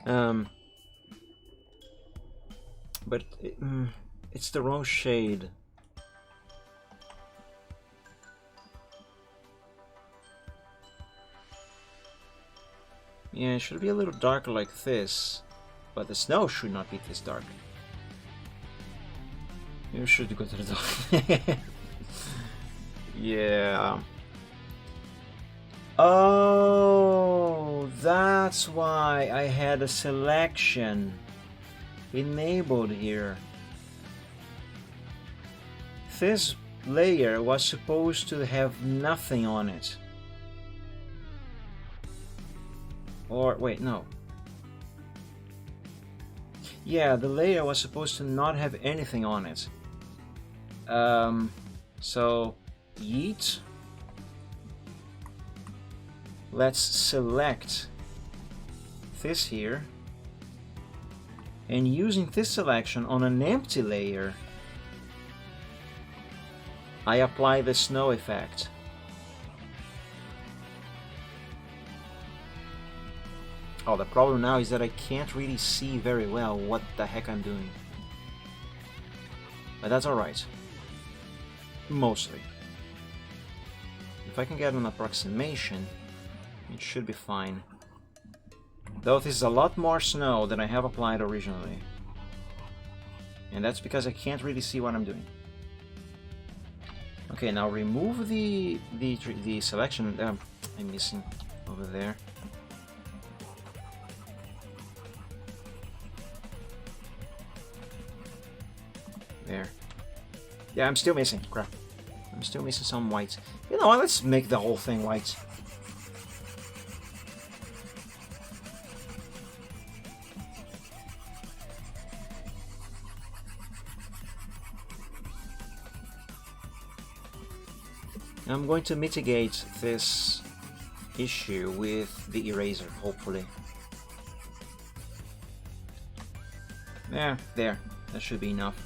But it's the wrong shade. Yeah, it should be a little darker like this, but the snow should not be this dark. You should go to the dark. Yeah. Oh, that's why I had a selection enabled here. This layer was supposed to have nothing on it. Or, wait, no. Yeah, the layer was supposed to not have anything on it. So, yeet. Let's select this here. And using this selection on an empty layer, I apply the snow effect. Oh, the problem now is that I can't really see very well what the heck I'm doing. But that's alright. Mostly. If I can get an approximation, it should be fine. Though this is a lot more snow than I have applied originally. And that's because I can't really see what I'm doing. Okay, now remove the selection I'm missing over there. There. Yeah, I'm still missing. Crap. I'm still missing some white. You know what? Let's make the whole thing white. I'm going to mitigate this issue with the eraser, hopefully. There. That should be enough.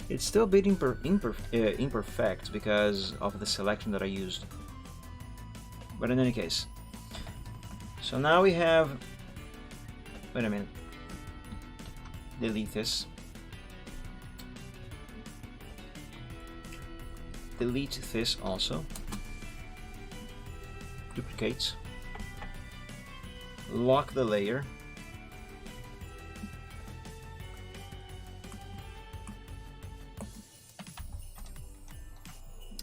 It's still a bit imperfect because of the selection that I used. But in any case. So now we have... Wait a minute. Delete this. Delete this also. Duplicate. Lock the layer.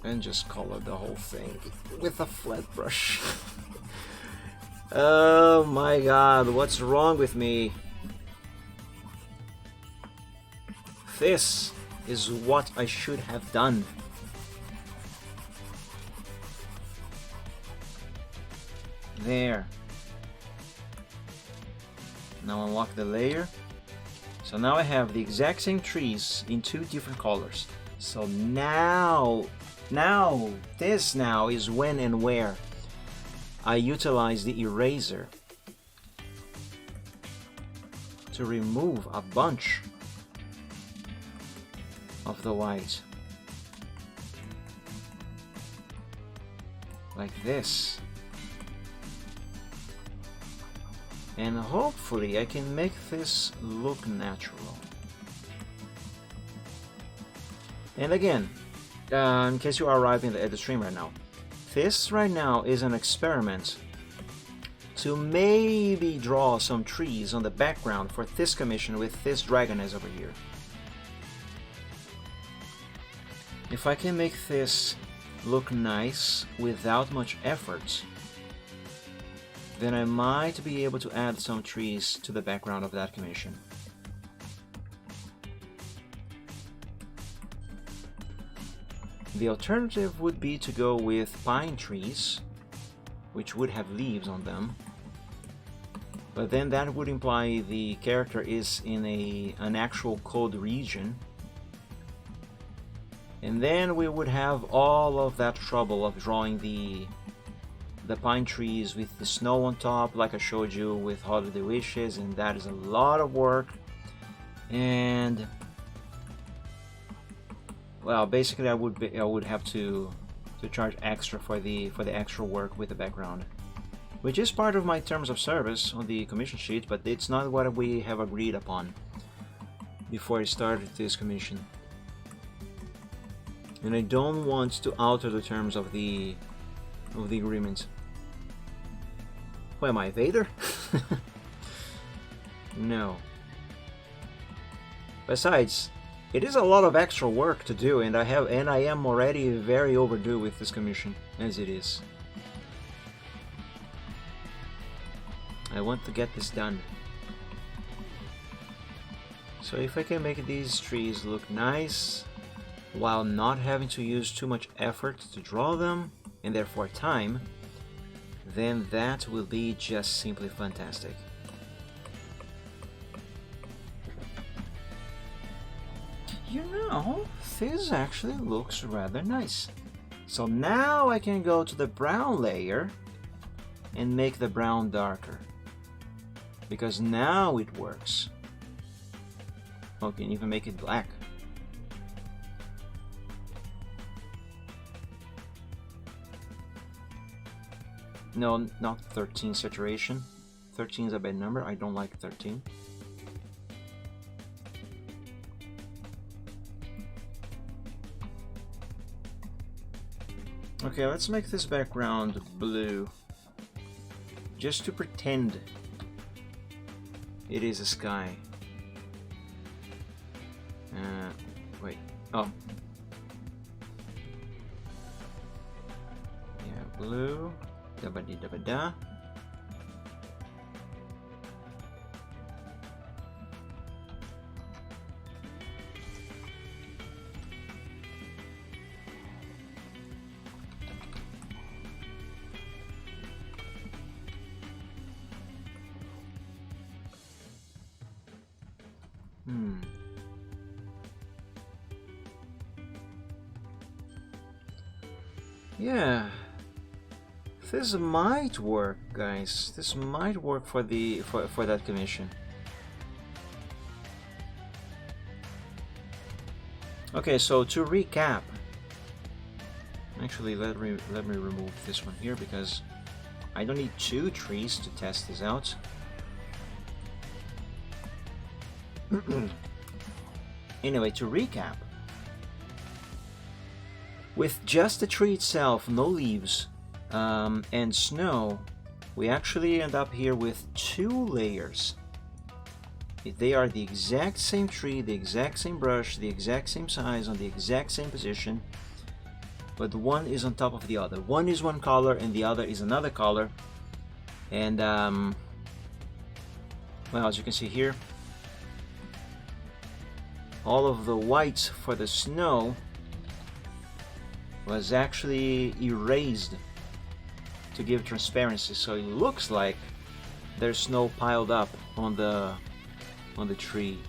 And just color the whole thing with a flat brush. Oh my god, what's wrong with me? This is what I should have done. There. Now unlock the layer. So now I have the exact same trees in 2 different colors. So this now is when and where I utilize the eraser to remove a bunch of the white. Like this. And hopefully I can make this look natural. And again, in case you are arriving at the stream right now, this right now is an experiment to maybe draw some trees on the background for this commission with this dragoness over here. If I can make this look nice without much effort, then I might be able to add some trees to the background of that commission. The alternative would be to go with pine trees, which would have leaves on them, but then that would imply the character is in an actual cold region, and then we would have all of that trouble of drawing the pine trees with the snow on top, like I showed you with Holiday Wishes, and that is a lot of work. And well, basically I would have to charge extra for the extra work with the background, which is part of my terms of service on the commission sheet, but it's not what we have agreed upon before I started this commission. And I don't want to alter the terms of the agreement. Who am I, Vader? No. Besides, it is a lot of extra work to do, and I am already very overdue with this commission as it is. I want to get this done. So if I can make these trees look nice while not having to use too much effort to draw them, and therefore time, then that will be just simply fantastic. You know, this actually looks rather nice. So now I can go to the brown layer and make the brown darker, because now it works. Oh, can even make it black. No, not 13 saturation. 13 is a bad number. I don't like 13. Okay, let's make this background blue, just to pretend it is a sky. Wait. Oh. Yeah, blue. Da-ba-dee-da-ba-da. Yeah. This might work, guys. This might work for that commission. Okay, so to recap, actually let me remove this one here because I don't need 2 trees to test this out. Anyway, to recap, with just the tree itself, no leaves, and snow, we actually end up here with 2 layers. They are the exact same tree, the exact same brush, the exact same size, on the exact same position, but one is on top of the other. One is one color and the other is another color. And well, as you can see here, all of the whites for the snow was actually erased to give transparency, so it looks like there's snow piled up on the tree.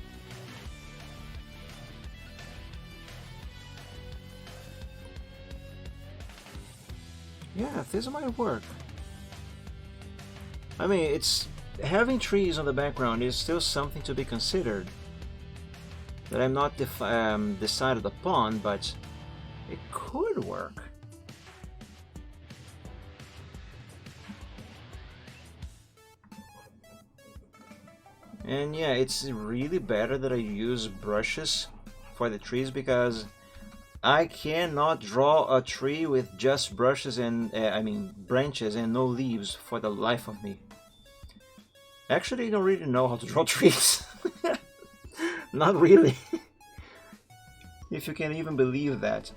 Yeah, this might work. I mean, it's having trees on the background is still something to be considered that I'm not decided upon, but it could work. And yeah, it's really better that I use brushes for the trees because I cannot draw a tree with just brushes and I mean branches and no leaves for the life of me. Actually, I don't really know how to draw trees. Not really. If you can even believe that.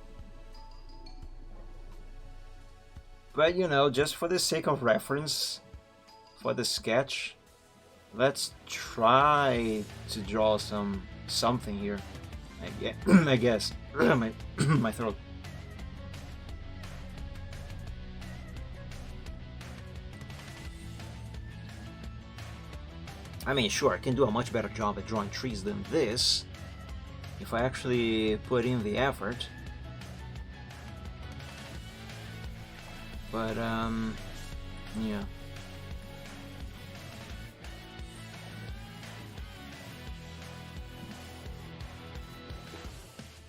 But you know, just for the sake of reference, for the sketch, let's try to draw something here. I guess. my throat. I mean, sure, I can do a much better job at drawing trees than this, if I actually put in the effort. But, yeah.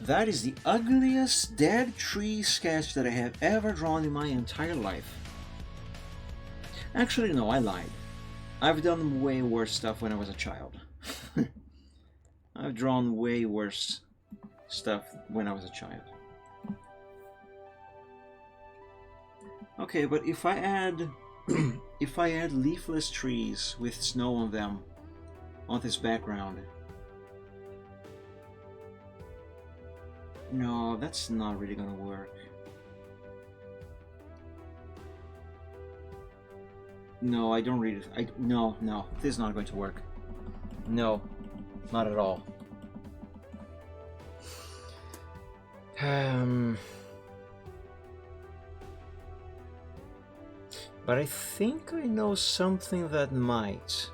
That is the ugliest dead tree sketch that I have ever drawn in my entire life. Actually, no, I lied. I've done way worse stuff when I was a child. I've drawn way worse stuff when I was a child. Okay, but if I add if I add leafless trees with snow on them on this background, no, that's not really gonna work. No, I don't read it. No, this is not going to work. No, not at all. But I think I know something that might.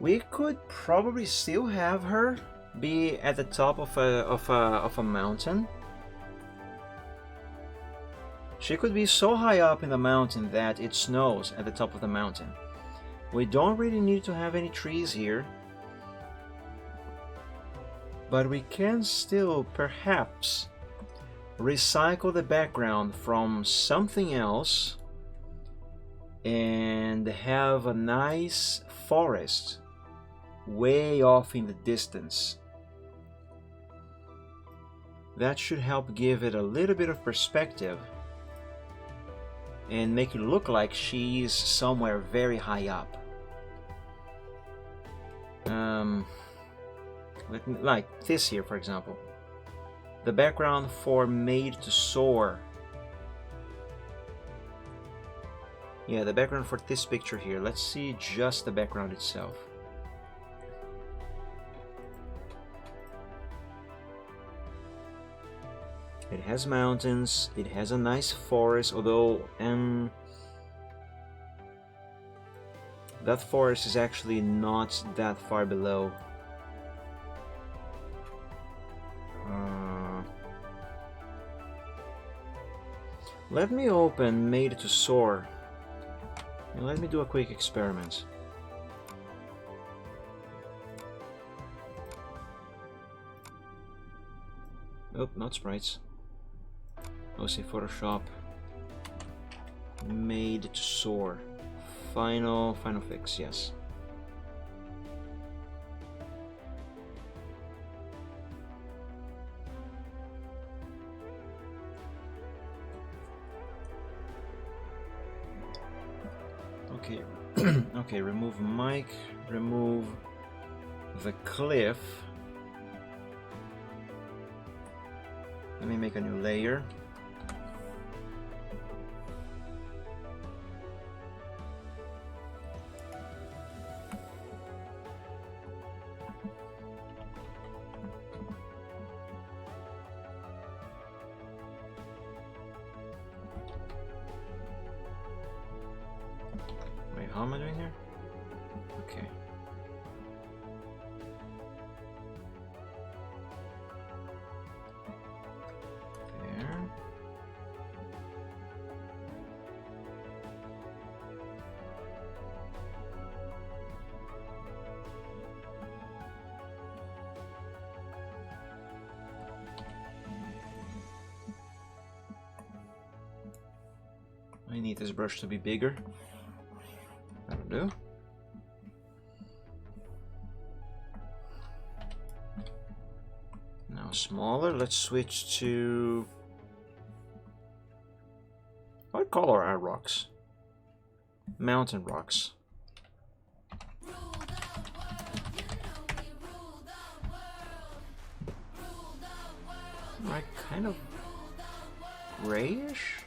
We could probably still have her be at the top of a mountain. She could be so high up in the mountain that it snows at the top of the mountain. We don't really need to have any trees here, but we can still perhaps recycle the background from something else and have a nice forest way off in the distance. That should help give it a little bit of perspective and make it look like she's somewhere very high up. Like this here, for example. The background for Made to Soar. Yeah, the background for this picture here. Let's see just the background itself. It has mountains, it has a nice forest, although that forest is actually not that far below. Let me open Made to Soar and let me do a quick experiment. Oh, not sprites. I'll say Photoshop. Made to Soar. Final fix, yes. Okay, okay, remove mic, remove the cliff. Let me make a new layer. how am I doing here? Okay. There. I need this brush to be bigger. That'll do. Now smaller. Let's switch to... What color are rocks? Mountain rocks. Right, kind of grayish.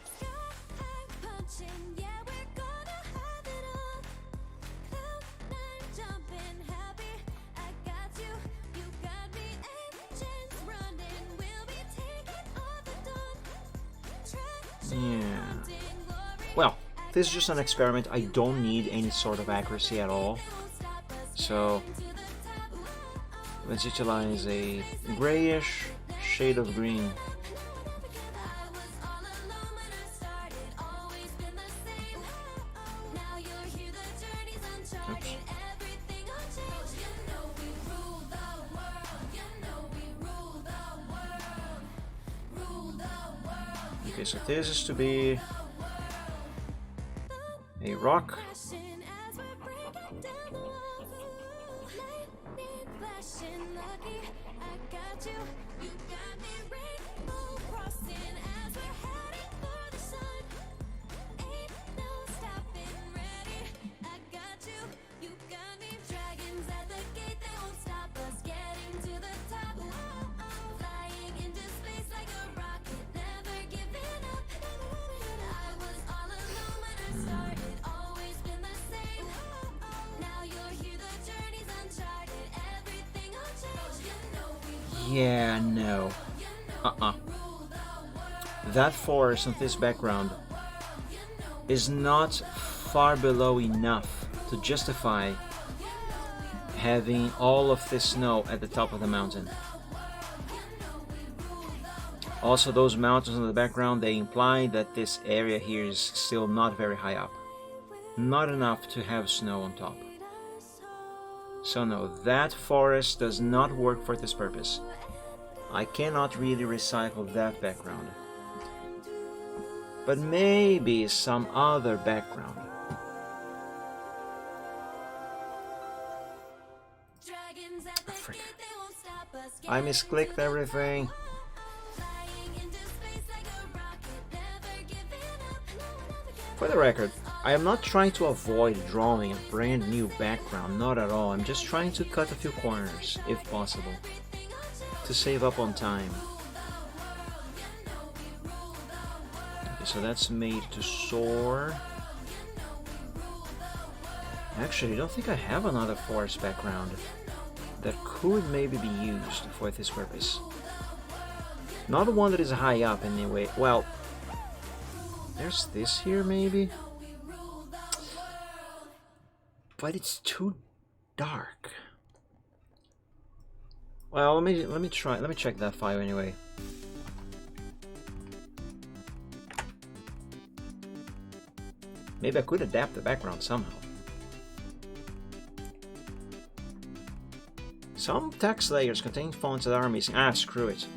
Yeah. Well, this is just an experiment. I don't need any sort of accuracy at all. So let's utilize a grayish shade of green. Oops. Okay, so this is to be a rock. Yeah, no. That forest on this background is not far below enough to justify having all of this snow at the top of the mountain. Also, those mountains in the background, they imply that this area here is still not very high up. Not enough to have snow on top. So no, that forest does not work for this purpose. I cannot really recycle that background. But maybe some other background. Oh, frick. I misclicked everything. For the record, I am not trying to avoid drawing a brand new background, not at all. I'm just trying to cut a few corners, if possible, to save up on time. Okay, so that's made to soar. Actually, I don't think I have another forest background that could maybe be used for this purpose. Not one that is high up anyway. Well, there's this here maybe, but it's too dark. Well, let me check that file anyway. Maybe I could adapt the background somehow. Some text layers contain fonts that are missing. Ah, screw it.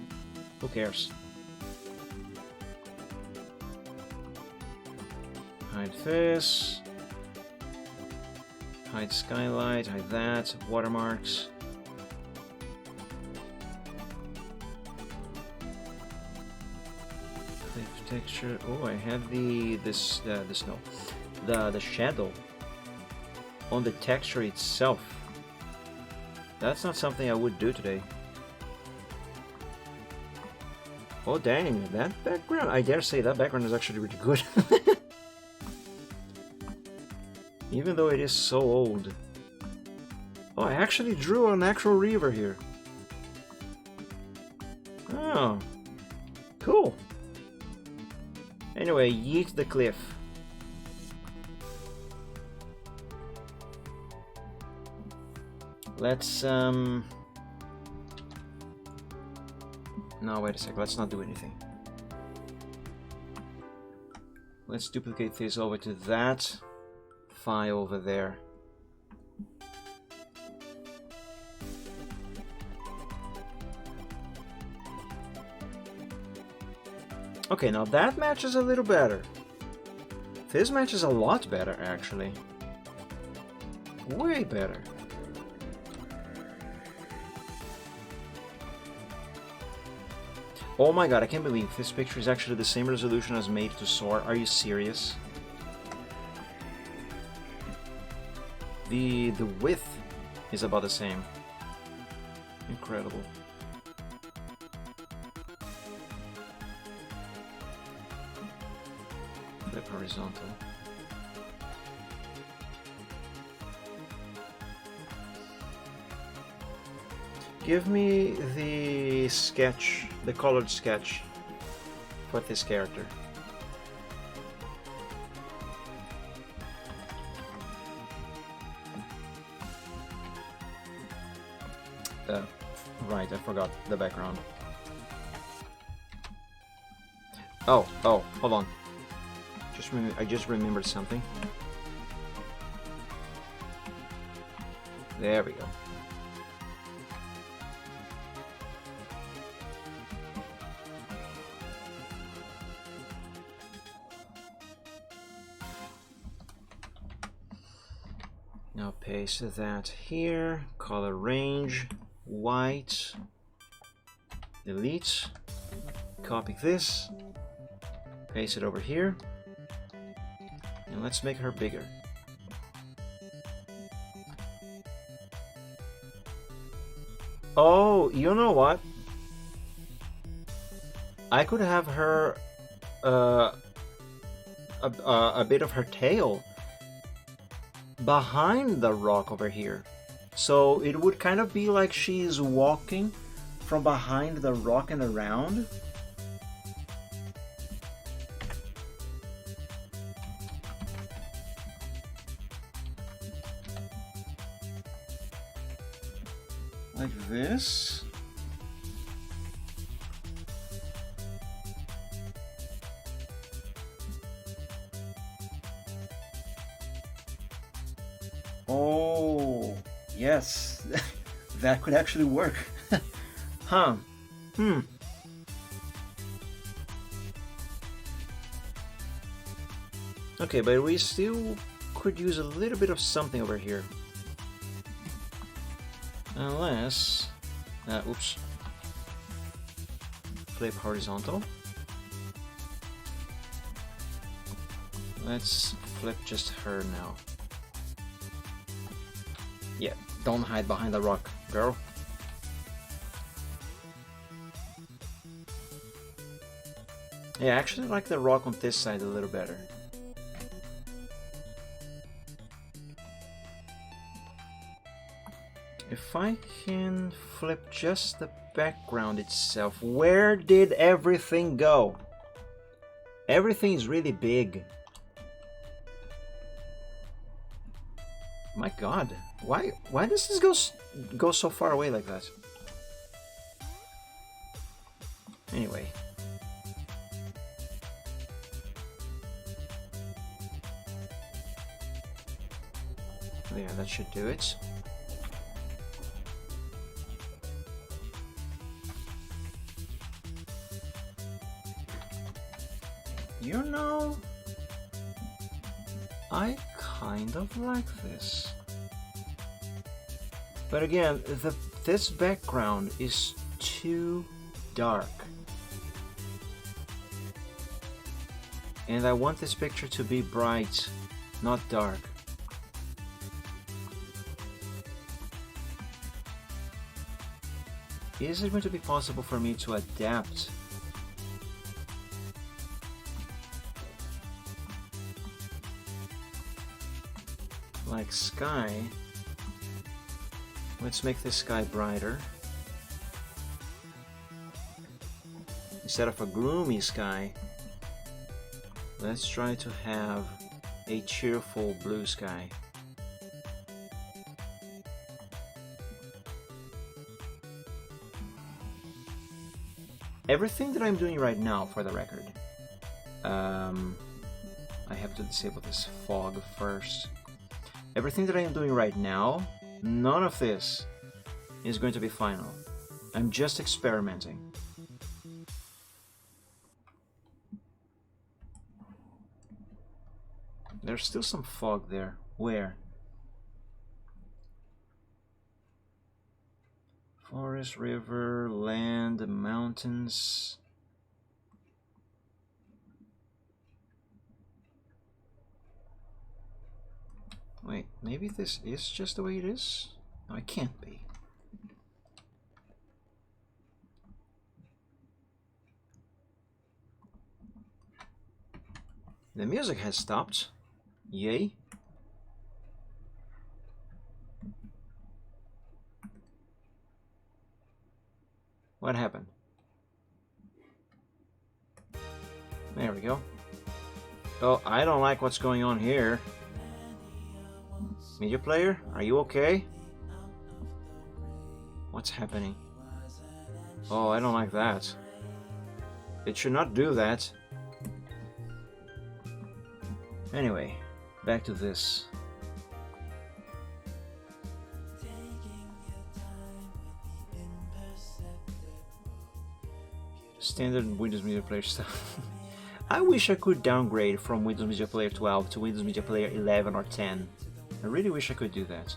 Who cares? Hide this. Hide skylight, hide that, watermarks. Texture. Oh, I have the shadow on the texture itself. That's not something I would do today. Oh dang, that background, I dare say that background is actually really good. Even though it is so old. Oh, I actually drew an actual river here. Oh, cool. Anyway, yeet the cliff. Let's no, wait a sec, let's not do anything. Let's duplicate this over to that file over there. Okay, now that matches a little better. This matches a lot better, actually. Way better. Oh my god, I can't believe this picture is actually the same resolution as made to Sorta. Are you serious? The width is about the same. Incredible. Flip horizontal. Give me the sketch, the colored sketch for this character. Right, I forgot the background. Oh, hold on. I just remembered something. There we go. Now paste that here, color range, white, delete, copy this, paste it over here, and let's make her bigger. Oh, you know what? I could have her, a bit of her tail behind the rock over here. So it would kind of be like she's walking from behind the rock and around. Like this. Oh, yes, that could actually work. Huh. Okay, but we still could use a little bit of something over here. Unless... oops. Flip horizontal. Let's flip just her now. Yeah, don't hide behind the rock, girl. Yeah, I actually like the rock on this side a little better. If I can flip just the background itself, where did everything go? Everything is really big. My god, why does this go so far away like that? Anyway. Yeah, that should do it. You know, I kind of like this. But again, this background is too dark. And I want this picture to be bright, not dark. Is it going to be possible for me to adapt like sky? Let's make this sky brighter. Instead of a gloomy sky, let's try to have a cheerful blue sky. everything that I'm doing right now, for the record, I have to disable this fog first. Everything that I am doing right now, none of this is going to be final. I'm just experimenting. There's still some fog there. Where? Forest, river, land, mountains. Wait, maybe this is just the way it is? No, it can't be. The music has stopped. Yay. What happened? There we go. Oh, I don't like what's going on here. Media player, are you okay? What's happening? Oh, I don't like that. It should not do that. Anyway, back to this. Standard Windows Media Player stuff. I wish I could downgrade from Windows Media Player 12 to Windows Media Player 11 or 10. I really wish I could do that.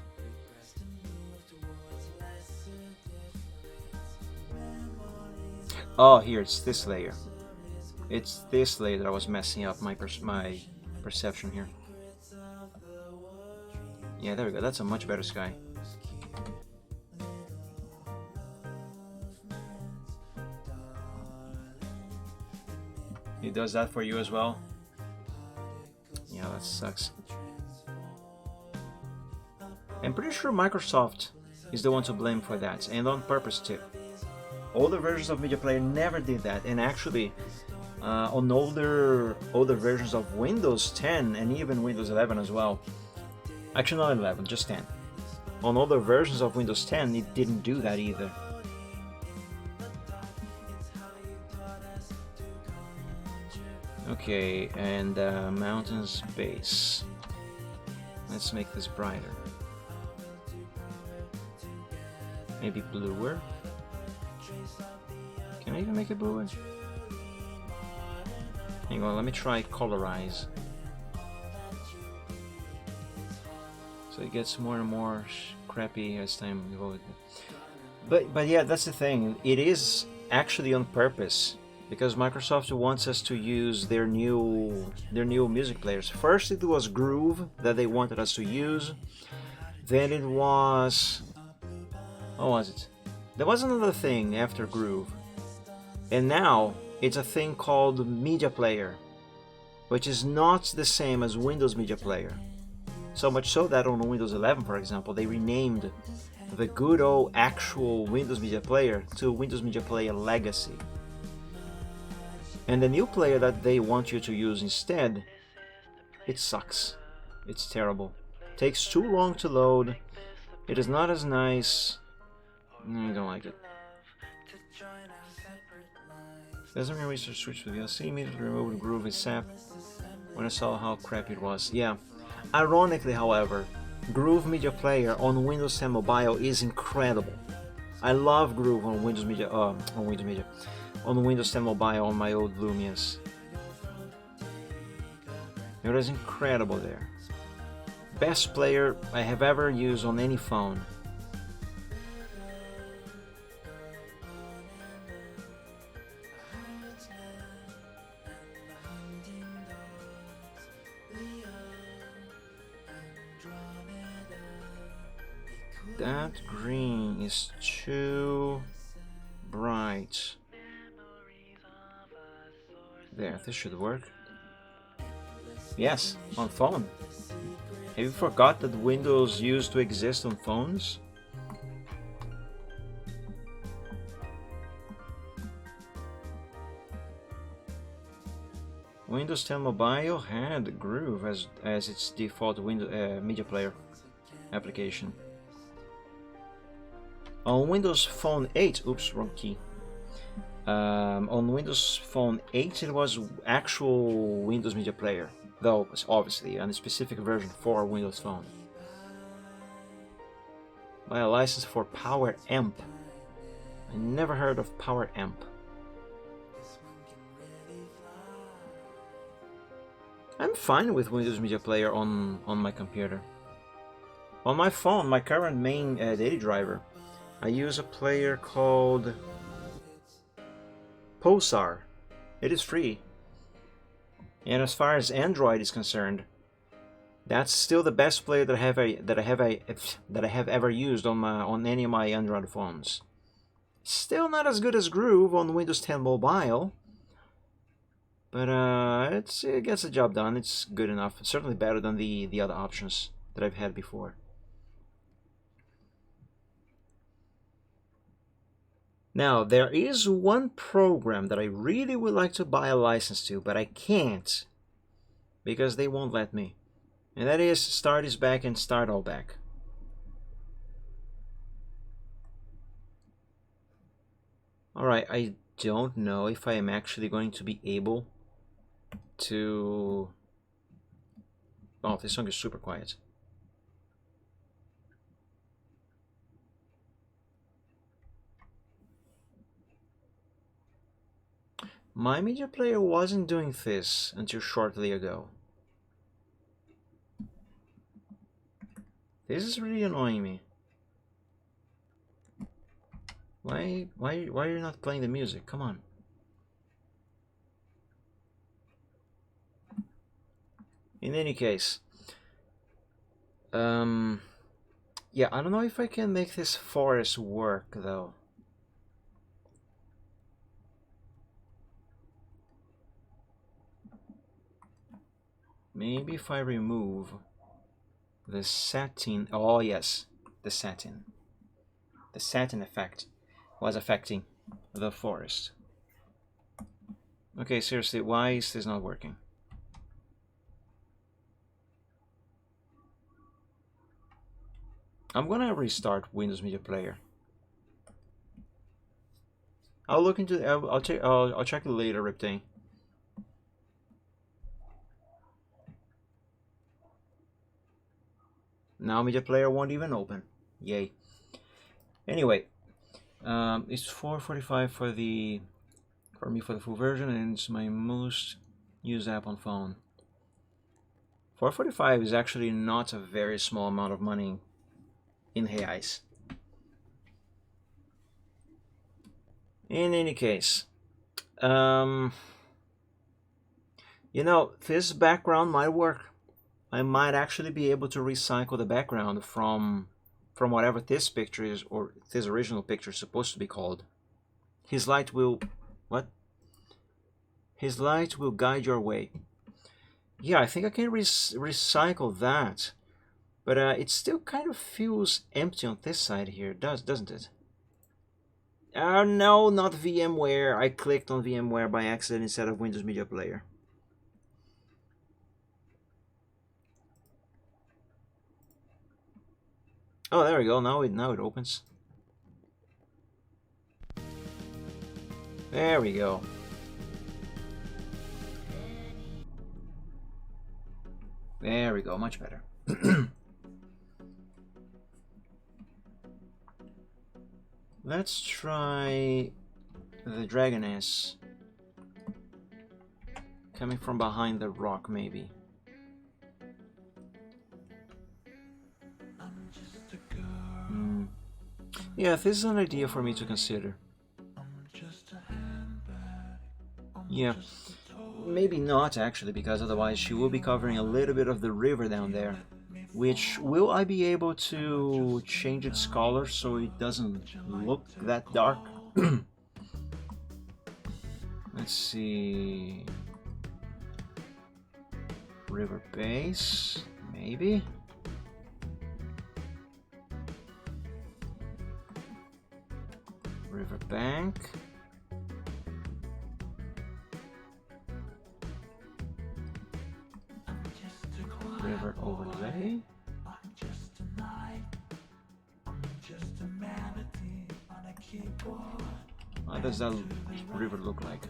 Oh, here, it's this layer. It's this layer that I was messing up my perception here. Yeah, there we go. That's a much better sky. It does that for you as well? Yeah, that sucks. I'm pretty sure Microsoft is the one to blame for that, and on purpose too. Older versions of Media Player never did that, and actually on older versions of Windows 10 and even Windows 11 as well. Actually not 11, just 10. On older versions of Windows 10 it didn't do that either. Okay, and mountains base. Let's make this brighter. Maybe bluer? Can I even make it bluer? Hang on, let me try colorize. So it gets more and more crappy as time goes. But yeah, that's the thing. It is actually on purpose, because Microsoft wants us to use their new music players. First it was Groove that they wanted us to use. Then it was... what was it? There was another thing after Groove. And now it's a thing called Media Player, which is not the same as Windows Media Player. So much so that on Windows 11, for example, they renamed the good old actual Windows Media Player to Windows Media Player Legacy. And the new player that they want you to use instead, it sucks. It's terrible. Takes too long to load. It is not as nice. I don't like it. Doesn't mean we should switch to VLC. Immediately removed Groove ASAP when I saw how crappy it was. Yeah. Ironically, however, Groove Media Player on Windows 10 Mobile is incredible. I love Groove on Windows 10 Mobile on my old Lumias. It is incredible there. Best player I have ever used on any phone. That green is too bright. There, this should work. Yes, on phone. Have you forgot that Windows used to exist on phones? Windows 10 Mobile had Groove as its default media player application. On Windows Phone 8, oops, wrong key. On Windows Phone 8 it was actual Windows Media Player, though obviously on a specific version for Windows Phone. Buy a license for Power Amp. I never heard of Power Amp. I'm fine with Windows Media Player on my computer. On my phone, my current main daily driver, I use a player called Pulsar. It is free. And as far as Android is concerned, that's still the best player that I have ever used on any of my Android phones. Still not as good as Groove on Windows 10 Mobile, but it gets the job done. It's good enough. Certainly better than the other options that I've had before. Now, there is one program that I really would like to buy a license to, but I can't because they won't let me. And that is Start Is Back and Start All Back. Alright, I don't know if I am actually going to be able to... Oh, this song is super quiet. My media player wasn't doing this until shortly ago. This is really annoying me. Why are you not playing the music? Come on. In any case, yeah, I don't know if I can make this forest work though. Maybe if I remove the satin. Oh yes, the satin. The satin effect was affecting the forest. Okay, seriously, why is this not working? I'm gonna restart Windows Media Player. I'll look into. I'll check it later, Riptane. Now Media Player won't even open. Yay. Anyway, it's 4:45 for me for the full version, and it's my most used app on phone. 4:45 is actually not a very small amount of money in reais. In any case, you know, this background might work. I might actually be able to recycle the background from whatever this picture is, or this original picture is supposed to be called. His light will... What? His light will guide your way. Yeah, I think I can recycle that. But it still kind of feels empty on this side here, doesn't it? Oh no, not VMware. I clicked on VMware by accident instead of Windows Media Player. Oh, there we go. Now it opens. There we go. There we go. Much better. Let's try the Dragoness coming from behind the rock, maybe. Yeah, this is an idea for me to consider. Yeah, maybe not actually, because otherwise she will be covering a little bit of the river down there. Which, will I be able to change its color so it doesn't look that dark? Let's see... River base, maybe? River bank. River overlay. What does that river look like?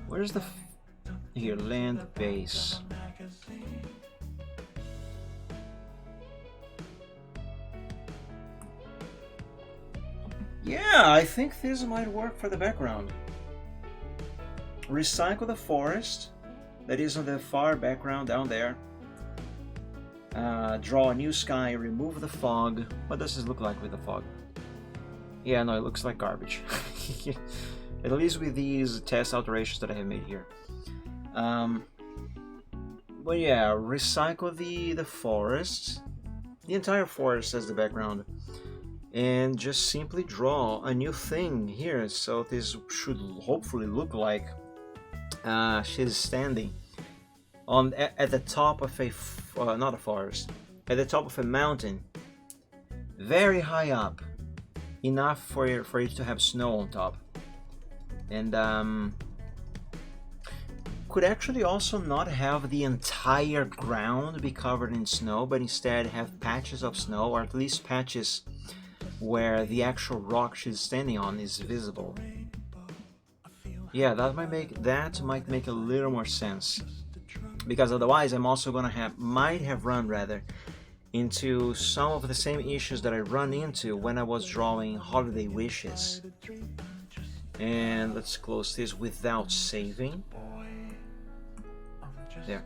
Where's the here land base? Yeah, I think this might work for the background. Recycle the forest that is on the far background down there. Draw a new sky, remove the fog. What does this look like with the fog? Yeah, no, it looks like garbage. At least with these test alterations that I have made here. But yeah, recycle the forest, the entire forest as the background, and just simply draw a new thing here. So this should hopefully look like she's standing on at the top of a not a forest, at the top of a mountain, very high up, enough for it to have snow on top, and could actually also not have the entire ground be covered in snow, but instead have patches of snow, or at least patches where the actual rock she's standing on is visible. Yeah, that might make a little more sense, because otherwise I'm also gonna might have run rather into some of the same issues that I run into when I was drawing Holiday Wishes. And let's close this without saving. There.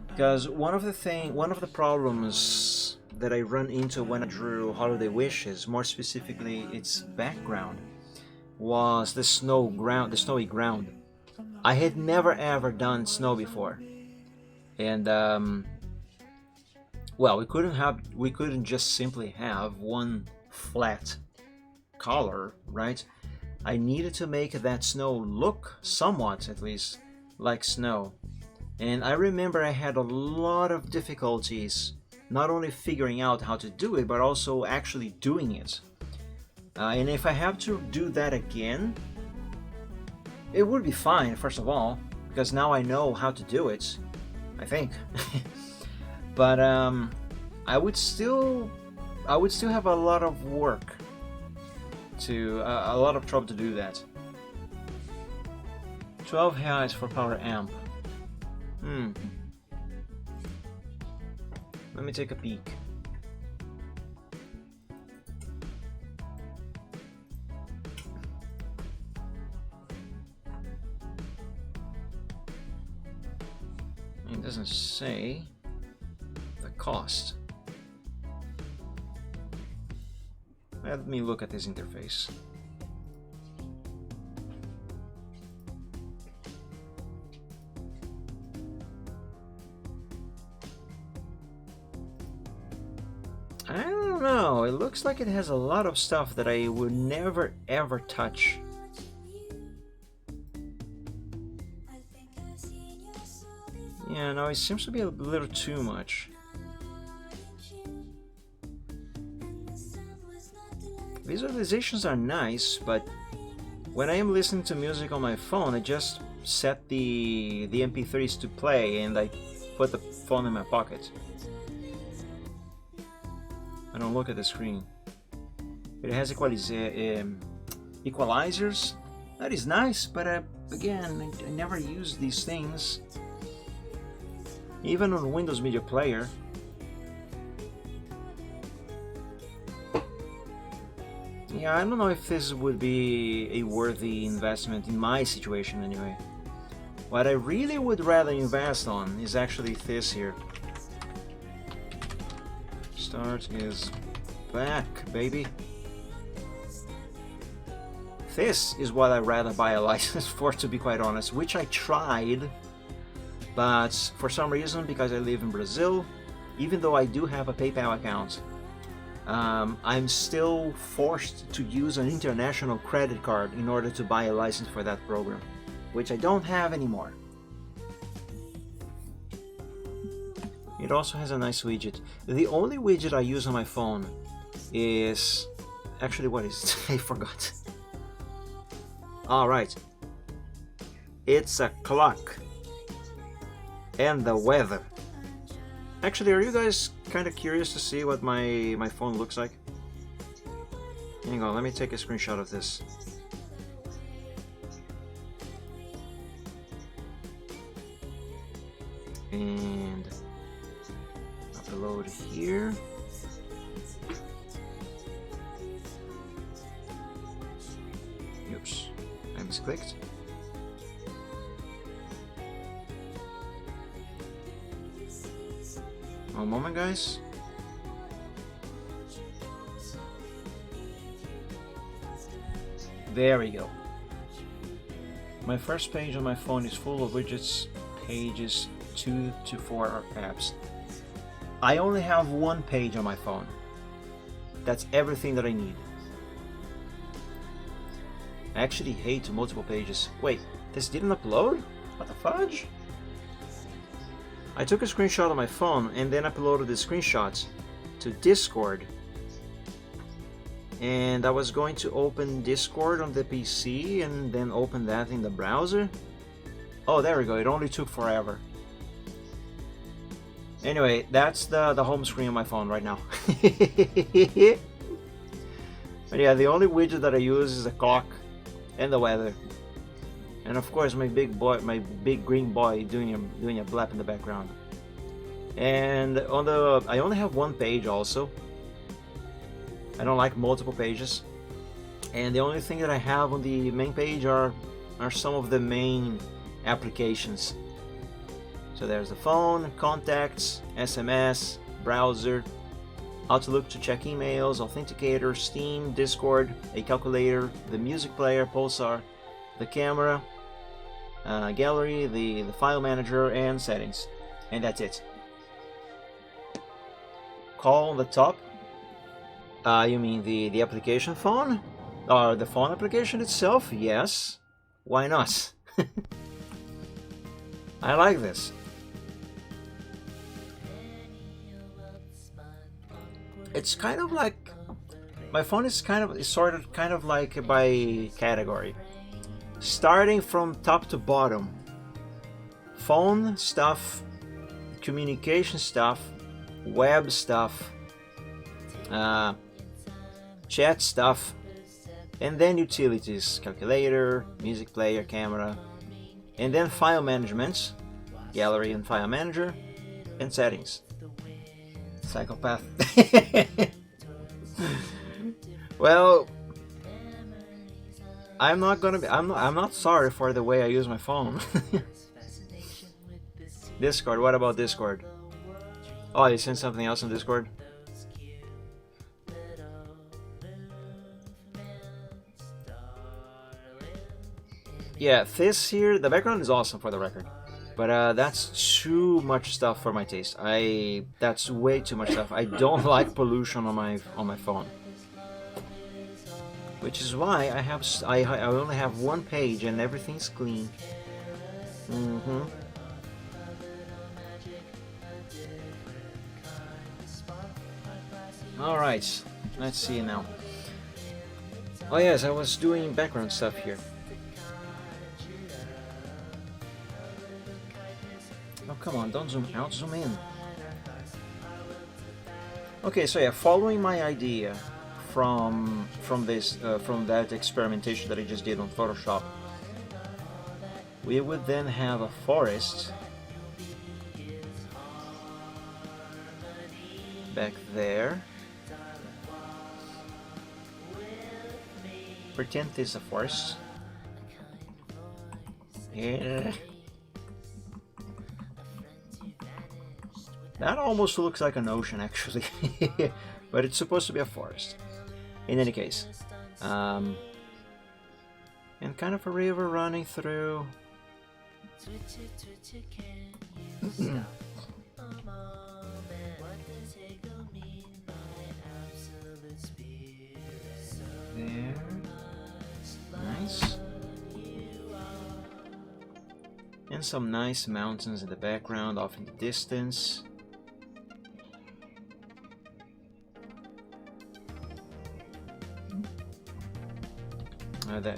Because one of the problems that I run into when I drew Holiday Wishes, more specifically its background, was the snowy ground. I had never ever done snow before. And well, we couldn't just simply have one flat color, right? I needed to make that snow look somewhat, at least, like snow. And I remember I had a lot of difficulties not only figuring out how to do it, but also actually doing it. And if I have to do that again, it would be fine, first of all, because now I know how to do it, I think. But I would still have a lot of work a lot of trouble to do that. 12 reais for power amp. Let me take a peek. It doesn't say the cost. Let me look at this interface. I don't know, it looks like it has a lot of stuff that I would never ever touch. Yeah, no, it seems to be a little too much. Visualizations are nice, but when I am listening to music on my phone, I just set the MP3s to play and I put the phone in my pocket. I don't look at the screen. It has equalizers. That is nice, but again, I never use these things. Even on Windows Media Player. Yeah, I don't know if this would be a worthy investment in my situation anyway. What I really would rather invest on is actually this here. Start is back, baby. This is what I'd rather buy a license for, to be quite honest, which I tried, but for some reason, because I live in Brazil, even though I do have a PayPal account, I'm still forced to use an international credit card in order to buy a license for that program, which I don't have anymore. It also has a nice widget. The only widget I use on my phone is... Actually, what is it? I forgot. Alright. It's a clock. And the weather. Actually, are you guys kind of curious to see what my phone looks like? Hang on, let me take a screenshot of this. And upload here. Oops, I misclicked. One moment, guys. There we go. My first page on my phone is full of widgets, pages 2 to 4 are apps. I only have one page on my phone. That's everything that I need. I actually hate multiple pages. Wait, this didn't upload? What the fudge? I took a screenshot on my phone and then uploaded the screenshots to Discord. And I was going to open Discord on the PC and then open that in the browser. Oh, there we go. It only took forever. Anyway, that's the home screen on my phone right now. But yeah, the only widget that I use is the clock and the weather. And of course my big green boy doing a blap in the background. And I only have one page also. I don't like multiple pages. And the only thing that I have on the main page are some of the main applications. So there's the phone, contacts, SMS, browser, Outlook to check emails, Authenticator, Steam, Discord, a calculator, the music player, Pulsar, the camera, gallery, the file manager, and settings. And that's it. Call on the top. You mean the application phone? Or the phone application itself? Yes. Why not? I like this. It's kind of like my phone is kind of like by category, starting from top to bottom. Phone stuff, communication stuff, web stuff, chat stuff, and then utilities, calculator, music player, camera, and then file management, gallery and file manager, and settings. Psychopath. Well, I'm not sorry for the way I use my phone. Discord, what about Discord? Oh, you sent something else on Discord? Yeah, this here, the background is awesome for the record. But that's too much stuff for my taste. That's way too much stuff. I don't like pollution on my phone. Which is why I only have one page and everything's clean. Alright, let's see now. Oh yes, I was doing background stuff here. Oh, come on, don't zoom out, zoom in. Okay, so yeah, following my idea from that experimentation that I just did on Photoshop, we would then have a forest back there. Pretend this is a forest. Yeah. That almost looks like an ocean, actually, but it's supposed to be a forest. In any case, and kind of a river running through. There, nice. And some nice mountains in the background, off in the distance.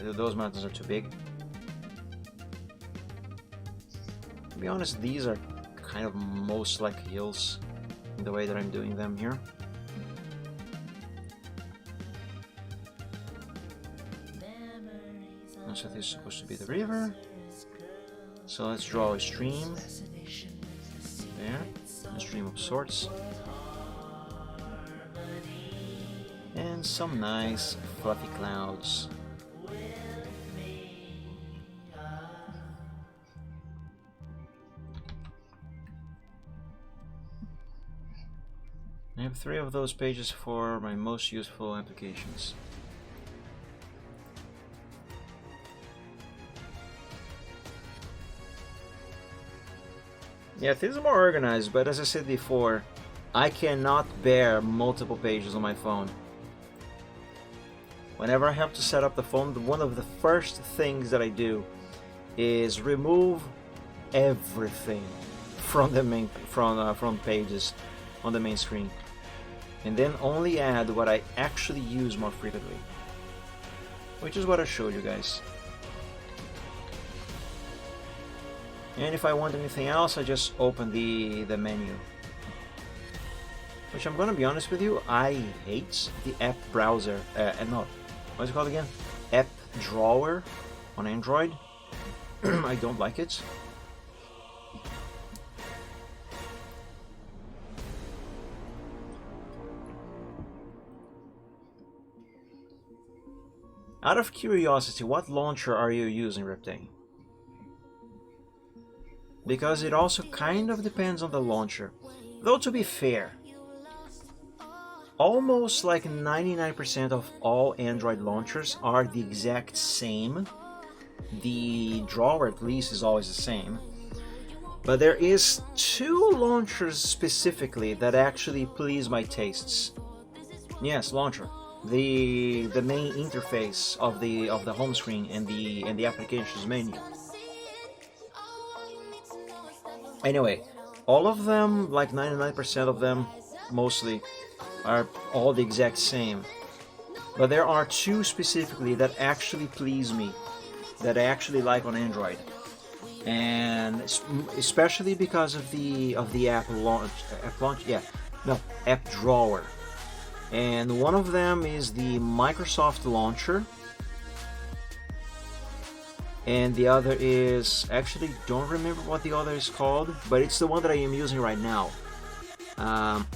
Those mountains are too big. To be honest, these are kind of most like hills. the way that I'm doing them here. So this is supposed to be the river. So let's draw a stream. There, a stream of sorts. And some nice fluffy clouds. I have 3 of those pages for my most useful applications. Yeah, things are more organized, but as I said before, I cannot bear multiple pages on my phone. Whenever I have to set up the phone, one of the first things that I do is remove everything from the main from pages on the main screen, and then only add what I actually use more frequently, which is what I showed you guys. And if I want anything else, I just open the menu. Which I'm gonna be honest with you, I hate the app browser. No, what's it called again? App drawer on Android. I don't like it. Out of curiosity, what launcher are you using, Reptane? Because it also kind of depends on the launcher. Though to be fair, almost like 99% of all Android launchers are the exact same. The drawer at least is always the same. But there is 2 launchers specifically that actually please my tastes. Yes, launcher. The main interface of the home screen and the applications menu. Anyway, all of them, like 99% of them, mostly, are all the exact same. But there are 2 specifically that actually please me, that I actually like on Android, and especially because of the app drawer. And one of them is the Microsoft launcher. And the other is, actually don't remember what the other is called, but it's the one that I am using right now. I'm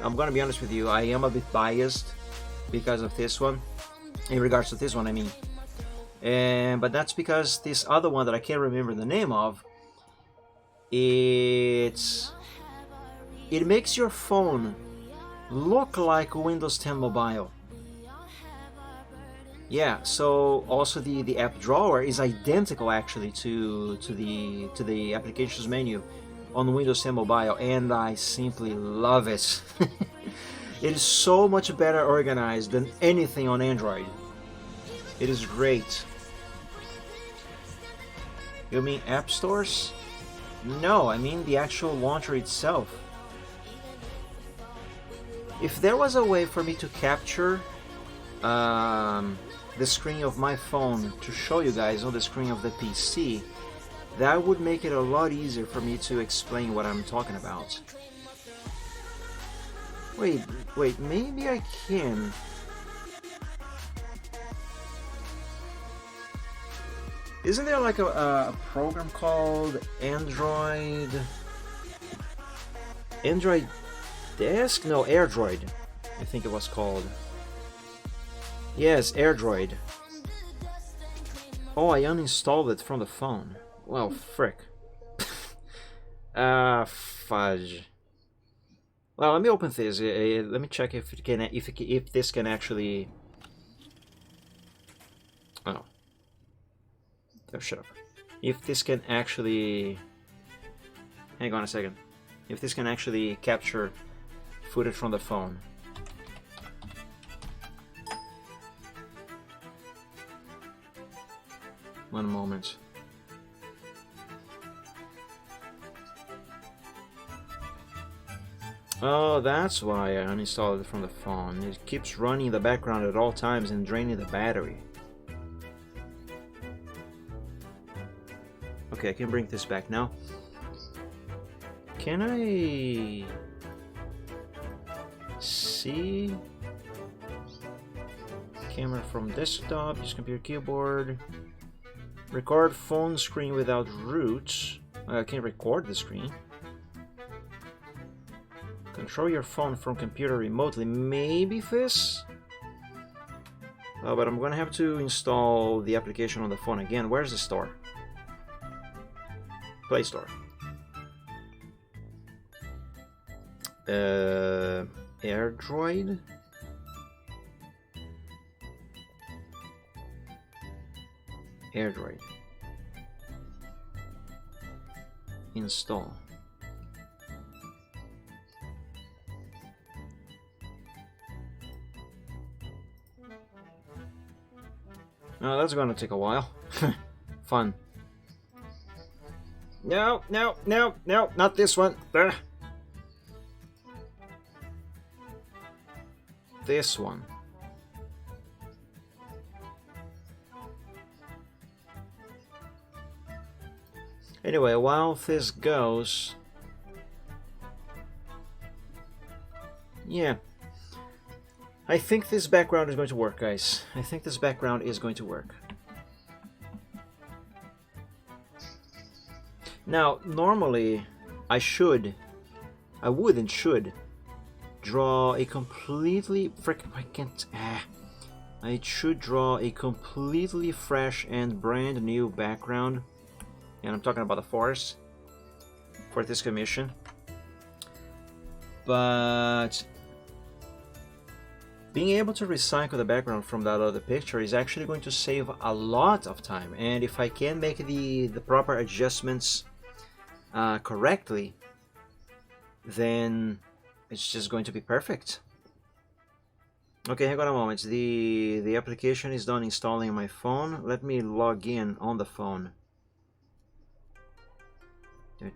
gonna be honest with you, I am a bit biased because of this one, in regards to this one I mean. But that's because this other one that I can't remember the name of, it makes your phone look like Windows 10 Mobile. Yeah, so also the app drawer is identical actually to the applications menu on Windows 10 Mobile, and I simply love it. It is so much better organized than anything on Android. It is great. You mean app stores? No, I mean the actual launcher itself. If there was a way for me to capture the screen of my phone to show you guys on the screen of the PC, that would make it a lot easier for me to explain what I'm talking about. Wait, maybe I can. Isn't there like a program called Android Desk? No, AirDroid, I think it was called. Yes, AirDroid. Oh, I uninstalled it from the phone. Well, frick. Fudge. Well, let me open this. Let me check if this can actually. Oh. Oh, shut up. If this can actually. Hang on a second. If this can actually capture footage from the phone. One moment. Oh, that's why I uninstalled it from the phone. It keeps running in the background at all times and draining the battery. Okay, I can bring this back now. Can I... see. Camera from desktop, use computer keyboard. Record phone screen without root. I can't record the screen. Control your phone from computer remotely. Maybe this? But I'm gonna have to install the application on the phone again. Where's the store? Play Store. AirDroid? AirDroid. Install. Oh, that's gonna take a while. Fun. No, no, no, no, not this one. Ugh. This one. Anyway, while this goes... Yeah. I think this background is going to work, guys. I think this background is going to work. Now, normally, I would and should draw a completely... I should draw a completely fresh and brand new background. And I'm talking about the forest for this commission. But being able to recycle the background from that other picture is actually going to save a lot of time. And if I can make the proper adjustments correctly, then it's just going to be perfect. Okay, hang on a moment. The application is done installing on my phone. Let me log in on the phone. I'm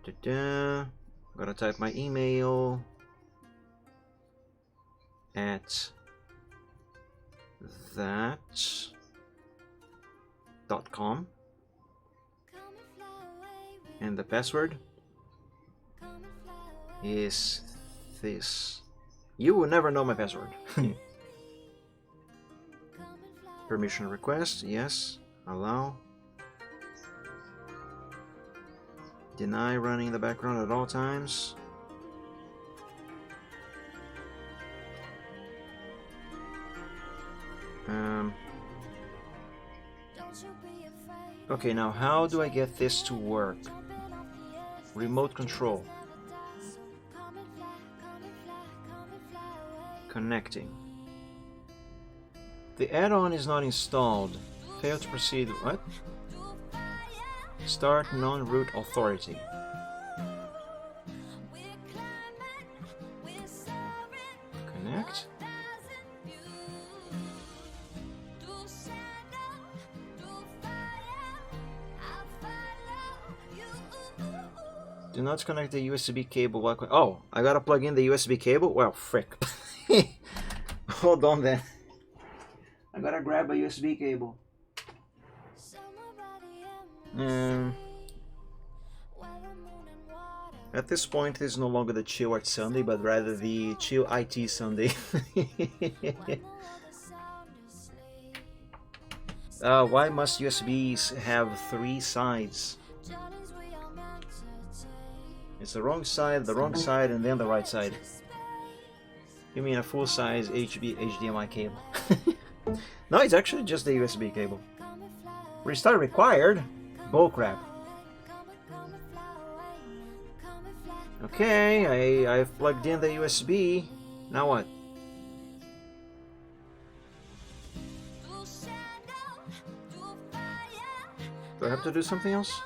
gonna type my email at that.com and the password is this. You will never know my password. Permission request, yes, allow. Deny running in the background at all times. Okay, now how do I get this to work? Remote control. Connecting. The add-on is not installed. Fail to proceed. What? Start non-root authority. Connect. Do not connect the USB cable while... Oh, I gotta plug in the USB cable? Well, frick. Hold on then. I gotta grab a USB cable. At this point, it is no longer the Chill Art Sunday, but rather the Chill IT Sunday. Why must USBs have 3 sides? It's the wrong side, and then the right side. You mean a full-size HDMI cable? No, it's actually just the USB cable. Restart required? Bullcrap. Okay, I've plugged in the USB. Now what? Do I have to do something else?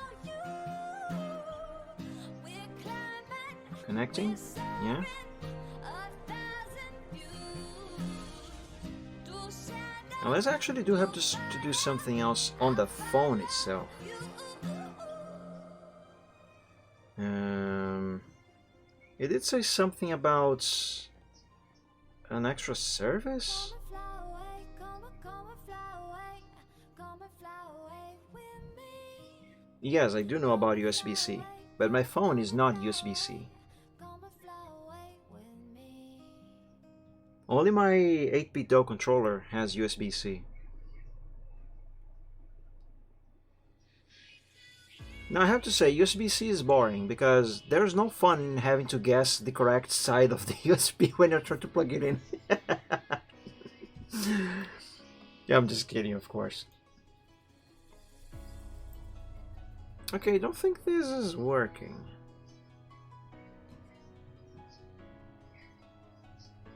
Connecting? Yeah. Now let's actually have to do something else on the phone itself. It did say something about an extra service? Yes, I do know about USB-C, but my phone is not USB-C. Only my 8-bit DO controller has USB-C. Now I have to say, USB-C is boring because there's no fun in having to guess the correct side of the USB when you're trying to plug it in. Yeah, I'm just kidding, of course. Okay, I don't think this is working.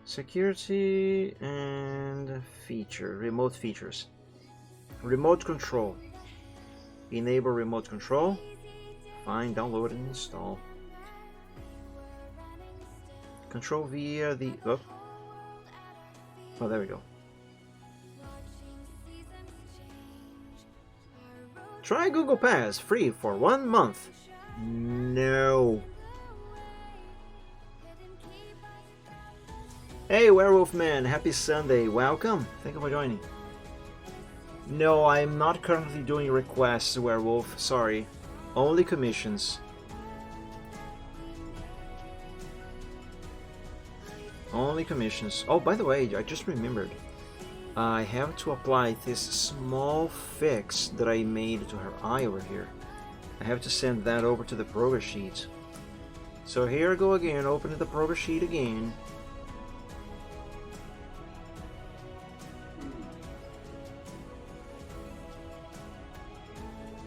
Security and remote features. Remote control. Enable remote control. Fine, download and install. Control via the... Oh, there we go. Try Google Pass, free for 1 month. No. Hey, Werewolf Man, happy Sunday. Welcome. Thank you for joining. No, I'm not currently doing requests, Werewolf. Sorry. Only commissions. Only commissions. Oh, by the way, I just remembered. I have to apply this small fix that I made to her eye over here. I have to send that over to the progress sheet. So here I go again, opening the progress sheet again.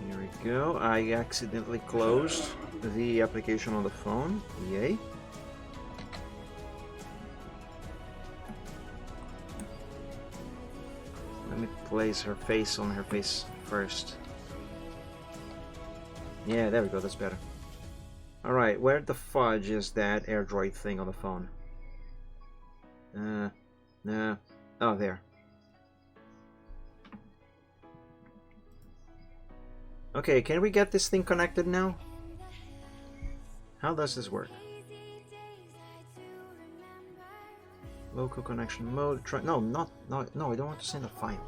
Here we go. I accidentally closed the application on the phone. Yay. Let me place her face on her face first. Yeah, there we go, that's better. Alright, where the fudge is that AirDroid thing on the phone? No. Oh, there. Okay, can we get this thing connected now? How does this work? Local connection mode. Try. No, I don't want to send a file.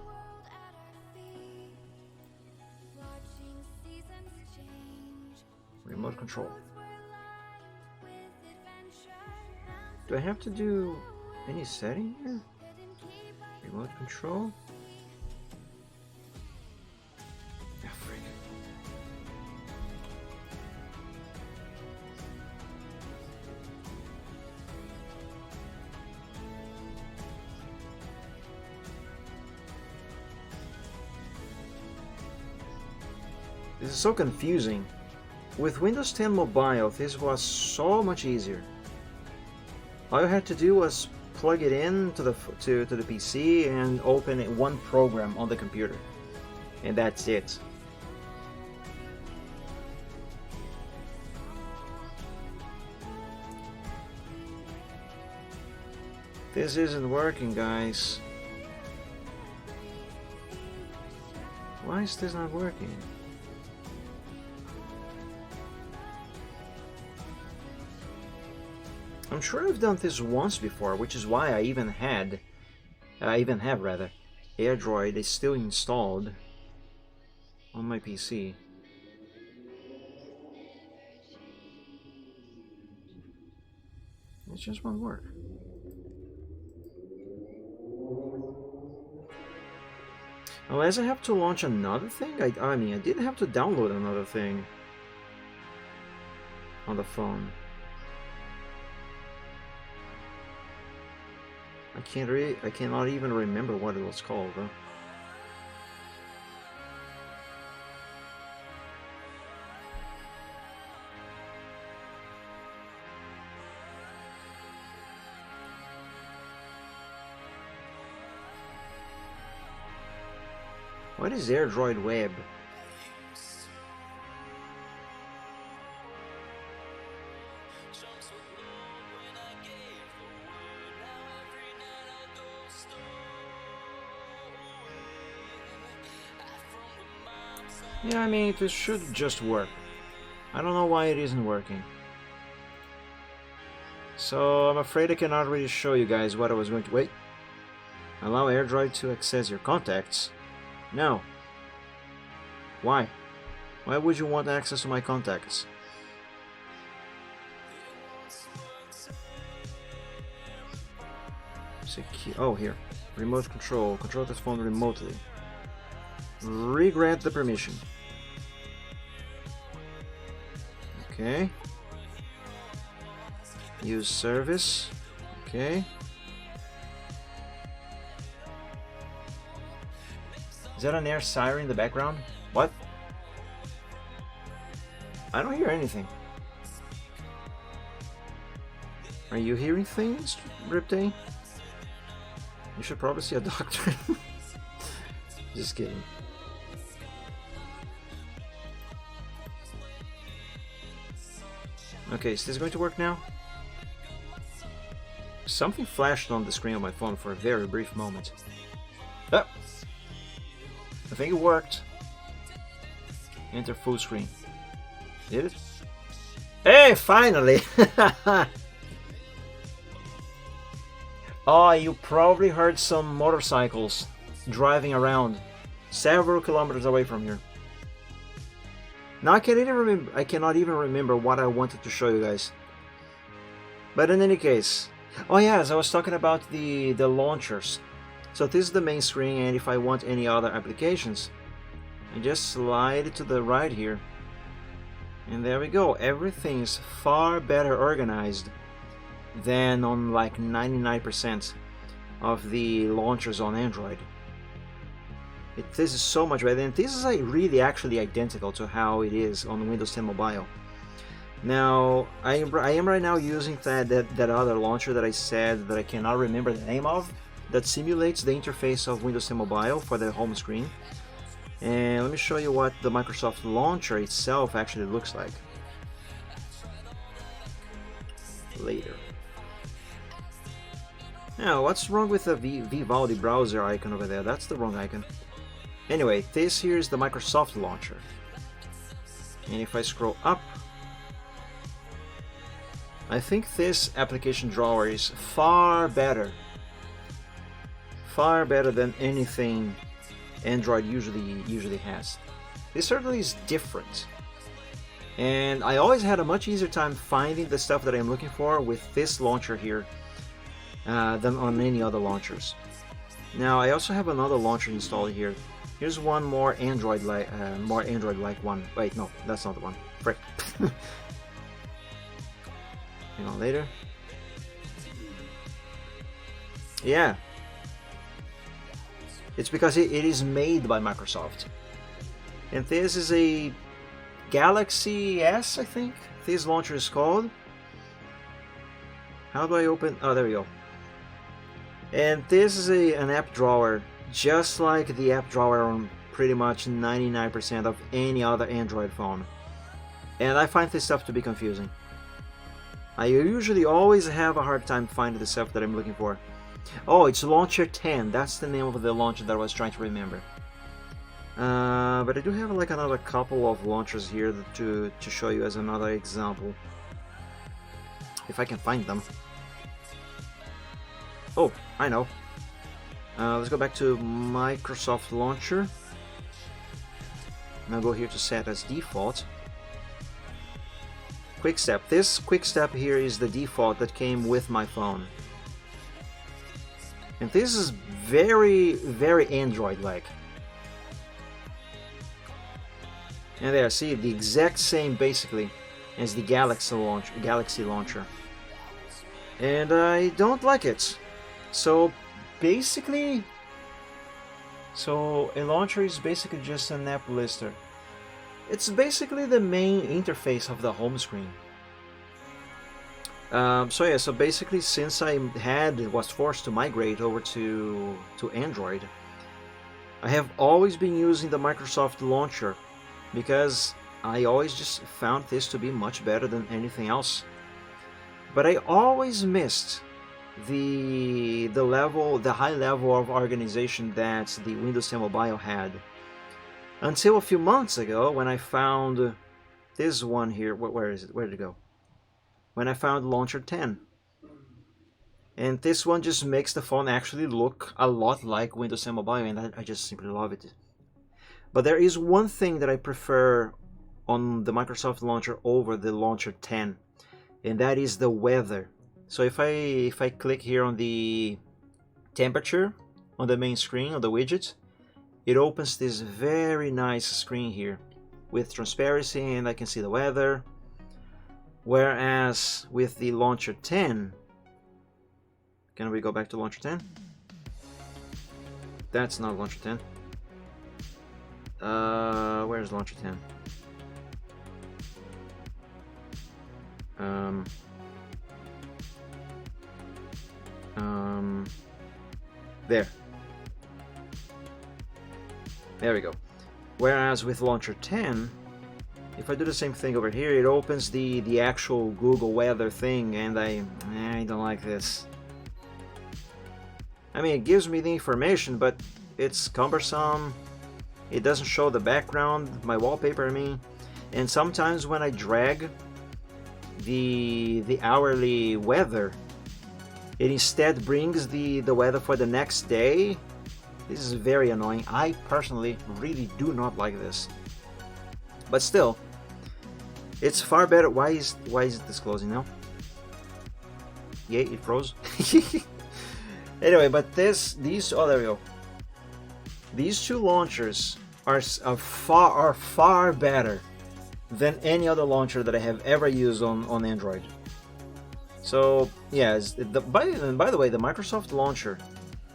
Remote control. Do I have to do any setting here? Remote control. Ah, frick. This is so confusing. With Windows 10 Mobile, this was so much easier. All you had to do was plug it in to the PC and open one program on the computer, and that's it. This isn't working, guys. Why is this not working? I'm sure I've done this once before, which is why I even have AirDroid is still installed on my PC. It just won't work. Unless I have to launch another thing? I mean, I didn't have to download another thing on the phone. I cannot even remember what it was called, though. What is AirDroid Web? Yeah, I mean, this should just work. I don't know why it isn't working. So, I'm afraid I cannot really show you guys what I was going to... Wait. Allow AirDroid to access your contacts? No. Why? Why would you want access to my contacts? Oh, here. Remote control. Control this phone remotely. Re-grant the permission. Okay. Use service. Okay. Is that an air siren in the background? What? I don't hear anything. Are you hearing things, Riptay? You should probably see a doctor. Just kidding. Okay, is this going to work now? Something flashed on the screen of my phone for a very brief moment. Ah! I think it worked. Enter full screen. Did it? Hey, finally! Oh, you probably heard some motorcycles driving around several kilometers away from here. Now I cannot even remember what I wanted to show you guys. But in any case, oh yes, I was talking about the launchers. So this is the main screen, and if I want any other applications, I just slide it to the right here. And there we go. Everything's far better organized than on like 99% of the launchers on Android. This is so much better, and this is really actually identical to how it is on Windows 10 Mobile. Now, I am right now using that other launcher that I said that I cannot remember the name of, that simulates the interface of Windows 10 Mobile for the home screen. And let me show you what the Microsoft launcher itself actually looks like. Later. Now, what's wrong with the Vivaldi browser icon over there? That's the wrong icon. Anyway, this here is the Microsoft launcher. And if I scroll up, I think this application drawer is far better than anything Android usually has. This certainly is different, and I always had a much easier time finding the stuff that I'm looking for with this launcher here than on any other launchers. Now I also have another launcher installed here. Here's one more Android-like one. Wait, no, that's not the one. Frick. Hang on, later. Yeah. It's because it is made by Microsoft. And this is a Galaxy S, I think this launcher is called. How do I open? Oh, there we go. And this is an app drawer, just like the app drawer on pretty much 99% of any other Android phone. And I find this stuff to be confusing. I usually always have a hard time finding the stuff that I'm looking for. Oh, it's Launcher 10. That's the name of the launcher that I was trying to remember. But I do have like another couple of launchers here to show you as another example. If I can find them. Oh, I know. Let's go back to Microsoft Launcher. Now go here to set as default. Quick Step. This Quick Step here is the default that came with my phone. And this is very, very Android-like. And there, see, the exact same basically as the Galaxy launcher. And I don't like it. So basically, a launcher is basically just an app lister. It's basically the main interface of the home screen. So basically, since I was forced to migrate over to Android, I have always been using the Microsoft launcher because I always just found this to be much better than anything else. But I always missed the high level of organization that the Windows 10 Mobile had. Until a few months ago, when I found this one here. Where is it? Where did it go? When I found Launcher 10. And this one just makes the phone actually look a lot like Windows 10 Mobile, and I just simply love it. But there is one thing that I prefer on the Microsoft Launcher over the Launcher 10, and that is the weather. So if I click here on the temperature on the main screen, on the widget, it opens this very nice screen here with transparency, and I can see the weather. Whereas with the Launcher 10, can we go back to Launcher 10? That's not Launcher 10. Where's Launcher 10? There. There we go. Whereas with Launcher 10, if I do the same thing over here, it opens the actual Google weather thing, and I don't like this. I mean, it gives me the information, but it's cumbersome. It doesn't show the background, my wallpaper, I mean. And sometimes when I drag the hourly weather, it instead brings the weather for the next day. This is very annoying. I personally really do not like this. But still, it's far better. Why is this closing now? Yay, it froze. Anyway, but these oh, there we go. These two launchers are far better than any other launcher that I have ever used on Android. So yeah, by the way, the Microsoft launcher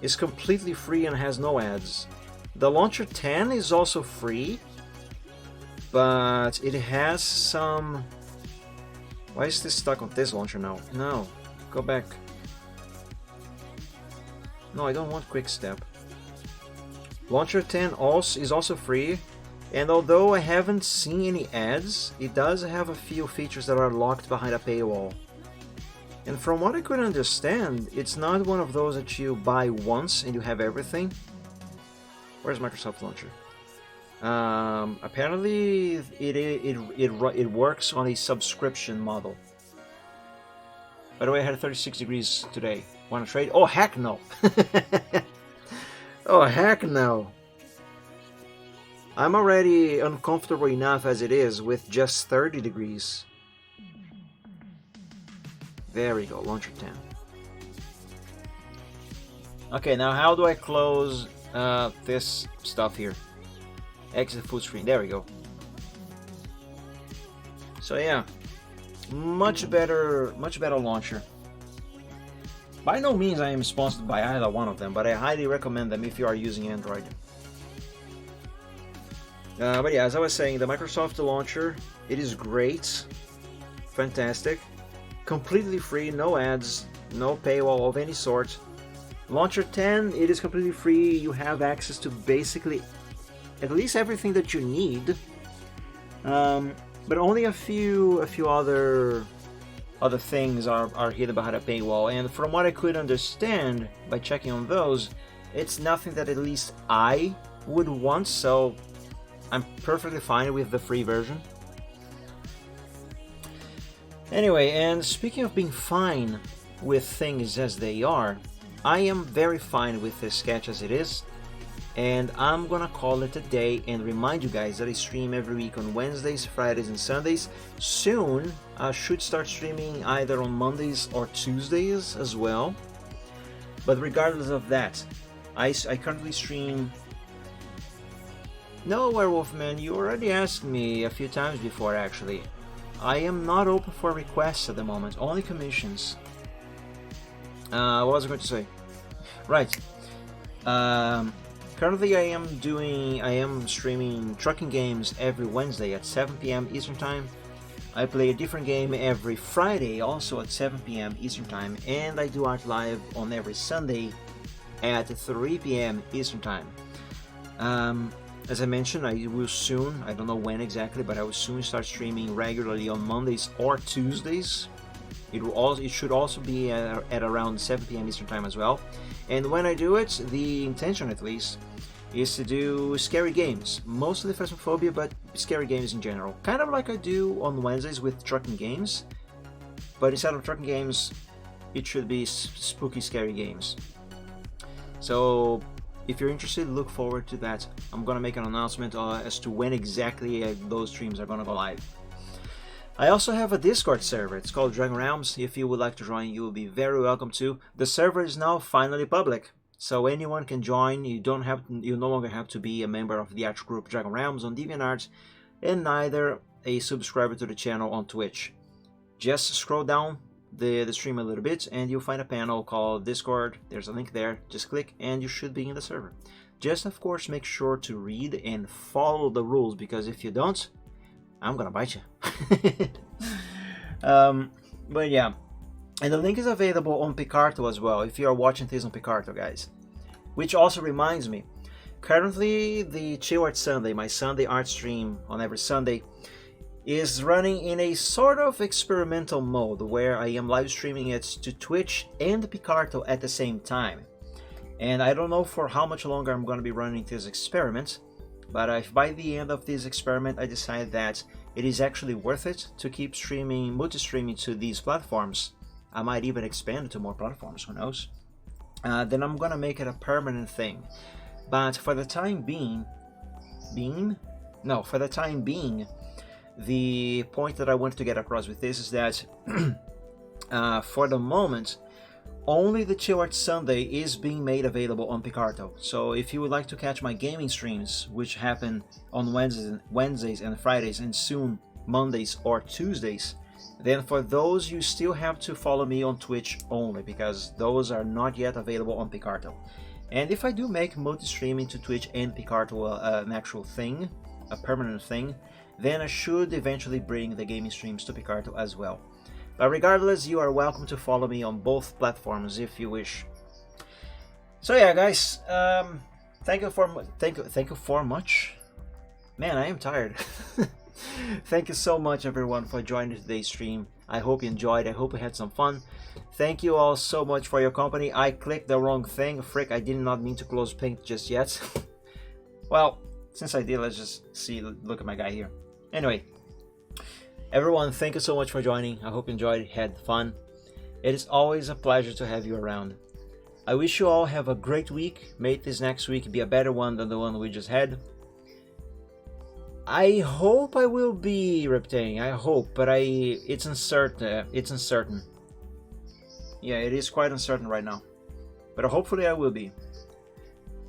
is completely free and has no ads. The Launcher 10 is also free, but it has some... Why is this stuck on this launcher now? No, go back. No, I don't want Quick Step. Launcher 10 is also free, and although I haven't seen any ads, it does have a few features that are locked behind a paywall. And from what I could understand, it's not one of those that you buy once and you have everything. Where's Microsoft Launcher? Apparently it works on a subscription model. By the way, I had 36 degrees today. Want to trade? Oh, heck no! Oh, heck no! I'm already uncomfortable enough as it is with just 30 degrees. There we go, Launcher 10. Okay, now how do I close this stuff here? Exit full screen. There we go. So yeah, much better launcher. By no means I am sponsored by either one of them, but I highly recommend them if you are using Android. But yeah, as I was saying, the Microsoft launcher, it is great, fantastic, completely free, no ads, no paywall of any sort. Launcher 10, it is completely free. You have access to basically at least everything that you need, but only a few other things are hidden behind a paywall. And from what I could understand by checking on those, it's nothing that at least I would want. So I'm perfectly fine with the free version. Anyway, and speaking of being fine with things as they are, I am very fine with this sketch as it is, and I'm gonna call it a day and remind you guys that I stream every week on Wednesdays, Fridays, and Sundays. Soon I should start streaming either on Mondays or Tuesdays as well. But regardless of that, I currently stream... No, Werewolf Man, you already asked me a few times before actually. I am not open for requests at the moment, only commissions. What was I going to say? Right. Currently I am streaming trucking games every Wednesday at 7 PM Eastern Time. I play a different game every Friday, also at 7 PM Eastern Time, and I do Art Live on every Sunday at 3 PM Eastern Time. As I mentioned, I will soon, I don't know when exactly, but I will soon start streaming regularly on Mondays or Tuesdays. It should also be at around 7 PM Eastern Time as well. And when I do it, the intention at least, is to do scary games. Mostly Phasmophobia, but scary games in general. Kind of like I do on Wednesdays with trucking games. But instead of trucking games, it should be spooky, scary games. So if you're interested, look forward to that. I'm gonna make an announcement as to when exactly those streams are gonna go live. I also have a Discord server. It's called Dragon Realms. If you would like to join, you will be very welcome to. The server is now finally public. so anyone can join. You no longer have to be a member of the actual group Dragon Realms on DeviantArt, and neither a subscriber to the channel on Twitch. Just scroll down the stream a little bit and you'll find a panel called Discord. There's a link there. Just click and you should be in the server. Just of course make sure to read and follow the rules, because if you don't, I'm gonna bite you. But yeah, and the link is available on Picarto as well if you are watching this on Picarto, guys. Which also reminds me, currently the Chill Art Sunday, my Sunday art stream on every Sunday, is running in a sort of experimental mode where I am live streaming it to Twitch and Picarto at the same time. And I don't know for how much longer I'm going to be running this experiment, but if by the end of this experiment I decide that it is actually worth it to keep streaming, multi-streaming to these platforms, I might even expand it to more platforms, who knows, then I'm going to make it a permanent thing. But for the time being, the point that I want to get across with this is that for the moment, only the Chill Art Sunday is being made available on Picarto. So if you would like to catch my gaming streams, which happen on Wednesdays and Fridays, and soon Mondays or Tuesdays, then for those you still have to follow me on Twitch only, because those are not yet available on Picarto. And if I do make multi-streaming to Twitch and Picarto an actual thing, a permanent thing, then I should eventually bring the gaming streams to Picarto as well. But regardless, you are welcome to follow me on both platforms if you wish. So yeah, guys, thank you for much. Man, I am tired. Thank you so much, everyone, for joining today's stream. I hope you enjoyed. I hope you had some fun. Thank you all so much for your company. I clicked the wrong thing. Frick, I did not mean to close Paint just yet. Well, since I did, let's just see. Look at my guy here. Anyway, everyone, thank you so much for joining. I hope you enjoyed, had fun. It is always a pleasure to have you around. I wish you all have a great week. May this next week be a better one than the one we just had. I hope I will be reptaying. I hope, but it's uncertain. It's uncertain. Yeah, it is quite uncertain right now. But hopefully I will be.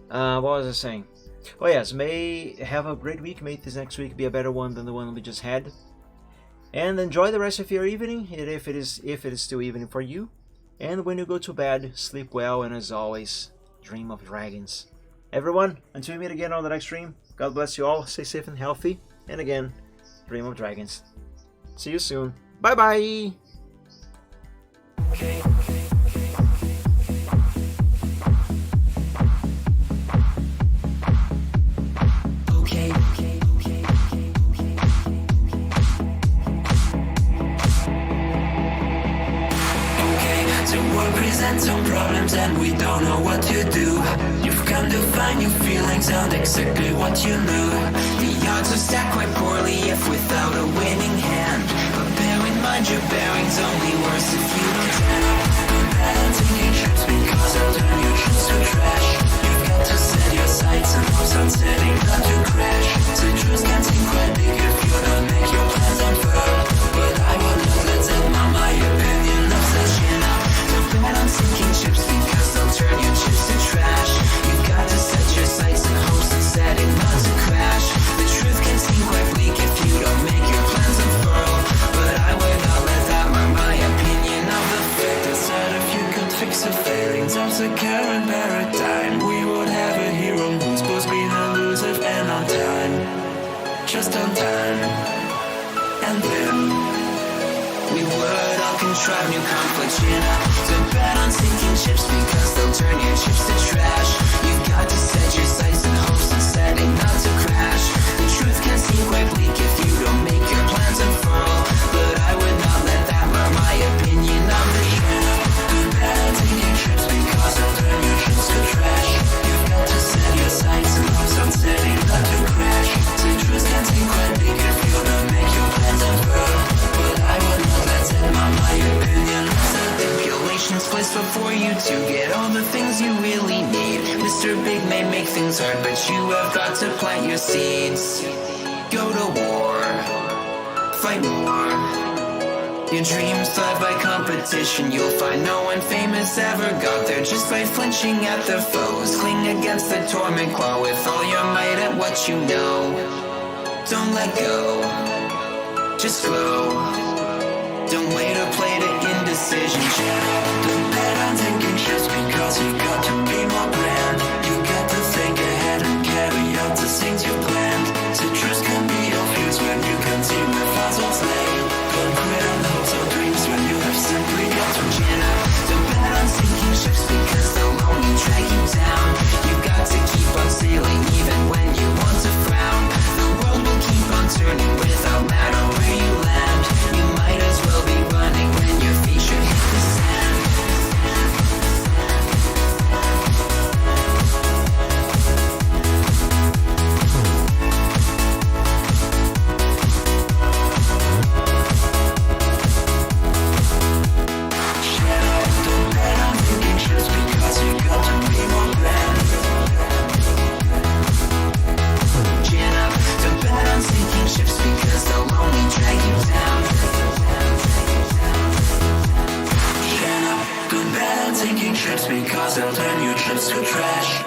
What was I saying? Oh yes, may have a great week. May this next week be a better one than the one we just had. And enjoy the rest of your evening, if it is still evening for you. And when you go to bed, sleep well, and as always, dream of dragons. Everyone, until we meet again on the next stream, God bless you all, stay safe and healthy, and again, dream of dragons. See you soon. Bye bye! Present some problems and we don't know what to do. You've come to find your feelings and exactly what you knew. The odds are stacked quite poorly if without a winning hand. But bear in mind your bearing's only worse if you pretend. Bad taking trips because I'll turn your chips to trash. You've got to set your sights and hope sunsetting not to crash. Citrus can seem quite big if you don't make your plans unfurl. But I will not let that my opinion of such bet on sinking chips because they'll turn your chips to trash. You've got to set your sights and hopes and set it not to crash. The truth can seem quite bleak if you don't make your plans unfurl. But I would not let that mark my opinion of the fact that if you could fix the failings of the current paradigm, we would have a hero who's supposed to be elusive and on time. Just on time. And then we would all contrive new conflicts, you know. So bet on sinking chips because they'll turn your chips to trash. You've got to set your sights and hopes and set it not to crash. The truth can seem quite bleak if you don't make your plans unfurl. But I would not let that mar my opinion of the truth. Bet on sinking chips because they'll turn your chips to trash. You've got to set your sights and hopes on setting not to crash. The truth can seem quite bleak if you don't make your plans unfurl. But I would not let that mar my opinion. Stipulations placed before you to get all the things you really need. Mr. Big may make things hard, but you have got to plant your seeds. Go to war, fight more, Your dreams thrive by competition. You'll find no one famous ever got there just by flinching at their foes. Cling against the torment, claw with all your might at what you know. Don't let go, just glow. Don't wait or play to indecision. Don't bet on taking trips because you've got to be more grand. You got to think ahead and carry out the things you planned. Citrus can be your fears when you can see where fossils lay. Don't quit on hopes or dreams when you have simply got to chin up. Don't bet on sinking ships because they'll only drag you down. You got to keep on sailing even when you want to frown. The world will keep on turning without matter where you land. You might as well be running when your feet should hit the sand. Don't bet on thinking just because you got to be more grand. Chin up, don't bet on sinking ships because they'll only drag you down. Chin up, don't bet on sinking ships because they'll turn your trips to trash.